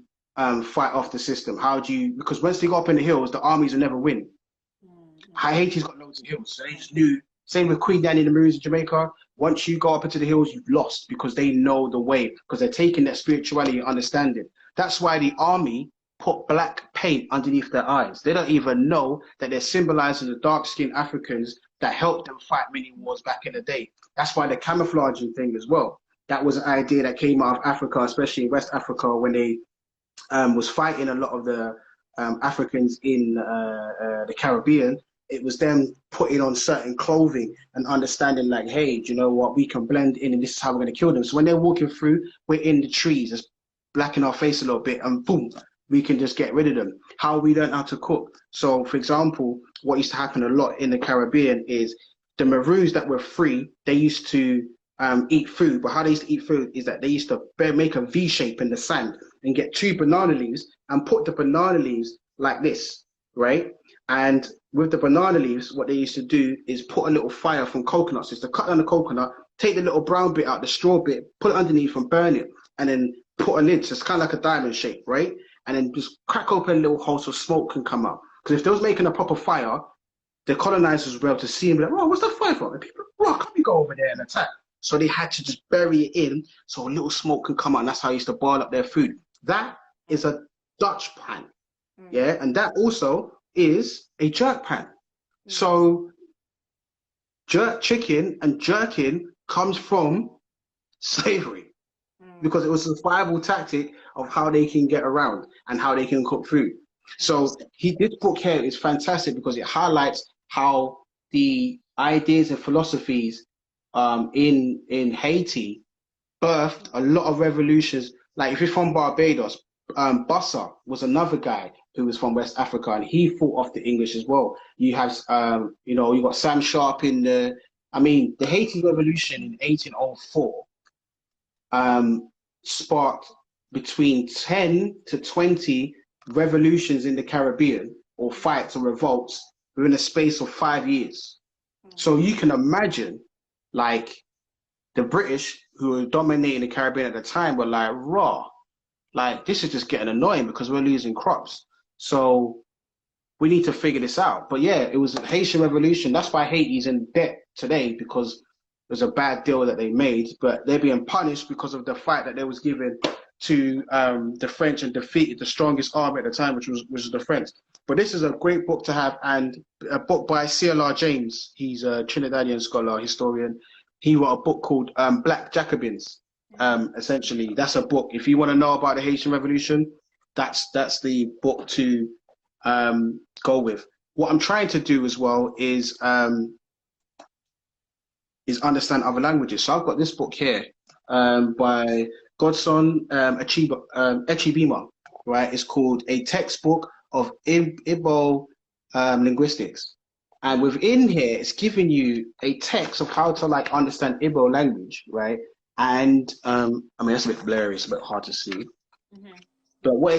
fight off the system. Because once they go up in the hills, the armies will never win. Haiti's got loads of hills, so they just knew. Same with Queen Anne and the Maroons in Jamaica. Once you go up into the hills, you've lost, because they know the way, because they're taking that spirituality and understanding. That's why the army put black paint underneath their eyes. They don't even know that they're symbolizing the dark-skinned Africans that helped them fight many wars back in the day. That's why the camouflaging thing as well. That was an idea that came out of Africa, especially West Africa, when they was fighting a lot of the Africans in the Caribbean. It was them putting on certain clothing and understanding like, hey, do you know what, we can blend in and this is how we're going to kill them. So when they're walking through, we're in the trees, just blacking our face a little bit, and boom, we can just get rid of them. How we learn how to cook. So for example, what used to happen a lot in the Caribbean is the Maroons that were free, they used to eat food, but how they used to eat food is that they used to make a V shape in the sand and get 2 banana leaves and put the banana leaves like this, right? And with the banana leaves, what they used to do is put a little fire from coconuts. Is to cut down the coconut, take the little brown bit out, the straw bit, put it underneath and burn it, and then put a lid, so it's kind of like a diamond shape, right? And then just crack open a little hole so smoke can come out. Because if they was making a proper fire, the colonizers were able to see and be like, oh, what's that fire for? And people, oh, can't we go over there and attack? So they had to just bury it in so a little smoke can come out, and that's how they used to boil up their food. That is a Dutch pan, yeah? And that also is a jerk pan. So jerk chicken and jerking comes from slavery, because it was a survival tactic of how they can get around and how they can cook food. So this book here is fantastic because it highlights how the ideas and philosophies in Haiti birthed a lot of revolutions. Like if you're from Barbados, Bussa was another guy who was from West Africa, and he fought off the English as well. You have, you know, you got Sam Sharp in the Haiti Revolution in 1804 sparked between 10 to 20 revolutions in the Caribbean, or fights or revolts, within a space of 5 years. So you can imagine, like, the British, who were dominating the Caribbean at the time, were like, raw, like, this is just getting annoying because we're losing crops. So we need to figure this out. But yeah, it was a Haitian revolution. That's why Haiti's in debt today, because it was a bad deal that they made, but they're being punished because of the fight that they was given to the French and defeated the strongest army at the time, which was the French. But this is a great book to have, and a book by C.L.R. James. He's a Trinidadian scholar, historian. He wrote a book called Black Jacobins. Essentially, that's a book. If you want to know about the Haitian Revolution, that's the book to go with. What I'm trying to do as well is understand other languages. So I've got this book here by Godson Echibima, right? It's called A Textbook of Igbo Linguistics. And within here, it's giving you a text of how to like understand Igbo language, right? And that's a bit blurry, it's a bit hard to see. But what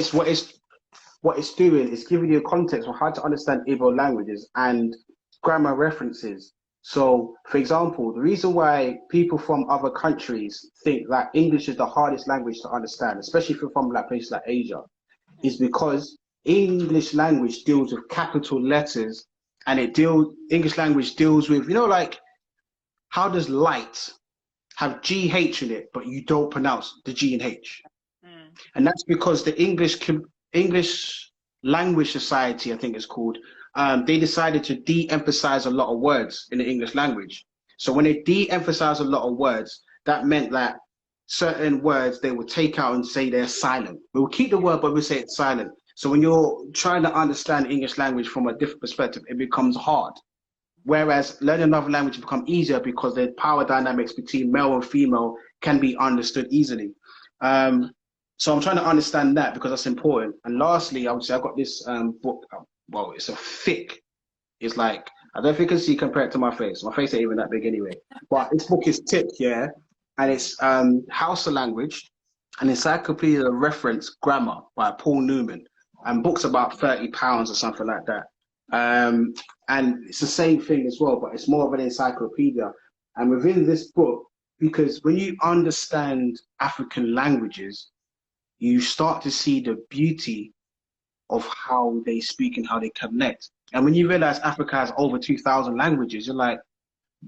it's doing is giving you a context of how to understand Igbo languages and grammar references. So, for example, the reason why people from other countries think that English is the hardest language to understand, especially if you're from like places like Asia, is because English language deals with capital letters, and English language deals with, you know, like, how does light have GH in it, but you don't pronounce the G and H? And that's because the English Language Society, I think it's called, they decided to de-emphasize a lot of words in the English language. So when they de-emphasize a lot of words, that meant that certain words they would take out and say they're silent. We will keep the word, but we say it's silent. So when you're trying to understand English language from a different perspective, it becomes hard. Whereas learning another language becomes easier because the power dynamics between male and female can be understood easily. So I'm trying to understand that because that's important. And lastly, I would say I've got this book. Well, it's a thick. It's like, I don't know if you can see compared to my face. My face ain't even that big anyway. But this book is thick, yeah. And it's Hausa Language, an Encyclopedia of Reference Grammar by Paul Newman. And book's about £30 or something like that. And it's the same thing as well, but it's more of an encyclopedia. And within this book, because when you understand African languages, you start to see the beauty of how they speak and how they connect. And when you realize Africa has over 2,000 languages, you're like,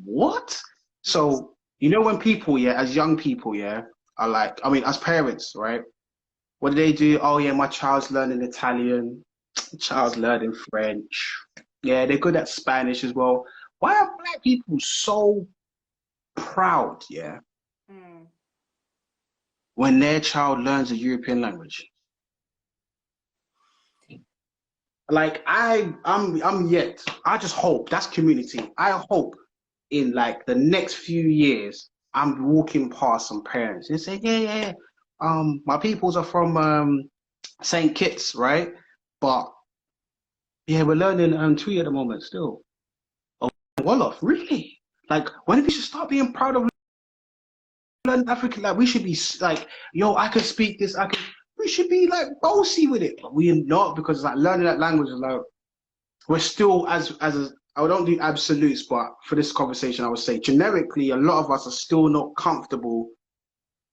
what? So, you know, when people, yeah, as young people, yeah, are like, I mean, as parents, right? What do? Oh, yeah, my child's learning Italian, child's learning French. Yeah, they're good at Spanish as well. Why are Black people so proud, yeah, when their child learns a European language? Like I'm yet. I just hope that's community. I hope in like the next few years, I'm walking past some parents and say, yeah. My peoples are from St. Kitts, right? But yeah, we're learning Twi at the moment still. Oh, Wolof, really? Like, when we should start being proud of learning African? Like, we should be like, yo, I can speak this. We should be like bossy with it, but we are not, because like learning that language is like, we're still I don't do absolutes, but for this conversation, I would say generically, a lot of us are still not comfortable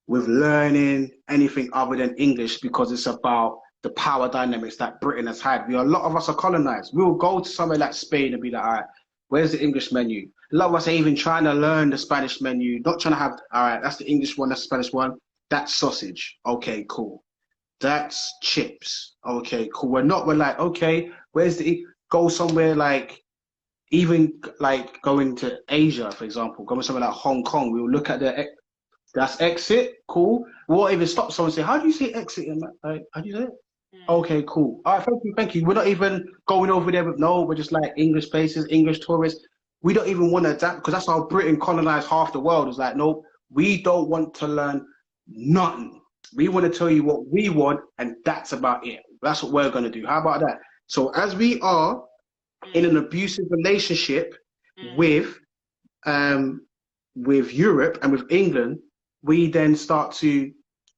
with learning anything other than English because it's about the power dynamics that Britain has had. A lot of us are colonized. We'll go to somewhere like Spain and be like, all right, where's the English menu? A lot of us are even trying to learn the Spanish menu, not trying to have, all right, that's the English one, that's the Spanish one. That's sausage. Okay, cool. That's chips. Okay, cool. We're like, okay, where's go somewhere like, even like going to Asia, for example, going somewhere like Hong Kong, we'll look at that's exit, cool. We'll even stop someone and say, how do you say exit? Like, how do you say it? Okay, cool. All right, thank you. We're not even going over there with, no, we're just like English places, English tourists. We don't even want to adapt, because that's how Britain colonized half the world. It's like, no, we don't want to learn nothing. We want to tell you what we want, and that's about it. That's what we're going to do. How about that? So as we are in an abusive relationship with Europe and with England, we then start to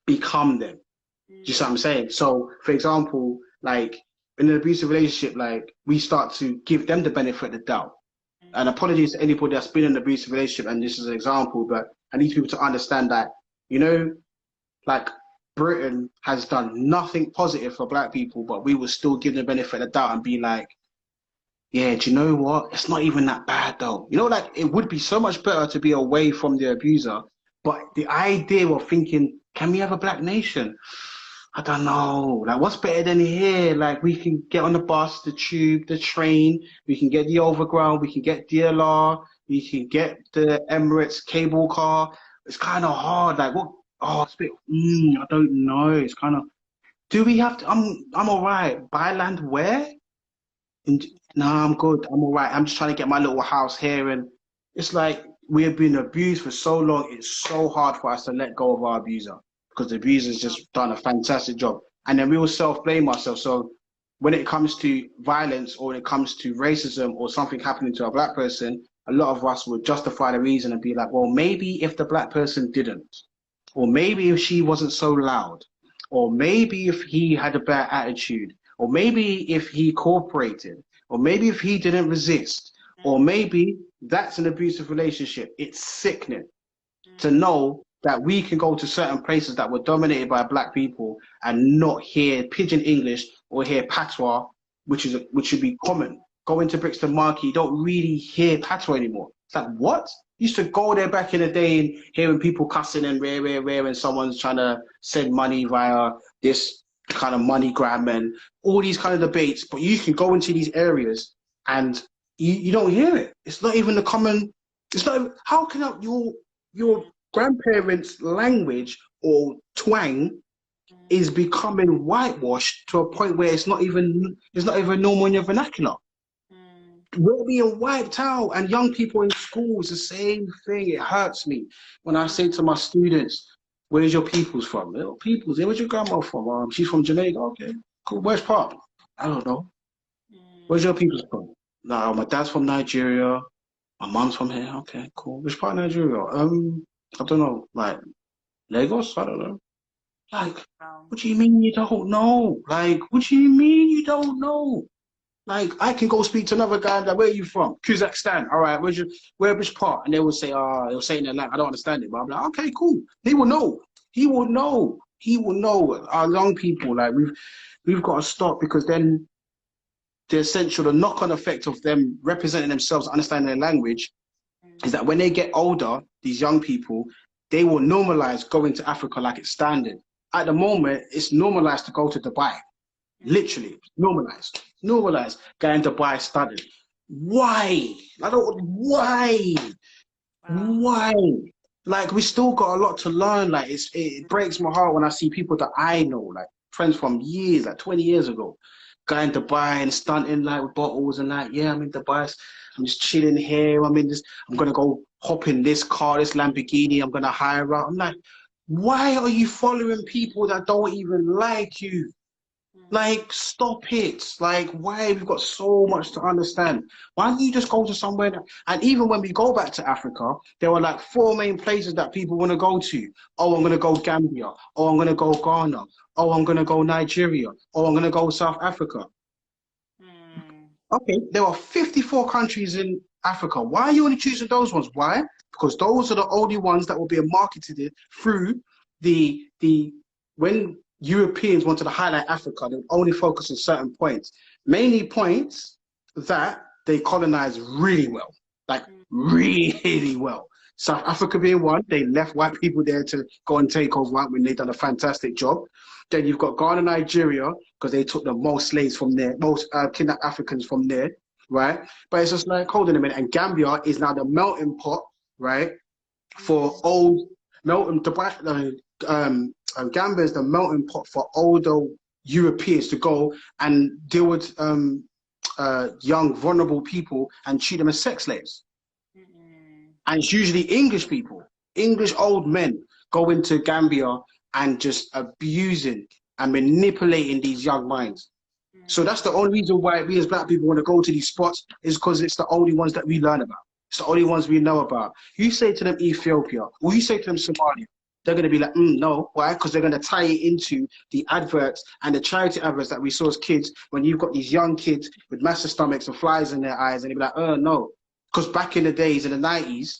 become them. Do you see what I'm saying? So, for example, like in an abusive relationship, like we start to give them the benefit of the doubt. And apologies to anybody that's been in an abusive relationship, and this is an example, but I need people to understand that, you know, like Britain has done nothing positive for Black people, but we will still give them the benefit of the doubt and be like, yeah, do you know what? It's not even that bad though. You know, like it would be so much better to be away from the abuser. But the idea of thinking, can we have a Black nation? I don't know. Like, what's better than here? Like, we can get on the bus, the tube, the train. We can get the overground. We can get DLR. We can get the Emirates cable car. It's kind of hard. Like, what? Oh, it's a bit. I don't know. It's kind of. Do we have to? I'm all right. Buy land where? No, I'm good. I'm all right. I'm just trying to get my little house here, and it's like we have been abused for so long. It's so hard for us to let go of our abuser, because the abuser's just done a fantastic job, and then we will self-blame ourselves. So when it comes to violence, or when it comes to racism, or something happening to a Black person, a lot of us would justify the reason and be like, well, maybe if the Black person didn't, or maybe if she wasn't so loud, or maybe if he had a bad attitude, or maybe if he cooperated, or maybe if he didn't resist, or maybe that's an abusive relationship. It's sickening to know that we can go to certain places that were dominated by Black people and not hear Pidgin English or hear patois, which should be common. Go into Brixton Market, you don't really hear patois anymore. It's like, what? Used to go there back in the day and hearing people cussing and rare, and someone's trying to send money via this kind of MoneyGram and all these kind of debates. But you can go into these areas and you don't hear it. It's not even the common. It's not. Even, how can your grandparents' language or twang is becoming whitewashed to a point where it's not even normal in your vernacular? We're being wiped out, and young people in schools, the same thing. It hurts me when I say to my students, "Where's your peoples from?" Little peoples. Where's your grandma from? She's from Jamaica. Okay, cool. Where's part? I don't know. Where's your peoples from? No, my dad's from Nigeria. My mom's from here. Okay, cool. Which part of Nigeria? I don't know. Like Lagos? I don't know. Like, what do you mean you don't know? Like, what do you mean you don't know? Like, I can go speak to another guy, like, where are you from? Kazakhstan. All right, which part? And they will say, they'll say in their language, I don't understand it. But I'm like, okay, cool. He will know. He will know. He will know. Our young people, like, we've got to stop, because then the essential, the knock-on effect of them representing themselves, understanding their language, is that when they get older, these young people, they will normalize going to Africa like it's standard. At the moment, it's normalized to go to Dubai. Literally, normalized. Going to Dubai studying. Why? Why? Why? Like, we still got a lot to learn. Like, it breaks my heart when I see people that I know, like friends from years, like 20 years ago, going to Dubai and stunting like with bottles and like, yeah, I'm in Dubai. I'm just chilling here. I'm gonna go hop in this car, this Lamborghini. I'm gonna hire out. I'm like, why are you following people that don't even like you? Like, stop it. Like, why? We've got so much to understand. Why don't you just go to somewhere and even when we go back to Africa, there were like 4 main places that people want to go to. Oh, I'm going to go Gambia. Oh, I'm going to go Ghana. Oh, I'm going to go Nigeria. Oh, I'm going to go South Africa. Okay, there are 54 countries in Africa. Why are you only choosing those ones? Why? Because those are the only ones that will be marketed through when Europeans wanted to highlight Africa, they would only focus on certain points, mainly points that they colonized really well, like really well. South Africa being one, they left white people there to go and take over when they've done a fantastic job. Then you've got Ghana, Nigeria, because they took the most slaves from there, most kidnapped Africans from there, right? But it's just like, hold on a minute, and Gambia is now the melting pot, right, for old Gambia is the melting pot for older Europeans to go and deal with young, vulnerable people and treat them as sex slaves. And it's usually English people, English old men go into Gambia and just abusing and manipulating these young minds. So that's the only reason why we as black people want to go to these spots, is because it's the only ones that we learn about. It's the only ones we know about. You say to them Ethiopia, or you say to them Somalia, they're going to be like, no. Why? Because they're going to tie it into the adverts and the charity adverts that we saw as kids, when you've got these young kids with massive stomachs and flies in their eyes, and they'll be like, oh, no. Because back in the days, in the 90s,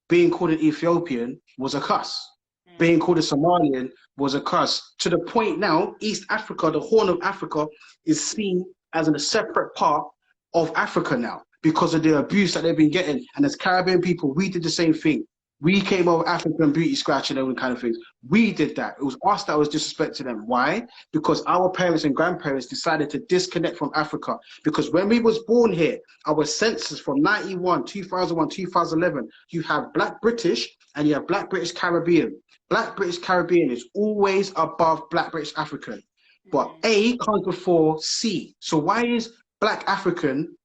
being called an Ethiopian was a cuss. Being called a Somalian was a cuss. To the point now, East Africa, the Horn of Africa, is seen as a separate part of Africa now because of the abuse that they've been getting. And as Caribbean people, we did the same thing. We came over African beauty scratching and all kind of things. We did that. It was us that was disrespecting them. Why? Because our parents and grandparents decided to disconnect from Africa. Because when we was born here, our census from 91, 2001, 2011, you have Black British and you have Black British Caribbean. Black British Caribbean is always above Black British African. But A comes before C. So why is Black African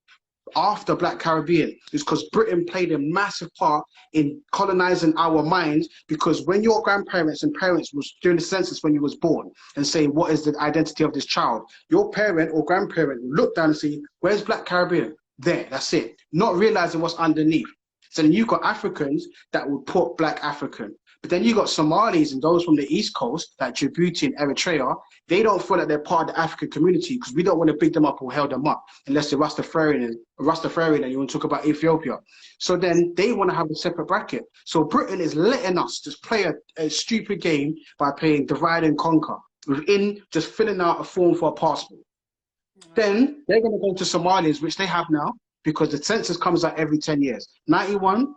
after Black Caribbean? Is because Britain played a massive part in colonizing our minds, because when your grandparents and parents was doing the census when you was born and saying what is the identity of this child, your parent or grandparent looked down and say, where's Black Caribbean? There, that's it. Not realizing what's underneath. So then you've got Africans that would put Black African. But then you got Somalis and those from the East Coast, like Djibouti and Eritrea, they don't feel like they're part of the African community because we don't want to big them up or held them up unless they're Rastafarian and you want to talk about Ethiopia. So then they want to have a separate bracket. So Britain is letting us just play a stupid game by playing divide and conquer within just filling out a form for a passport. Then they're going to go to Somalians, which they have now, because the census comes out every 10 years. 91,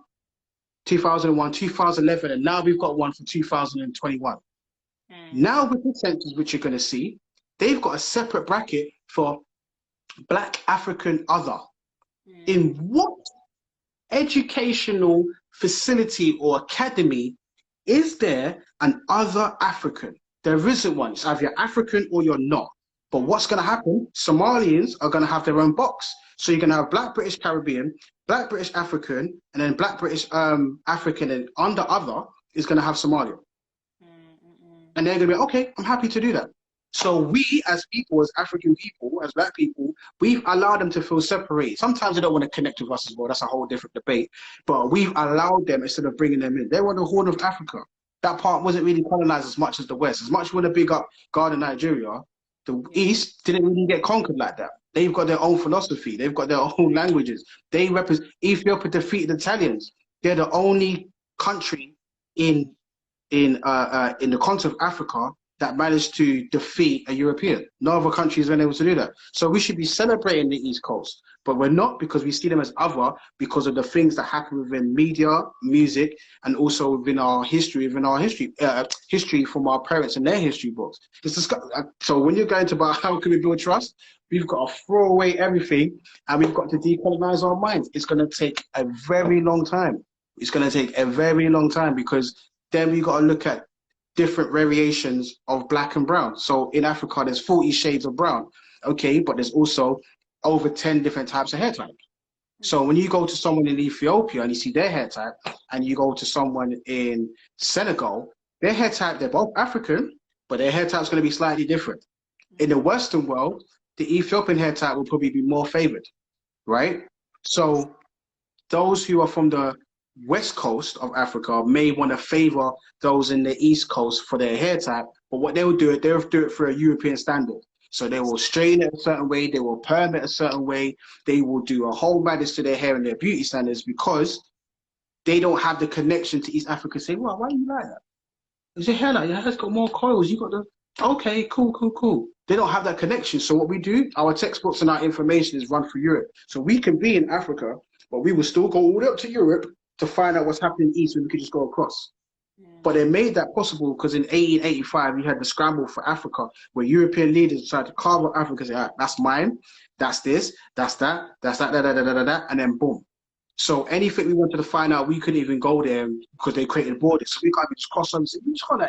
2001, 2011, and now we've got one for 2021. Now with the census, which you're going to see, they've got a separate bracket for Black African other. In what educational facility or academy is there an other African? There isn't one. It's either you're African or you're not. But what's going to happen? Somalians are going to have their own box. So you're going to have Black British Caribbean, Black British African, and then Black British African, and under other is going to have Somalia. And they're going to be, okay, I'm happy to do that. So we as people, as African people, as Black people, we've allowed them to feel separated. Sometimes they don't want to connect with us as well. That's a whole different debate. But we've allowed them instead of bringing them in. They were the Horn of Africa. That part wasn't really colonized as much as the West. As much as we want to big up Ghana, Nigeria, the East didn't really get conquered like that. They've got their own philosophy. They've got their own languages. They represent, Ethiopia defeated the Italians. They're the only country in the continent of Africa that managed to defeat a European. No other country has been able to do that. So we should be celebrating the East Coast, but we're not, because we see them as other because of the things that happen within media, music, and also within our history, history from our parents and their history books. So when you're going to about how can we build trust, we've got to throw away everything and we've got to decolonize our minds. It's going to take a very long time. It's going to take a very long time, because then we've got to look at different variations of black and brown. So in Africa, there's 40 shades of brown, okay? But there's also over 10 different types of hair type. So when you go to someone in Ethiopia and you see their hair type, and you go to someone in Senegal, their hair type, they're both African, but their hair type is going to be slightly different. In the Western world, the Ethiopian hair type will probably be more favored, right? So those who are from the West Coast of Africa may want to favor those in the East Coast for their hair type, but what they will do, they'll do it for a European standard. So they will straighten it a certain way, they will perm it a certain way, they will do a whole madness to their hair and their beauty standards, because they don't have the connection to East Africa. Say, well, why are you like that? Is your hair like, your hair's got more coils, you got the, okay, cool, cool, cool. They don't have that connection. So what we do, our textbooks and our information is run through Europe. So we can be in Africa, but we will still go all the way up to Europe to find out what's happening east, when we could just go across. But they made that possible because in 1885, you had the scramble for Africa, where European leaders decided to carve up Africa and say, all right, that's mine, that's this, that's that, that's that, and then boom. So anything we wanted to find out, we couldn't even go there because they created borders. So we can't just cross them and say, we just can't,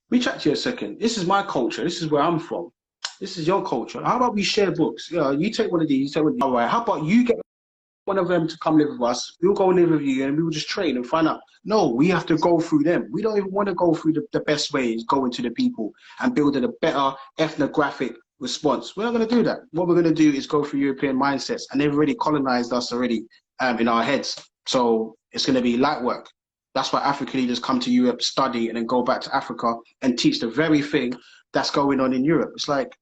we chat to you a second. This is my culture. This is where I'm from. This is your culture. How about we share books? Yeah, you take one of these, you take one of these. All right, how about you get one of them to come live with us, we'll go live with you, and we will just train and find out. No, we have to go through them. We don't even want to go through the best way is going to the people and building a better ethnographic response. We're not going to do that. What we're going to do is go through European mindsets, and they've already colonized us already in our heads. So it's going to be light work. That's why African leaders come to Europe, study, and then go back to Africa and teach the very thing that's going on in Europe. It's like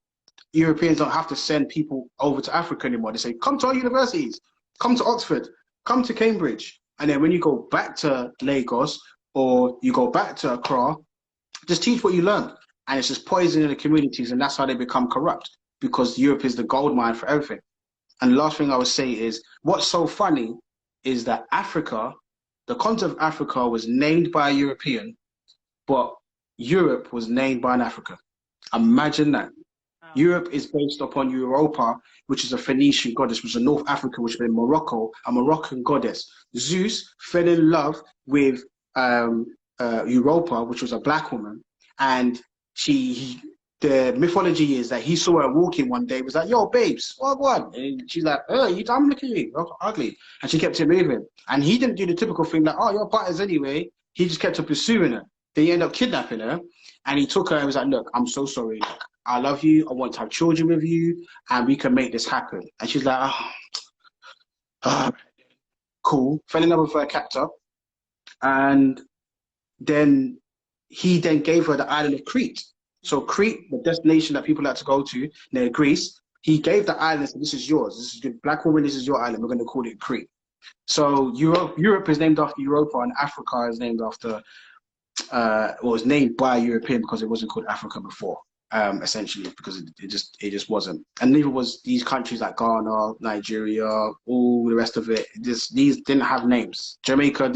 Europeans don't have to send people over to Africa anymore. They say, come to our universities. Come to Oxford, come to Cambridge. And then when you go back to Lagos or you go back to Accra, just teach what you learned. And it's just poisoning the communities, and that's how they become corrupt, because Europe is the gold mine for everything. And the last thing I would say is, what's so funny is that Africa, the continent of Africa was named by a European, but Europe was named by an African. Imagine that. Europe is based upon Europa, which is a Phoenician goddess, which is a North Africa, which is in Morocco, a Moroccan goddess. Zeus fell in love with Europa, which was a black woman, and the mythology is that he saw her walking one day, was like, yo, babes, what? And she's like, oh, I'm looking at you, you're ugly. And she kept it moving. And he didn't do the typical thing like, oh, you're butters anyway. He just kept on pursuing her. Then he ended up kidnapping her, and he took her and was like, look, I'm so sorry. I love you, I want to have children with you, and we can make this happen. And she's like, cool. Fell in love with her captor. And then he then gave her the island of Crete. So Crete, the destination that people like to go to near Greece, he gave the island and said, this is yours. This is your black woman, this is your island. We're going to call it Crete. So Europe is named after Europa, and Africa is named after, was named by a European because it wasn't called Africa before. essentially, because it just wasn't. And neither was these countries like Ghana, Nigeria, all the rest of it. These didn't have names. Jamaica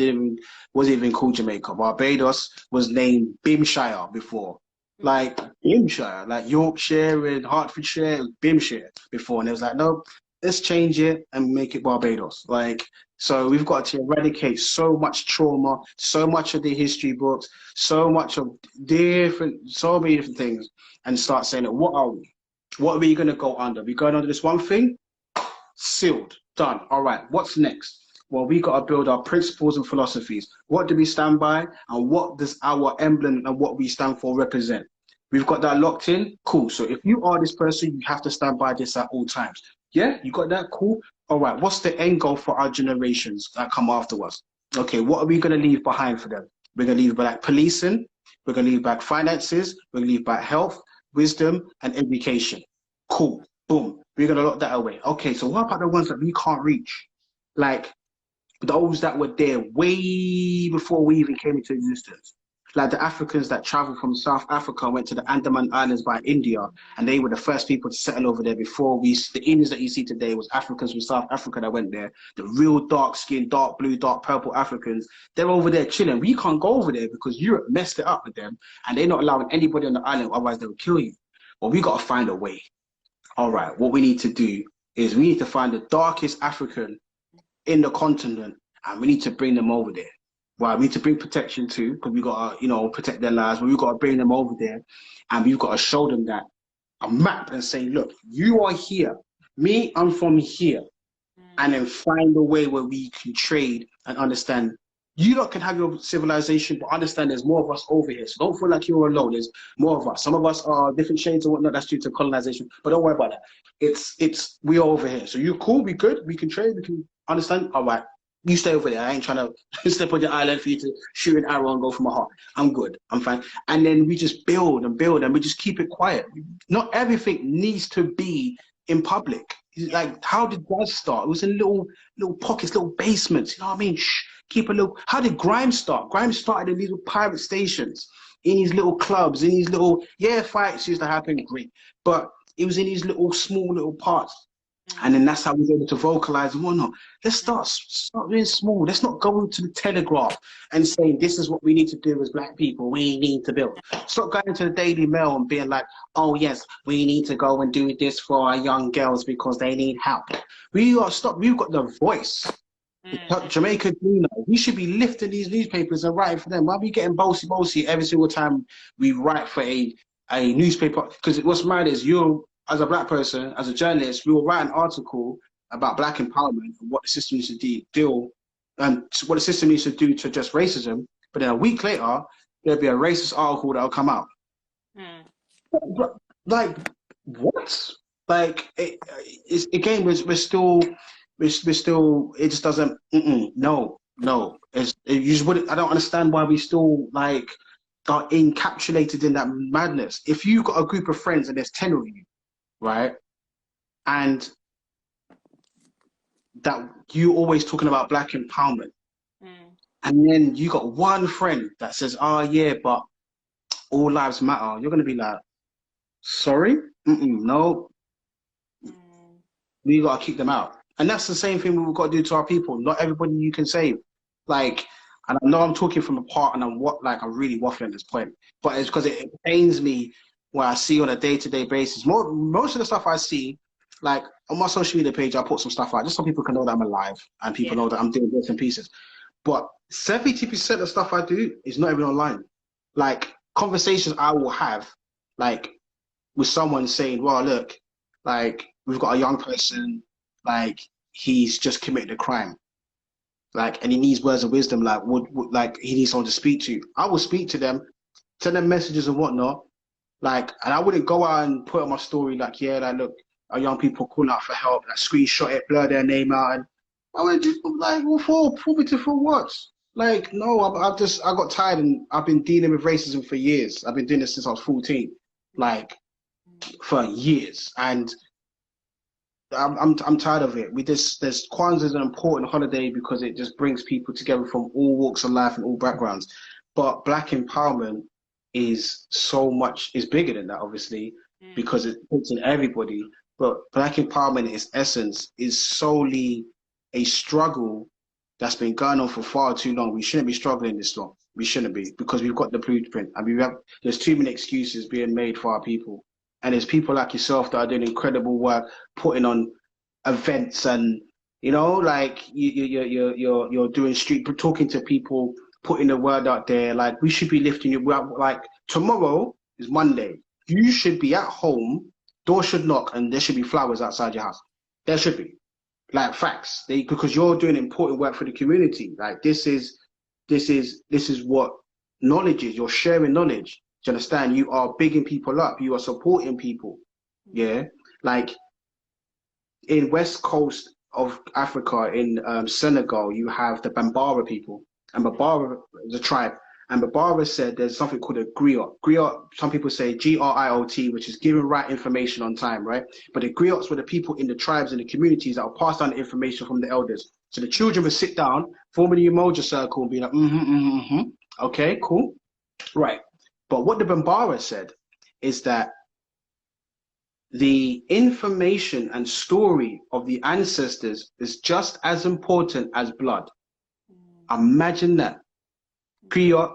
wasn't even called Jamaica. Barbados was named Bimshire before. Like Bimshire, like Yorkshire and Hertfordshire, Bimshire before. And it was like, no, let's change it and make it Barbados. Like, so we've got to eradicate so much trauma, so much of the history books, so much of so many different things, and start saying, what are we? What are we going to go under? We're going under this one thing? Sealed, done. All right, what's next? Well, we got to build our principles and philosophies. What do we stand by? And what does our emblem and what we stand for represent? We've got that locked in? Cool. So if you are this person, you have to stand by this at all times. Yeah, you got that? Cool. All right, what's the end goal for our generations that come after us? Okay, what are we going to leave behind for them? We're going to leave back policing. We're going to leave back finances. We're going to leave back health, wisdom, and education. Cool. Boom. We're going to lock that away. Okay, so what about the ones that we can't reach? Like those that were there way before we even came into existence. Like the Africans that traveled from South Africa and went to the Andaman Islands by India, and they were the first people to settle over there before the Indians that you see today was Africans from South Africa that went there. The real dark skinned, dark blue, dark purple Africans, they're over there chilling. We can't go over there because Europe messed it up with them, and they're not allowing anybody on the island, otherwise they will kill you. Well, we got to find a way. All right, what we need to do is we need to find the darkest African in the continent, and we need to bring them over there. Well, we need to bring protection too, because we got to, protect their lives, but we've got to bring them over there, and we've got to show them that a map and say, look, you are here. Me, I'm from here. And then find a way where we can trade and understand. You lot can have your civilization, but understand there's more of us over here. So don't feel like you're alone. There's more of us. Some of us are different shades and whatnot. That's due to colonization, but don't worry about that. We are over here. So you're cool. We good. We can trade. We can understand. All right. You stay over there. I ain't trying to step on your island for you to shoot an arrow and go for my heart. I'm good. I'm fine. And then we just build and build and we just keep it quiet. Not everything needs to be in public. Like, how did that start? It was in little pockets, little basements. You know what I mean? Shh, keep a little. How did grime start? Grime started in these little pirate stations, in these little clubs, in these little, fights used to happen, great. But it was in these small little parts. And then that's how we were able to vocalize and whatnot. Let's start being small. Let's not go to the Telegraph and saying this is what we need to do as black people. We need to build. Stop going to the Daily Mail and being like, oh yes, we need to go and do this for our young girls because they need help. We've got the voice. Jamaica, we should be lifting these newspapers and writing for them. Why are we getting bossy every single time we write for a newspaper? Because what's mad is as a black person, as a journalist, we will write an article about black empowerment and what the system needs to what the system needs to do to address racism. But then a week later, there'll be a racist article that'll come out. Like, what? Like, we're still. It just doesn't. No. I don't understand why we still are encapsulated in that madness. If you've got a group of friends and there's 10 of you, right? And that you always talking about black empowerment. And then you got one friend that says, oh yeah, but all lives matter. You're going to be like, sorry? No. We got to kick them out. And that's the same thing we've got to do to our people. Not everybody you can save. And I know I'm talking from a part and I'm really waffling at this point, but it's because it pains me what I see on a day-to-day basis. Most of the stuff I see, like on my social media page, I put some stuff out just so people can know that I'm alive and people know that I'm doing bits and pieces. But 70% of stuff I do is not even online. Like conversations I will have, like with someone saying, well, look, like we've got a young person, like he's just committed a crime. And he needs words of wisdom, like he needs someone to speak to. I will speak to them, send them messages and whatnot. And I wouldn't go out and put on my story look, our young people call out for help, screenshot it, blur their name out, and I went for what? No, I got tired and I've been dealing with racism for years. I've been doing this since I was 14, for years, and I'm tired of it. Kwanzaa is an important holiday because it just brings people together from all walks of life and all backgrounds. But black empowerment is so much, is bigger than that, obviously, because it puts in everybody. But Black empowerment, its essence, is solely a struggle that's been going on for far too long. We shouldn't be struggling this long. We shouldn't be, because we've got the blueprint, and there's too many excuses being made for our people. And there's people like yourself that are doing incredible work, putting on events, and you know, like you're doing street, talking to people, putting the word out there. Like, we should be lifting you up. Like, tomorrow is Monday. You should be at home. Door should knock, and there should be flowers outside your house. There should be, like, facts. Because you're doing important work for the community. Like, this is what knowledge is. You're sharing knowledge. Do you understand? You are bigging people up. You are supporting people. Yeah, like in West Coast of Africa, in Senegal, you have the Bambara people, and Bambara is a tribe. And Barbara said there's something called a griot. Griot, some people say G-R-I-O-T, which is giving right information on time, right? But the griots were the people in the tribes and the communities that will pass down the information from the elders. So the children would sit down, form an emoji circle, and be like, okay, cool, right. But what the Bambara said is that the information and story of the ancestors is just as important as blood. Imagine that. Griot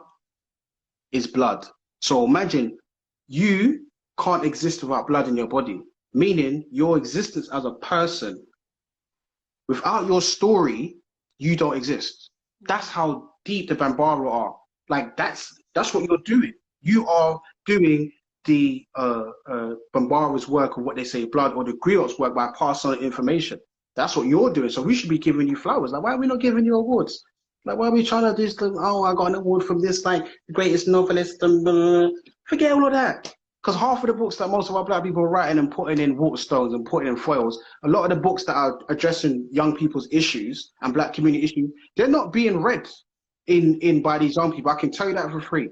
is blood. So imagine you can't exist without blood in your body, meaning your existence as a person, without your story, you don't exist. That's how deep the Bambara are. Like, that's what you're doing. You are doing the Bambara's work, or what they say, blood, or the griot's work, by passing on information. That's what you're doing. So we should be giving you flowers. Like, why are we not giving you awards? Like, why are we trying to do this? Oh, I got an award from this, like, the greatest novelist. Forget all of that. Because half of the books that most of our Black people are writing and putting in waterstones and putting in foils, a lot of the books that are addressing young people's issues and Black community issues, they're not being read by these young people. I can tell you that for free.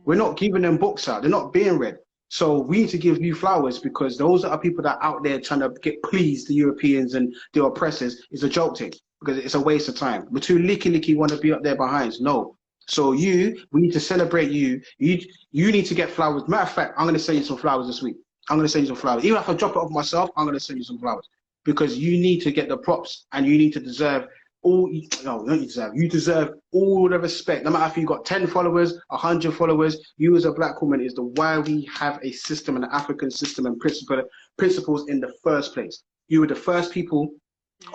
We're not giving them books out. They're not being read. So we need to give you flowers, because those are people that are out there trying to please the Europeans and the oppressors. Is a joke thing, because it's a waste of time. We're too licky want to be up there behind. No. So we need to celebrate you. You need to get flowers. Matter of fact, I'm going to send you some flowers this week. I'm going to send you some flowers. Even if I drop it off myself, I'm going to send you some flowers, because you need to get the props, and you need to deserve all. No, not you deserve. You deserve all the respect. No matter if you got 10 followers, 100 followers, you as a Black woman is the why we have a system, an African system and principles in the first place. You were the first people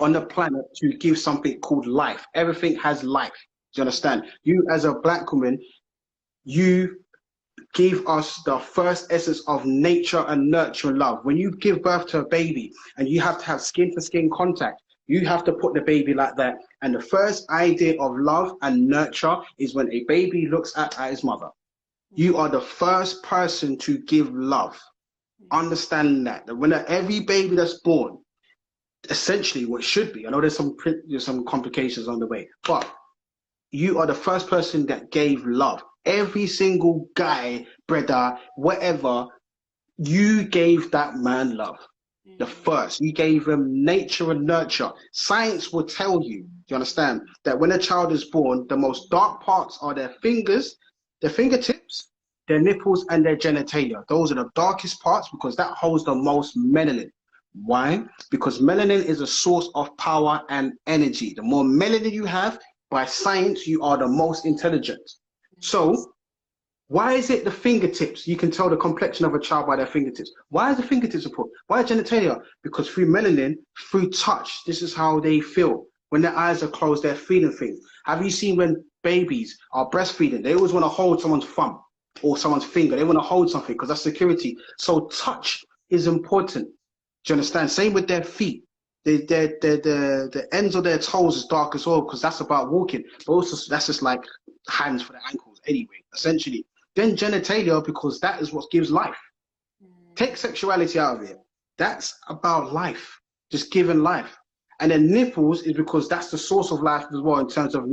on the planet to give something called life. Everything has life. Do you understand? You as a Black woman, you gave us the first essence of nature and nurture and love. When you give birth to a baby and you have to have skin to skin contact, you have to put the baby like that. And the first idea of love and nurture is when a baby looks at his mother. You are the first person to give love. Understand that when every baby that's born, essentially what should be, I know there's some complications on the way, but you are the first person that gave love. Every single guy, brother, whatever, you gave that man love. The first, you gave him nature and nurture. Science will tell you, do you understand, that when a child is born, the most dark parts are their fingers, their fingertips, their nipples, and their genitalia. Those are the darkest parts, because that holds the most melanin. Why? Because melanin is a source of power and energy. The more melanin you have, by science, you are the most intelligent. So why is it the fingertips? You can tell the complexion of a child by their fingertips. Why is the fingertips important? Why genitalia? Because through melanin, through touch, this is how they feel. When their eyes are closed, they're feeling things. Have you seen when babies are breastfeeding? They always want to hold someone's thumb or someone's finger. They want to hold something because that's security. So touch is important. Do you understand? Same with their feet. The ends of their toes is dark as well, because that's about walking. But also, that's just like hands for the ankles anyway, essentially. Then genitalia, because that is what gives life. Take sexuality out of it. That's about life, just giving life. And then nipples is because that's the source of life as well in terms of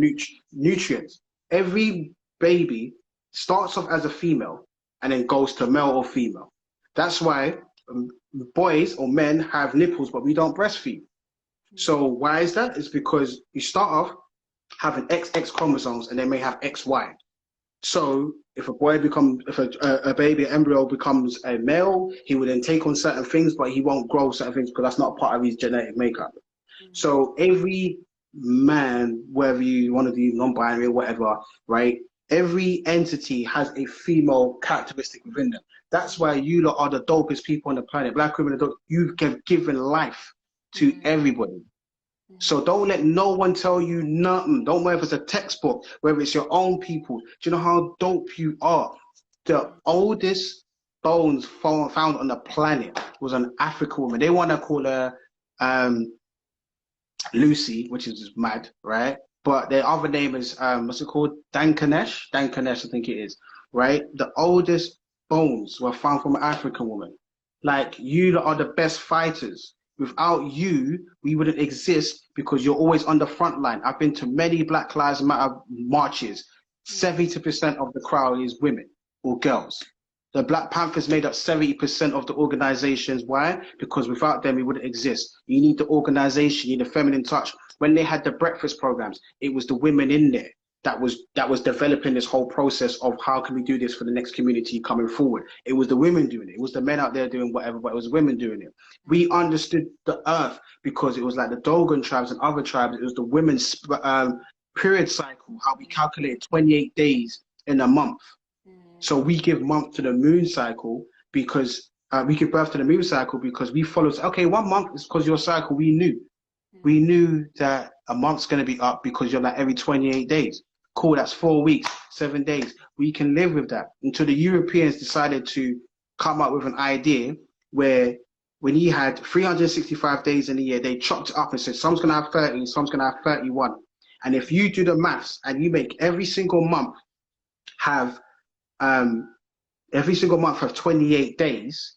nutrients. Every baby starts off as a female and then goes to male or female. That's why boys or men have nipples, but we don't breastfeed. So why is that? It's because you start off having XX chromosomes and they may have XY. So if a boy becomes, if a baby embryo becomes a male, he would then take on certain things, but he won't grow certain things because that's not part of his genetic makeup. So every man, whether you want to be non-binary or whatever, right? Every entity has a female characteristic within them. That's why you lot are the dopest people on the planet. Black women are dope. You've given life to everybody. So don't let no one tell you nothing. Don't matter if it's a textbook, whether it's your own people. Do you know how dope you are? The oldest bones found on the planet was an African woman. They want to call her Lucy, which is just mad, right? But their other name is, what's it called? Dankanesh? Dankanesh, I think it is, right? The oldest bones were found from an African woman. Like, you are the best fighters. Without you, we wouldn't exist because you're always on the front line. I've been to many Black Lives Matter marches. 70% of the crowd is women or girls. The Black Panthers made up 70% of the organizations. Why? Because without them, we wouldn't exist. You need the organization, you need the feminine touch. When they had the breakfast programs, it was the women in there that was developing this whole process of how can we do this for the next community coming forward. It was the women doing it. It was the men out there doing whatever, but it was women doing it. We understood the earth because it was like the Dogon tribes and other tribes. It was the women's period cycle, how we calculate 28 days in a month. So we give month to the moon cycle because we give birth to the moon cycle because we follow. Okay, 1 month is because your cycle. We knew that a month's going to be up because you're like every 28 days. Cool, that's 4 weeks, 7 days. We can live with that until the Europeans decided to come up with an idea where when you had 365 days in a year, they chopped it up and said some's going to have 30, some's going to have 31. And if you do the maths and you make every single month have 28 days,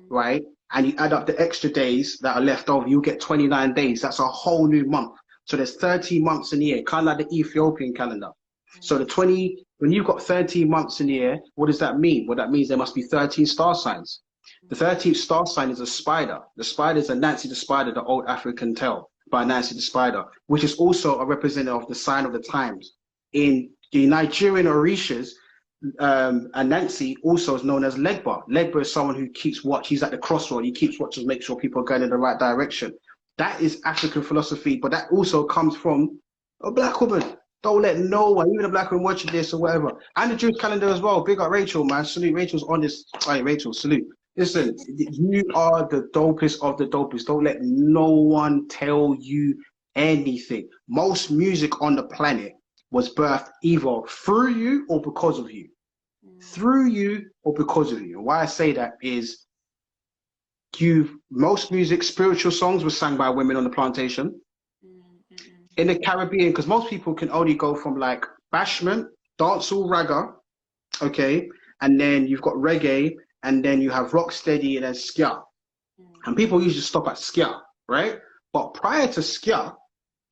right? And you add up the extra days that are left over, you get 29 days. That's a whole new month. So there's 13 months in a year, kind of like the Ethiopian calendar. So when you've got 13 months in a year, what does that mean? Well, that means there must be 13 star signs. The 13th star sign is a spider. The spider is a Nancy the Spider, the old African tale by Nancy the Spider, which is also a representative of the sign of the times. In the Nigerian Orishas, Nancy also is known as Legba. Legba is someone who keeps watch. He's at the crossroad. He keeps watch to make sure people are going in the right direction. That is African philosophy, but that also comes from a Black woman. Don't let no one, even a Black woman watching this or whatever. And the Jewish calendar as well. Big up Rachel, man. Salute. Rachel's on this. Hey, Rachel, salute. Listen, you are the dopest of the dopest. Don't let no one tell you anything. Most music on the planet was birthed either through you or because of you. Through you or because of you. And why I say that is most music, spiritual songs were sang by women on the plantation. In the Caribbean, because most people can only go from like bashment, dancehall, ragga, okay, and then you've got reggae, and then you have rock steady and then ska. And people usually stop at ska, right? But prior to ska,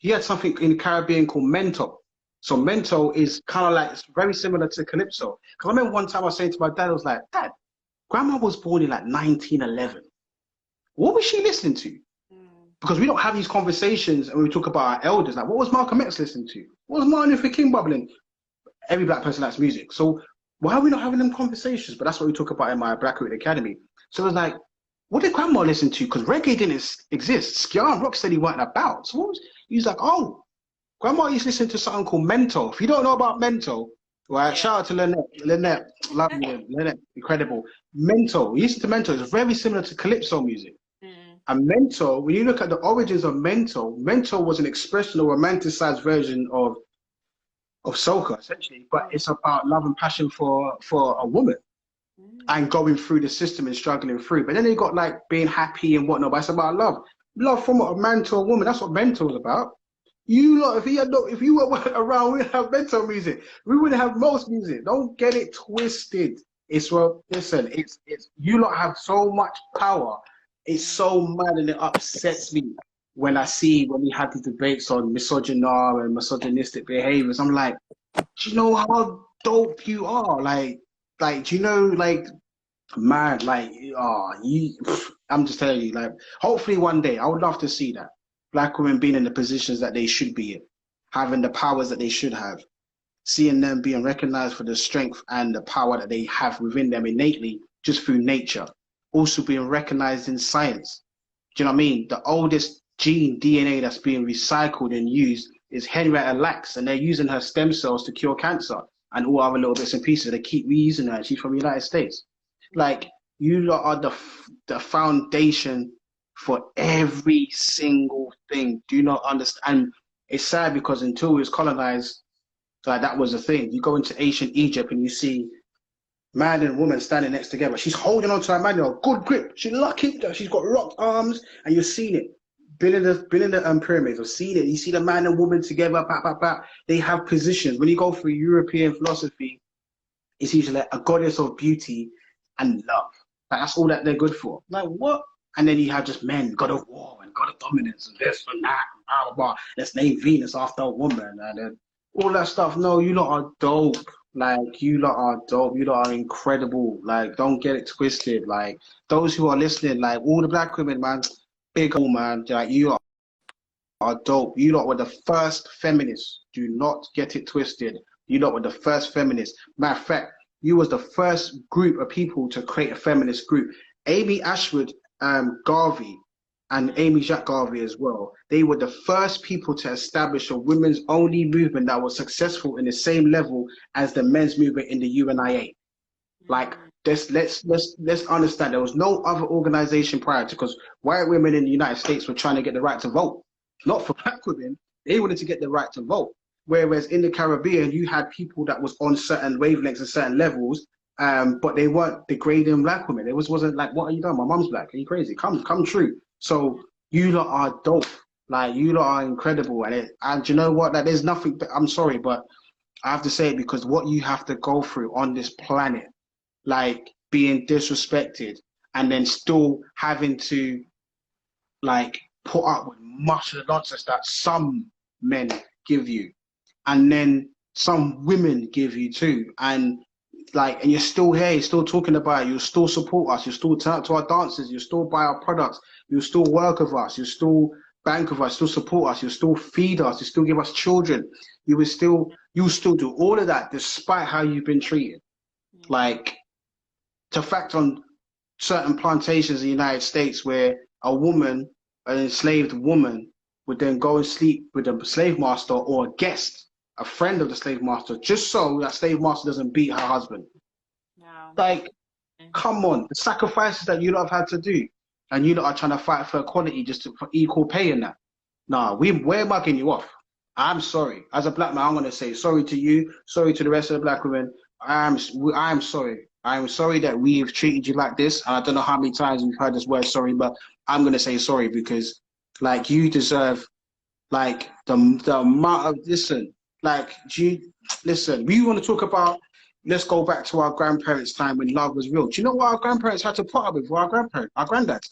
you had something in the Caribbean called mento. So mento is kind of like, it's very similar to calypso. Because I remember one time I was saying to my dad, I was like, Dad, Grandma was born in like 1911. What was she listening to? Because we don't have these conversations and we talk about our elders. Like, what was Malcolm X listening to? What was Martin Luther King bubbling? Every Black person likes music. So why are we not having them conversations? But that's what we talk about in my Black Root Academy. So it was like, what did Grandma listen to? Because reggae didn't exist. Ska and rocksteady weren't about. So he was like, oh, Grandma used to listen to something called mento. If you don't know about mento, right, shout out to Lynette. Lynette, love you, Lynette, incredible. Mento, we listen to mento. It's very similar to calypso music. And mento, when you look at the origins of mento was an expression or romanticized version of soca, essentially. But it's about love and passion for a woman and going through the system and struggling through. But then they got like being happy and whatnot. But it's about love from a man to a woman. That's what mento is about. You lot, if you were around, we would have mental music. We would have most music. Don't get it twisted. It's listen. It's you lot have so much power. It's so mad and it upsets me when we have these debates on misogyny and misogynistic behaviors. I'm like, do you know how dope you are? Like, do you know, like, man, like, I'm just telling you, like, hopefully one day, I would love to see that. Black women being in the positions that they should be in, having the powers that they should have, seeing them being recognized for the strength and the power that they have within them innately, just through nature. Also being recognized in science. Do you know what I mean? The oldest gene, DNA, that's being recycled and used is Henrietta Lacks, and they're using her stem cells to cure cancer and all other little bits and pieces. They keep reusing her. She's from the United States. Like, you lot are the foundation for every single thing. Do you not understand? And it's sad because until we was colonized, like, that was a thing. You go into ancient Egypt and you see man and woman standing next together. She's holding on to her manual, good grip. She's lucky. She's got locked arms, and you've seen it. Been in the pyramids. I've seen it. You see the man and woman together. They have positions. When you go through European philosophy, it's usually like a goddess of beauty and love. Like, that's all that they're good for. Like, what? And then you have just men, god of war and god of dominance and this and that. And blah, blah, blah. Let's name Venus after a woman and then all that stuff. No, you lot are dope. Like, you lot are dope. You lot are incredible. Like, don't get it twisted. Like, those who are listening, like, all the black women, man, big old man. Like, you are dope. You lot were the first feminists. Do not get it twisted. You lot were the first feminists. Matter of fact, you was the first group of people to create a feminist group. Amy Ashwood Garvey and Amy Jacques Garvey as well. They were the first people to establish a women's only movement that was successful in the same level as the men's movement in the UNIA. Like, let's understand, there was no other organization prior to, because white women in the United States were trying to get the right to vote. Not for black women, they wanted to get the right to vote. Whereas in the Caribbean, you had people that was on certain wavelengths and certain levels, but they weren't degrading black women. It wasn't like, what are you doing? My mom's black. Are you crazy? Come true. So you lot are dope. Like, you lot are incredible. And you know what? That there's nothing, I'm sorry, but I have to say it, because what you have to go through on this planet, like being disrespected and then still having to, like, put up with much of the nonsense that some men give you, and then some women give you too, and like, and you're still here, you're still talking about it, you'll still support us, you'll still turn up to our dances, you'll still buy our products, you'll still work with us, you'll still bank with us, still support us, you'll still feed us, you'll still give us children, you'll still do all of that despite how you've been treated. Like, to fact, on certain plantations in the United States where a woman, an enslaved woman, would then go and sleep with a slave master or a guest, a friend of the slave master, just so that slave master doesn't beat her husband. No. Like, come on, the sacrifices that you lot have had to do, and you lot are trying to fight for equality, for equal pay in that. Nah, we're mugging you off. I'm sorry. As a black man, I'm gonna say sorry to you, sorry to the rest of the black women. I'm sorry. I'm sorry that we've treated you like this, and I don't know how many times we've heard this word sorry, but I'm gonna say sorry, because, like, you deserve, like, the amount of, listen, like, listen, we want to talk about, let's go back to our grandparents' time when love was real. Do you know what our grandparents had to put up with for our grandparents, our granddads?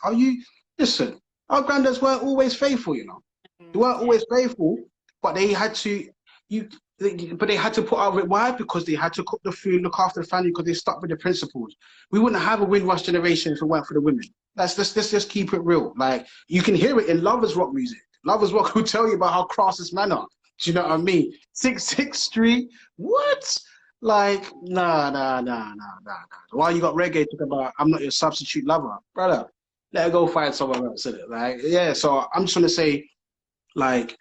Listen, our granddads weren't always faithful, you know. They weren't always faithful, but they had to, but they had to put up with it. Why? Because they had to cook the food, look after the family, because they stuck with the principles. We wouldn't have a Windrush generation if it weren't for the women. Let's just keep it real. Like, you can hear it in Lovers Rock music. Lovers Rock will tell you about how crass this man are. Do you know what I mean? 6th Street, what? Like, nah. Why you got reggae talking about, I'm not your substitute lover? Brother, let her go find someone else, isn't it? Like, yeah, so I'm just gonna say, like,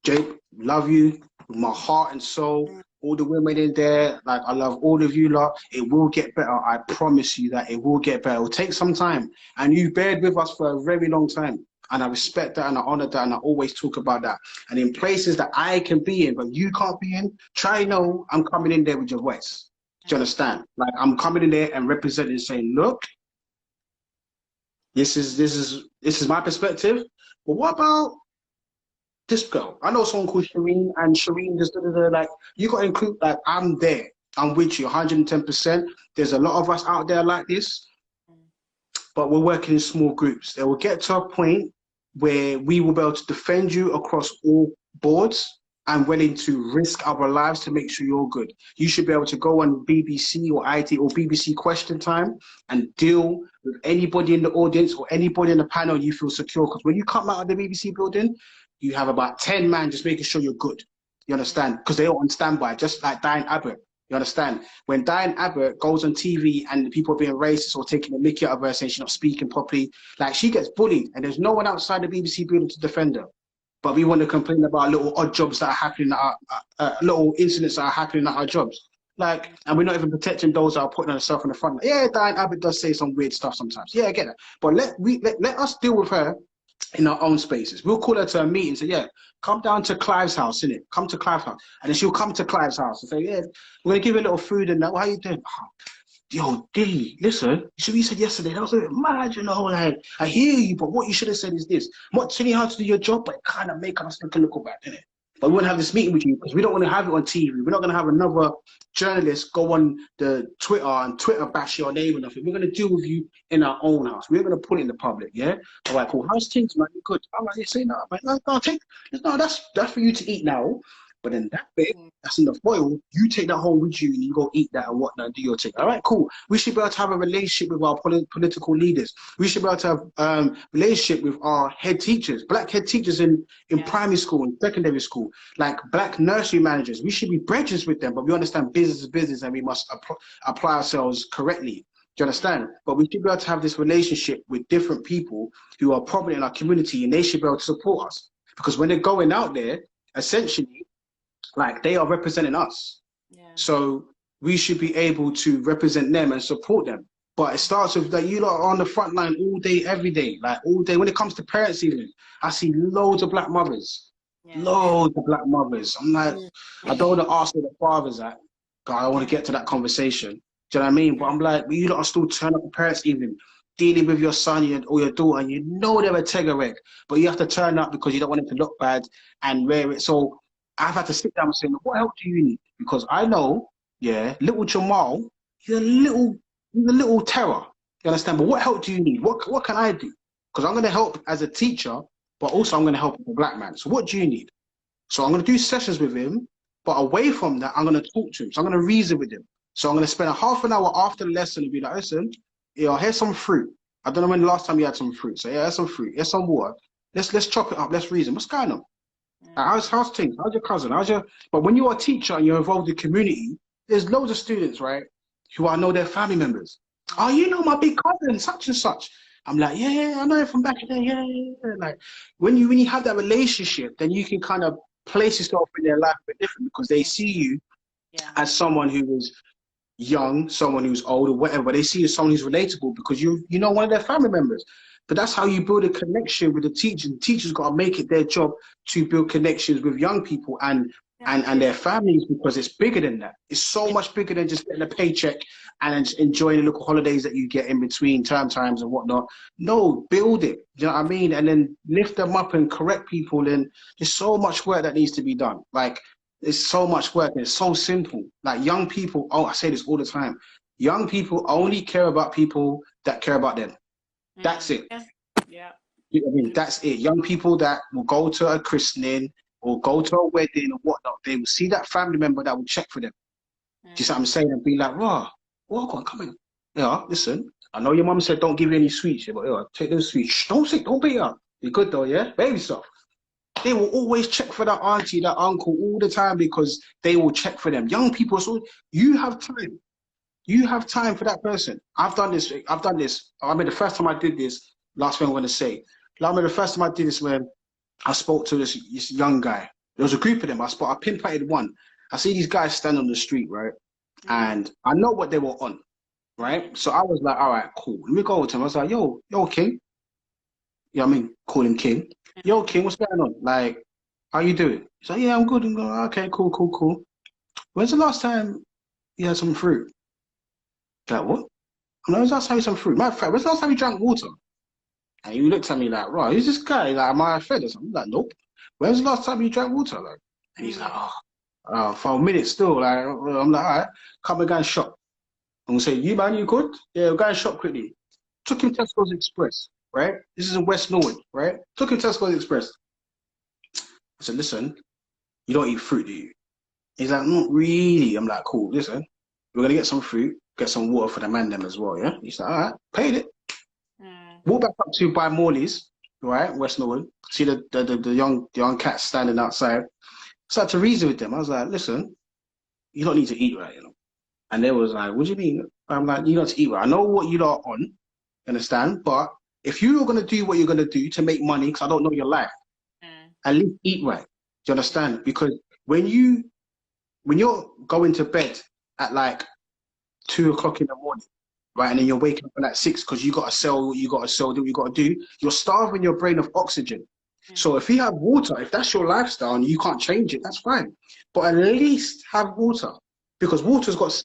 Jake, love you with my heart and soul. All the women in there, like, I love all of you lot. It will get better. I promise you that it will get better. It will take some time. And you've bared with us for a very long time. And I respect that and I honor that, and I always talk about that. And in places that I can be in, but you can't be in, know I'm coming in there with your voice. Do you understand? Like, I'm coming in there and representing, saying, look, this is my perspective. But what about this girl? I know someone called Shireen, and Shireen just like, you got to include, like, I'm there. I'm with you 110%. There's a lot of us out there like this, but we're working in small groups. It will get to a point where we will be able to defend you across all boards and willing to risk our lives to make sure you're good. You should be able to go on BBC or IT or BBC Question Time and deal with anybody in the audience or anybody in the panel you feel secure. Because when you come out of the BBC building, you have about 10 men just making sure you're good. You understand? Because they're on standby, just like Diane Abbott. You understand? When Diane Abbott goes on TV and people are being racist or taking the mickey out of her, saying she's not speaking properly, like she gets bullied, and there's no one outside the BBC building to defend her. But we want to complain about little odd jobs that are happening, little incidents that are happening at our jobs. Like, and we're not even protecting those that are putting herself in the front. Yeah, Diane Abbott does say some weird stuff sometimes. Yeah, I get that. But let us deal with her in our own spaces. We'll call her to a meeting and say, yeah, come down to Clive's house, innit? Come to Clive's house. And then she'll come to Clive's house and say, yeah, we're going to give you a little food and that. Well, how you doing? Oh, yo, D, listen, you said yesterday, that was a bit mad, you know, like, I hear you, but what you should have said is this. I'm not telling you how to do your job, but it kind of make us look a little bad, innit? But we want to have this meeting with you because we don't want to have it on TV. We're not going to have another journalist go on the Twitter and Twitter bash your name or nothing. We're going to deal with you in our own house. We're going to put it in the public, yeah? All right, cool. How's things, man? You good? I'm like, you saying that? I'm like, no, that's for you to eat now. But then that bit, that's in the foil, you take that home with you and you go eat that and whatnot and do your thing. All right, cool. We should be able to have a relationship with our political leaders. We should be able to have relationship with our head teachers, black head teachers in primary school and secondary school, like black nursery managers. We should be bridges with them, but we understand business is business and we must apply ourselves correctly. Do you understand? But we should be able to have this relationship with different people who are prominent in our community and they should be able to support us. Because when they're going out there, essentially, like they are representing us. So we should be able to represent them and support them. But it starts with like you lot are on the front line all day, every day, like all day. When it comes to parents evening, I see loads of black mothers, loads of black mothers. I'm like, I don't want to ask where the father's at, because I want to get to that conversation. Do you know what I mean? But I'm like, you lot are still turning up for parents evening, dealing with your son or your daughter, and you know they're a tegaweg, but you have to turn up because you don't want it to look bad and wear it. So I've had to sit down and say, what help do you need? Because I know, little Jamal, he's a little terror. You understand? But what help do you need? What can I do? Because I'm going to help as a teacher, but also I'm going to help a black man. So what do you need? So I'm going to do sessions with him, but away from that, I'm going to talk to him. So I'm going to reason with him. So I'm going to spend a half an hour after the lesson and be like, listen, here's some fruit. I don't know when the last time you had some fruit. So here's some fruit. Here's some water. Let's chop it up. Let's reason. What's going on? How's things? How's your cousin? But when you're a teacher and you're involved in the community, there's loads of students, right, who I know their family members. Oh, you know my big cousin, such and such. I'm like, yeah, I know it from back in there, yeah. Like when you have that relationship, then you can kind of place yourself in their life a bit different because they see you as someone who is young, someone who's old or whatever. They see you as someone who's relatable because you know one of their family members. But that's how you build a connection with the teacher. The teacher's got to make it their job to build connections with young people and their families, because it's bigger than that. It's so much bigger than just getting a paycheck and enjoying the little holidays that you get in between term times and whatnot. No, build it. Do you know what I mean? And then lift them up and correct people. And there's so much work that needs to be done. Like, it's so much work and it's so simple. Like young people, I say this all the time. Young people only care about people that care about them. That's it. Yeah. You know what I mean? That's it. Young people that will go to a christening or go to a wedding or whatnot, they will see that family member that will check for them. Do you see what I'm saying? And be like, wow, welcome, come in. Yeah, listen, I know your mum said don't give you any sweets, but take those sweets. Shh, don't beat up. Be good though, yeah? Baby stuff. They will always check for that auntie, that uncle all the time because they will check for them. Young people, so you have time. You have time for that person. I've done this. I mean, the first time I did this, last thing I'm going to say. I mean, the first time I did this when I spoke to this young guy. There was a group of them. I pinpointed one. I see these guys stand on the street, right? And I know what they were on, right? So I was like, all right, cool. Let me go over to him. I was like, yo, King. You know what I mean? Call him King. Yo, King, what's going on? Like, how you doing? He's like, yeah, I'm good. I'm going, okay, cool. When's the last time you had some fruit? Like, what? When's the last time you had some fruit? Matter of fact, when's the last time you drank water? And he looked at me like, right, who's this guy? Like, am I fed or something? I'm like, nope. When's the last time you drank water? Like, and he's like, for a minute still. Like, I'm like, all right, come and go and shop. I'm gonna say, you man, you good? Yeah, we'll go and shop quickly. Took him Tesco's Express, right? This is in West Norwood, right? Took him Tesco's Express. I said, listen, you don't eat fruit, do you? He's like, not really. I'm like, cool, listen, we're gonna get some fruit, get some water for the man them as well, yeah? He's like, all right, paid it. Walk back up to by Morley's, right, West Norwood. See the young cats standing outside. Started to reason with them. I was like, listen, you don't need to eat right, you know. And they was like, what do you mean? I'm like, you don't have to eat right. I know what you are on, understand? But if you're going to do what you're going to do to make money, because I don't know your life, at least eat right. Do you understand? Because when you're going to bed at like 2 o'clock in the morning, right, and then you're waking up at like 6 because you got to sell what you got to sell, do what you got to do, you're starving your brain of oxygen. So if you have water, if that's your lifestyle and you can't change it, that's fine. But at least have water, because water's got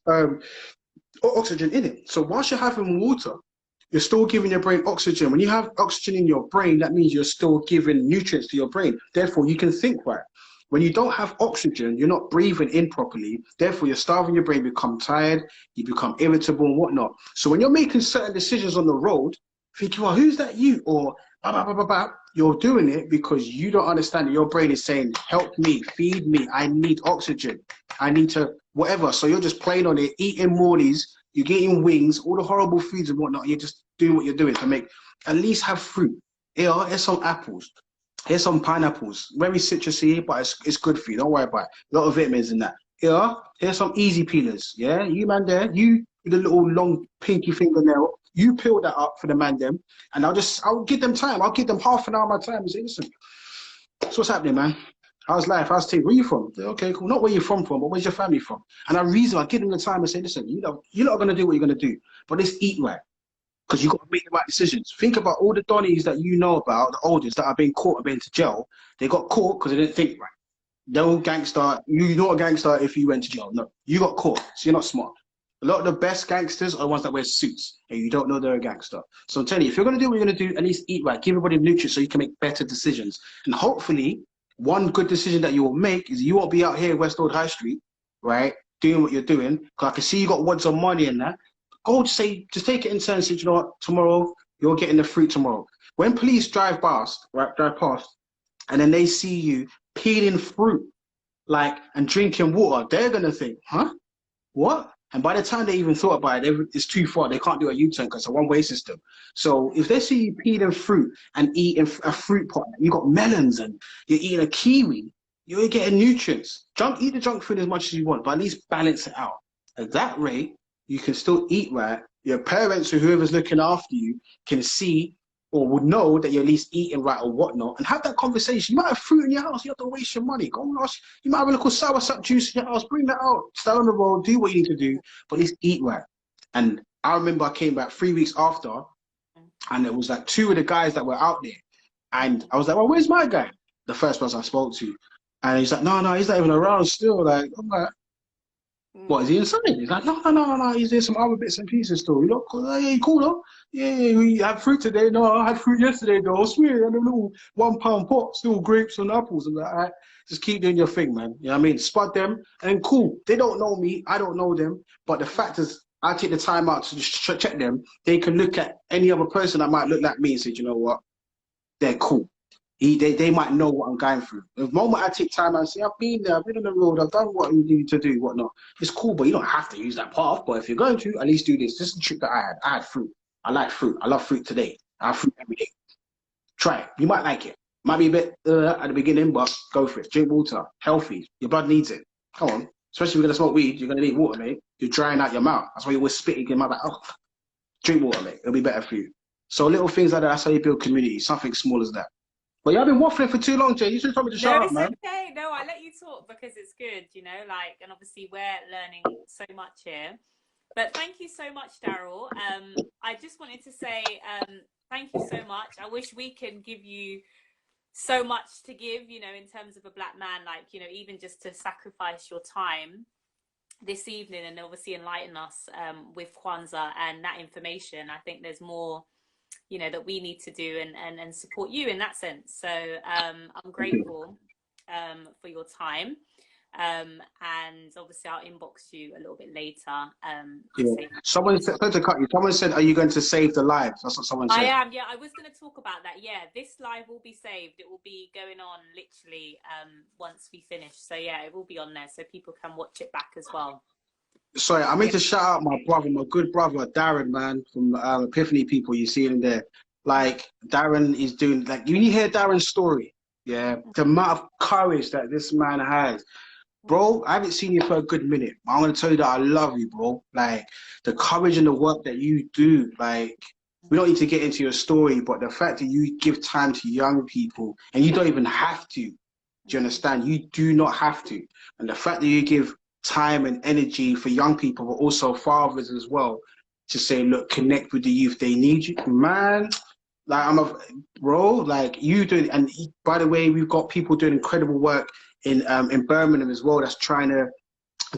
oxygen in it. So whilst you're having water, you're still giving your brain oxygen. When you have oxygen in your brain, that means you're still giving nutrients to your brain. Therefore, you can think right. When you don't have oxygen, you're not breathing in properly. Therefore, you're starving your brain, become tired, you become irritable and whatnot. So when you're making certain decisions on the road, thinking, well, who's that you? Or blah, blah, blah, blah, blah, you're doing it because you don't understand that your brain is saying, help me, feed me, I need oxygen. I need to, whatever. So you're just playing on it, eating Morley's, you're getting wings, all the horrible foods and whatnot. You're just doing what you're doing to make, at least have fruit. Here, here's some apples. Here's some pineapples. Very citrusy, but it's good for you. Don't worry about it. A lot of vitamins in that. Here, here's some easy peelers. Yeah, you man there, you with a little long pinky fingernail, you peel that up for the man them, and I'll give them time. I'll give them half an hour of my time and say, listen, so what's happening, man? How's life? How's things? Where you from? Okay, cool. Not where you're from, but where's your family from? And I give them the time and say, listen, you're not gonna do what you're gonna do, but let's eat right. Because you've got to make the right decisions. Think about all the Donnies that you know about, the oldest that have been caught and been to jail. They got caught because they didn't think right. No gangster, you're not a gangster if you went to jail. No, you got caught, so you're not smart. A lot of the best gangsters are the ones that wear suits, and you don't know they're a gangster. So I'm telling you, if you're going to do what you're going to do, at least eat right. Give everybody nutrients so you can make better decisions. And hopefully, one good decision that you will make is you won't be out here in West Old High Street, right, doing what you're doing. Because I can see you got wads of money in that. Go just take it in turn and say, you know what, tomorrow, you're getting the fruit tomorrow. When police drive past, and then they see you peeling fruit, like, and drinking water, they're going to think, huh? What? And by the time they even thought about it, it's too far. They can't do a U-turn because it's a one-way system. So if they see you peeling fruit and eating a fruit pot, you got melons and you're eating a kiwi, you're getting nutrients. Eat the junk food as much as you want, but at least balance it out. At that rate, you can still eat right. Your parents or whoever's looking after you can see or would know that you're at least eating right or whatnot, and have that conversation. You might have fruit in your house, you have to waste your money. Go and ask, you might have a little soursop juice in your house, bring that out, stand on the road, do what you need to do, but at least eat right. And I remember I came back 3 weeks after, and it was like 2 of the guys that were out there, and I was like, well, where's my guy? The first person I spoke to. And he's like, no, he's not even around still. Like, I'm like, what, is he inside? He's like, no, he's doing some other bits and pieces still. You know, yeah, cool though. Yeah, we had fruit today. No, I had fruit yesterday though. I swear, and a little £1 pot, still grapes and apples. And like, right, just keep doing your thing, man. You know what I mean? Spot them, and cool. They don't know me, I don't know them. But the fact is, I take the time out to just check them. They can look at any other person that might look like me and say, you know what? They're cool. They might know what I'm going through. The moment I take time out and say, I've been there, I've been on the road, I've done what you need to do, whatnot. It's cool, but you don't have to use that path. But if you're going to, at least do this. This is the trick that I had. I had fruit. I like fruit. I love fruit today. I have fruit every day. Try it. You might like it. Might be a bit at the beginning, but go for it. Drink water. Healthy. Your blood needs it. Come on. Especially if you're going to smoke weed, you're going to need water, mate. You're drying out your mouth. That's why you're always spitting in my mouth. Oh, drink water, mate. It'll be better for you. So little things like that, that's how you build community. Something small as that. But yeah, I've been waffling for too long, Jay. You should have told me to shut up, man. Okay. No, I let you talk because it's good, you know, like, and obviously we're learning so much here. But thank you so much, Darrel. I just wanted to say thank you so much. I wish we can give you so much to give, you know, in terms of a black man, like, you know, even just to sacrifice your time this evening and obviously enlighten us with Kwanzaa and that information. I think there's more, you know, that we need to do and support you in that sense. So I'm grateful for your time. And obviously I'll inbox you a little bit later. Yeah. Someone said, to cut you, someone said, are you going to save the lives? That's what someone said. I am, yeah. I was going to talk about that. Yeah, this live will be saved. It will be going on literally once we finish. So yeah, it will be on there so people can watch it back as well. Sorry, I mean to shout out my brother, my good brother, Darren, man, from Epiphany people. You see him there. Like, Darren is doing, like, when you hear Darren's story, Yeah, the amount of courage that this man has. Bro, I haven't seen you for a good minute. I'm going to tell you that I love you, bro. Like, the courage and the work that you do, like, we don't need to get into your story, but the fact that you give time to young people, and you don't even have to, do you understand? You do not have to. And the fact that you give time and energy for young people, but also fathers as well, to say, look, connect with the youth, they need you. Man, like, bro, like, you doing, and by the way, we've got people doing incredible work in Birmingham as well, that's trying to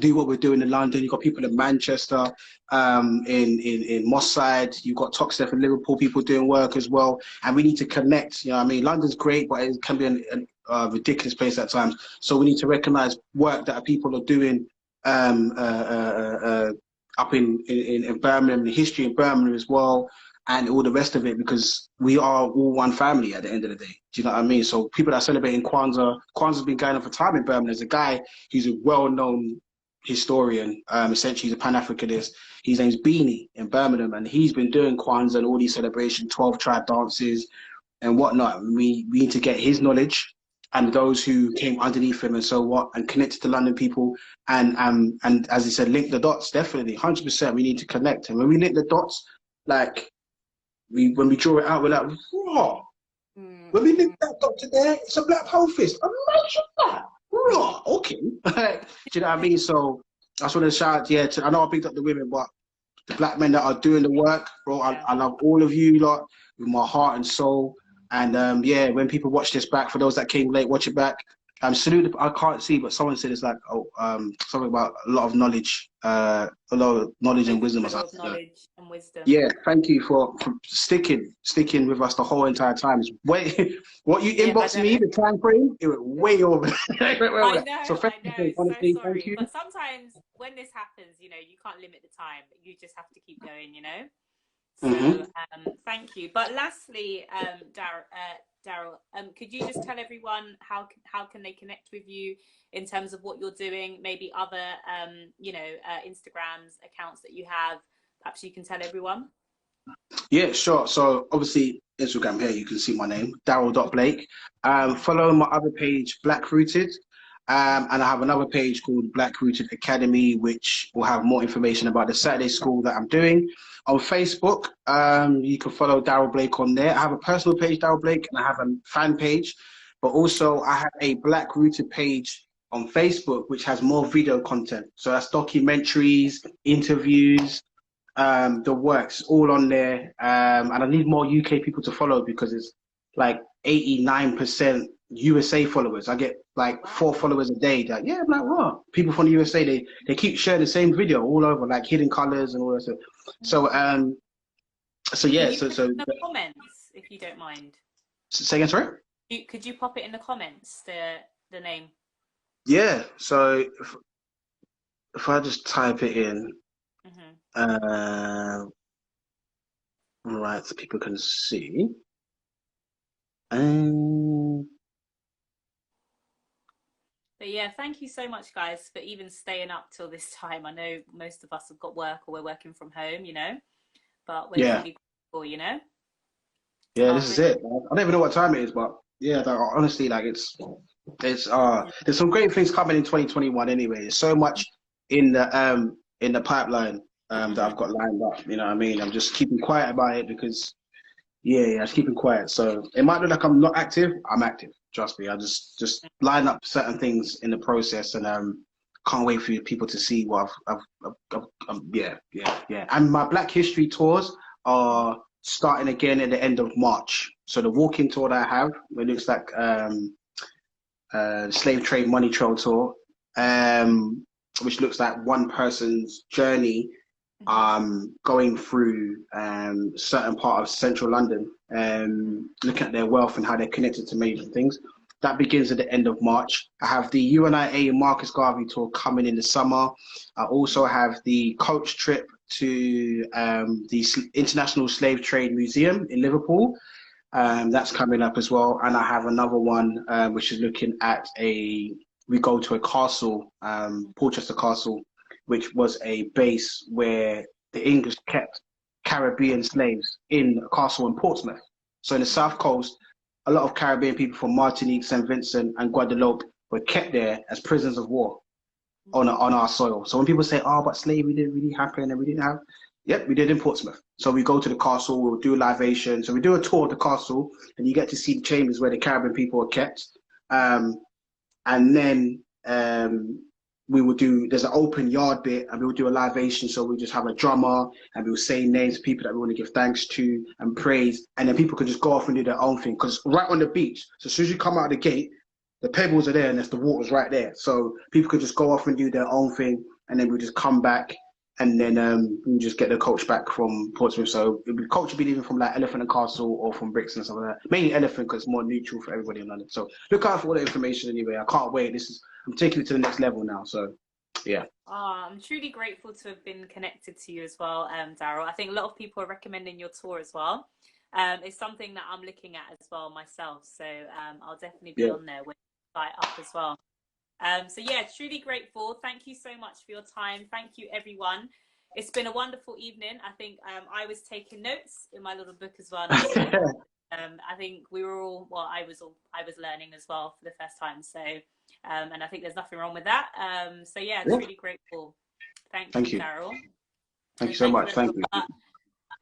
do what we're doing in London. You've got people in Manchester, in Moss Side. You've got Toxteth and Liverpool people doing work as well. And we need to connect. You know what I mean? London's great, but it can be a ridiculous place at times. So we need to recognize work that people are doing up in Birmingham, the history in Birmingham as well, and all the rest of it, because we are all one family at the end of the day. Do you know what I mean? So people that are celebrating Kwanzaa, Kwanzaa's been going on for time in Birmingham. There's a guy who's a well-known historian, essentially he's a Pan-Africanist. His name's Beanie in Birmingham, and he's been doing Kwanzaa and all these celebrations, 12 tribe dances and whatnot. We need to get his knowledge and those who came underneath him and so what, and connect to London people, and as he said, link the dots. Definitely, 100%. We need to connect, and when we link the dots, like, when we draw it out, we're like, raw. When we link that dot to there, it's a black pole fist. Imagine that. Raw. Okay. Do you know what I mean? So I just want to shout, yeah, I know I picked up the women, but the black men that are doing the work, bro, I love all of you lot with my heart and soul. And yeah, when people watch this back, for those that came late, watch it back. Salute. I can't see, but someone said it's like, something about a lot of knowledge, and wisdom or something. Knowledge and wisdom. Yeah, thank you for sticking with us the whole entire time. It's way what you inboxed me, the time frame, it went way over. I know. So thank you. So sorry, but sometimes when this happens, you know, you can't limit the time. You just have to keep going, you know. So thank you. But lastly, Darrel, could you just tell everyone how can they connect with you in terms of what you're doing? Maybe other Instagrams, accounts that you have. Perhaps you can tell everyone. Yeah, sure. So obviously Instagram here, you can see my name, Darrel.Blake. Follow my other page, Black Rooted. And I have another page called Black Rooted Academy, which will have more information about the Saturday school that I'm doing. On Facebook, you can follow Darrel Blake on there. I have a personal page, Darrel Blake, and I have a fan page. But also I have a Black Rooted page on Facebook, which has more video content. So that's documentaries, interviews, the works, all on there. And I need more UK people to follow, because it's like 89% USA followers. I get like 4 followers a day. That, yeah, I'm like, what? People from the USA, they keep sharing the same video all over, like hidden colors and all that stuff. So yeah, so in the comments, if you don't mind. Say again, sorry? Could you pop it in the comments, the name? Yeah, so if I just type it in, right, so people can see. But yeah, thank you so much, guys, for even staying up till this time. I know most of us have got work or we're working from home, you know, but we're really grateful, you know. Yeah, this is it. I don't even know what time it is, but yeah, honestly, like there's some great things coming in 2021 anyway. There's so much in the pipeline that I've got lined up. You know what I mean? I'm just keeping quiet about it because yeah, just keeping quiet. So it might look like I'm not active. I'm active. Trust me. I just line up certain things in the process, and can't wait for people to see what yeah. And my Black History tours are starting again at the end of March. So the walking tour that I have, it looks like Slave Trade Money Trail tour, which looks like one person's journey going through certain part of central London, looking at their wealth and how they're connected to major things. That begins at the end of March. I have the UNIA and Marcus Garvey tour coming in the summer. I also have the coach trip to the International Slave Trade Museum in Liverpool. That's coming up as well. And I have another one which is looking at we go to a castle, Portchester Castle, which was a base where the English kept Caribbean slaves in a castle in Portsmouth. So in the South Coast, a lot of Caribbean people from Martinique, St. Vincent, and Guadeloupe were kept there as prisoners of war on our soil. So when people say, "Oh, but slavery didn't really happen and we didn't have," yep, we did in Portsmouth. So we go to the castle, we'll do a libation. So we do a tour of the castle, and you get to see the chambers where the Caribbean people are kept. And then we will do, there's an open yard bit, and we'll do a libation. So we'll just have a drummer, and we'll say names of people that we want to give thanks to and praise. And then people can just go off and do their own thing. Because right on the beach, so as soon as you come out of the gate, the pebbles are there and there's the water's right there. So people could just go off and do their own thing, and then we'll just come back, and then we'll just get the coach back from Portsmouth. So the coach will be leaving from like Elephant and Castle or from Brixton and stuff like that. Mainly Elephant because it's more neutral for everybody in London. So look out for all the information anyway. I can't wait. I'm taking it to the next level now. So yeah. I'm truly grateful to have been connected to you as well, Darrel. I think a lot of people are recommending your tour as well. It's something that I'm looking at as well myself. So I'll definitely be on there with the site up as well. So yeah, truly grateful. Thank you so much for your time. Thank you, everyone. It's been a wonderful evening. I think I was taking notes in my little book as well. I think we were all, well, I was learning as well for the first time. So, and I think there's nothing wrong with that. So yeah, truly grateful. Thank you, Darrel. Thank you so much. Thank you.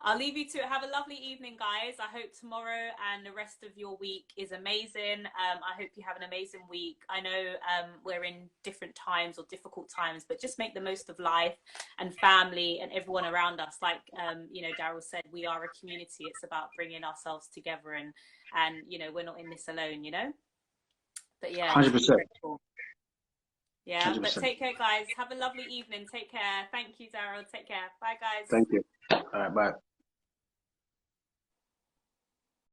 I'll leave you to it. Have a lovely evening, guys. I hope tomorrow and the rest of your week is amazing. I hope you have an amazing week. I know we're in different times or difficult times, but just make the most of life and family and everyone around us. Like, you know, Darrel said, we are a community. It's about bringing ourselves together and you know, we're not in this alone, you know? But yeah, 100%. Yeah, 100%. But take care, guys. Have a lovely evening. Take care. Thank you, Darrel. Take care. Bye, guys. Thank you. All right, bye.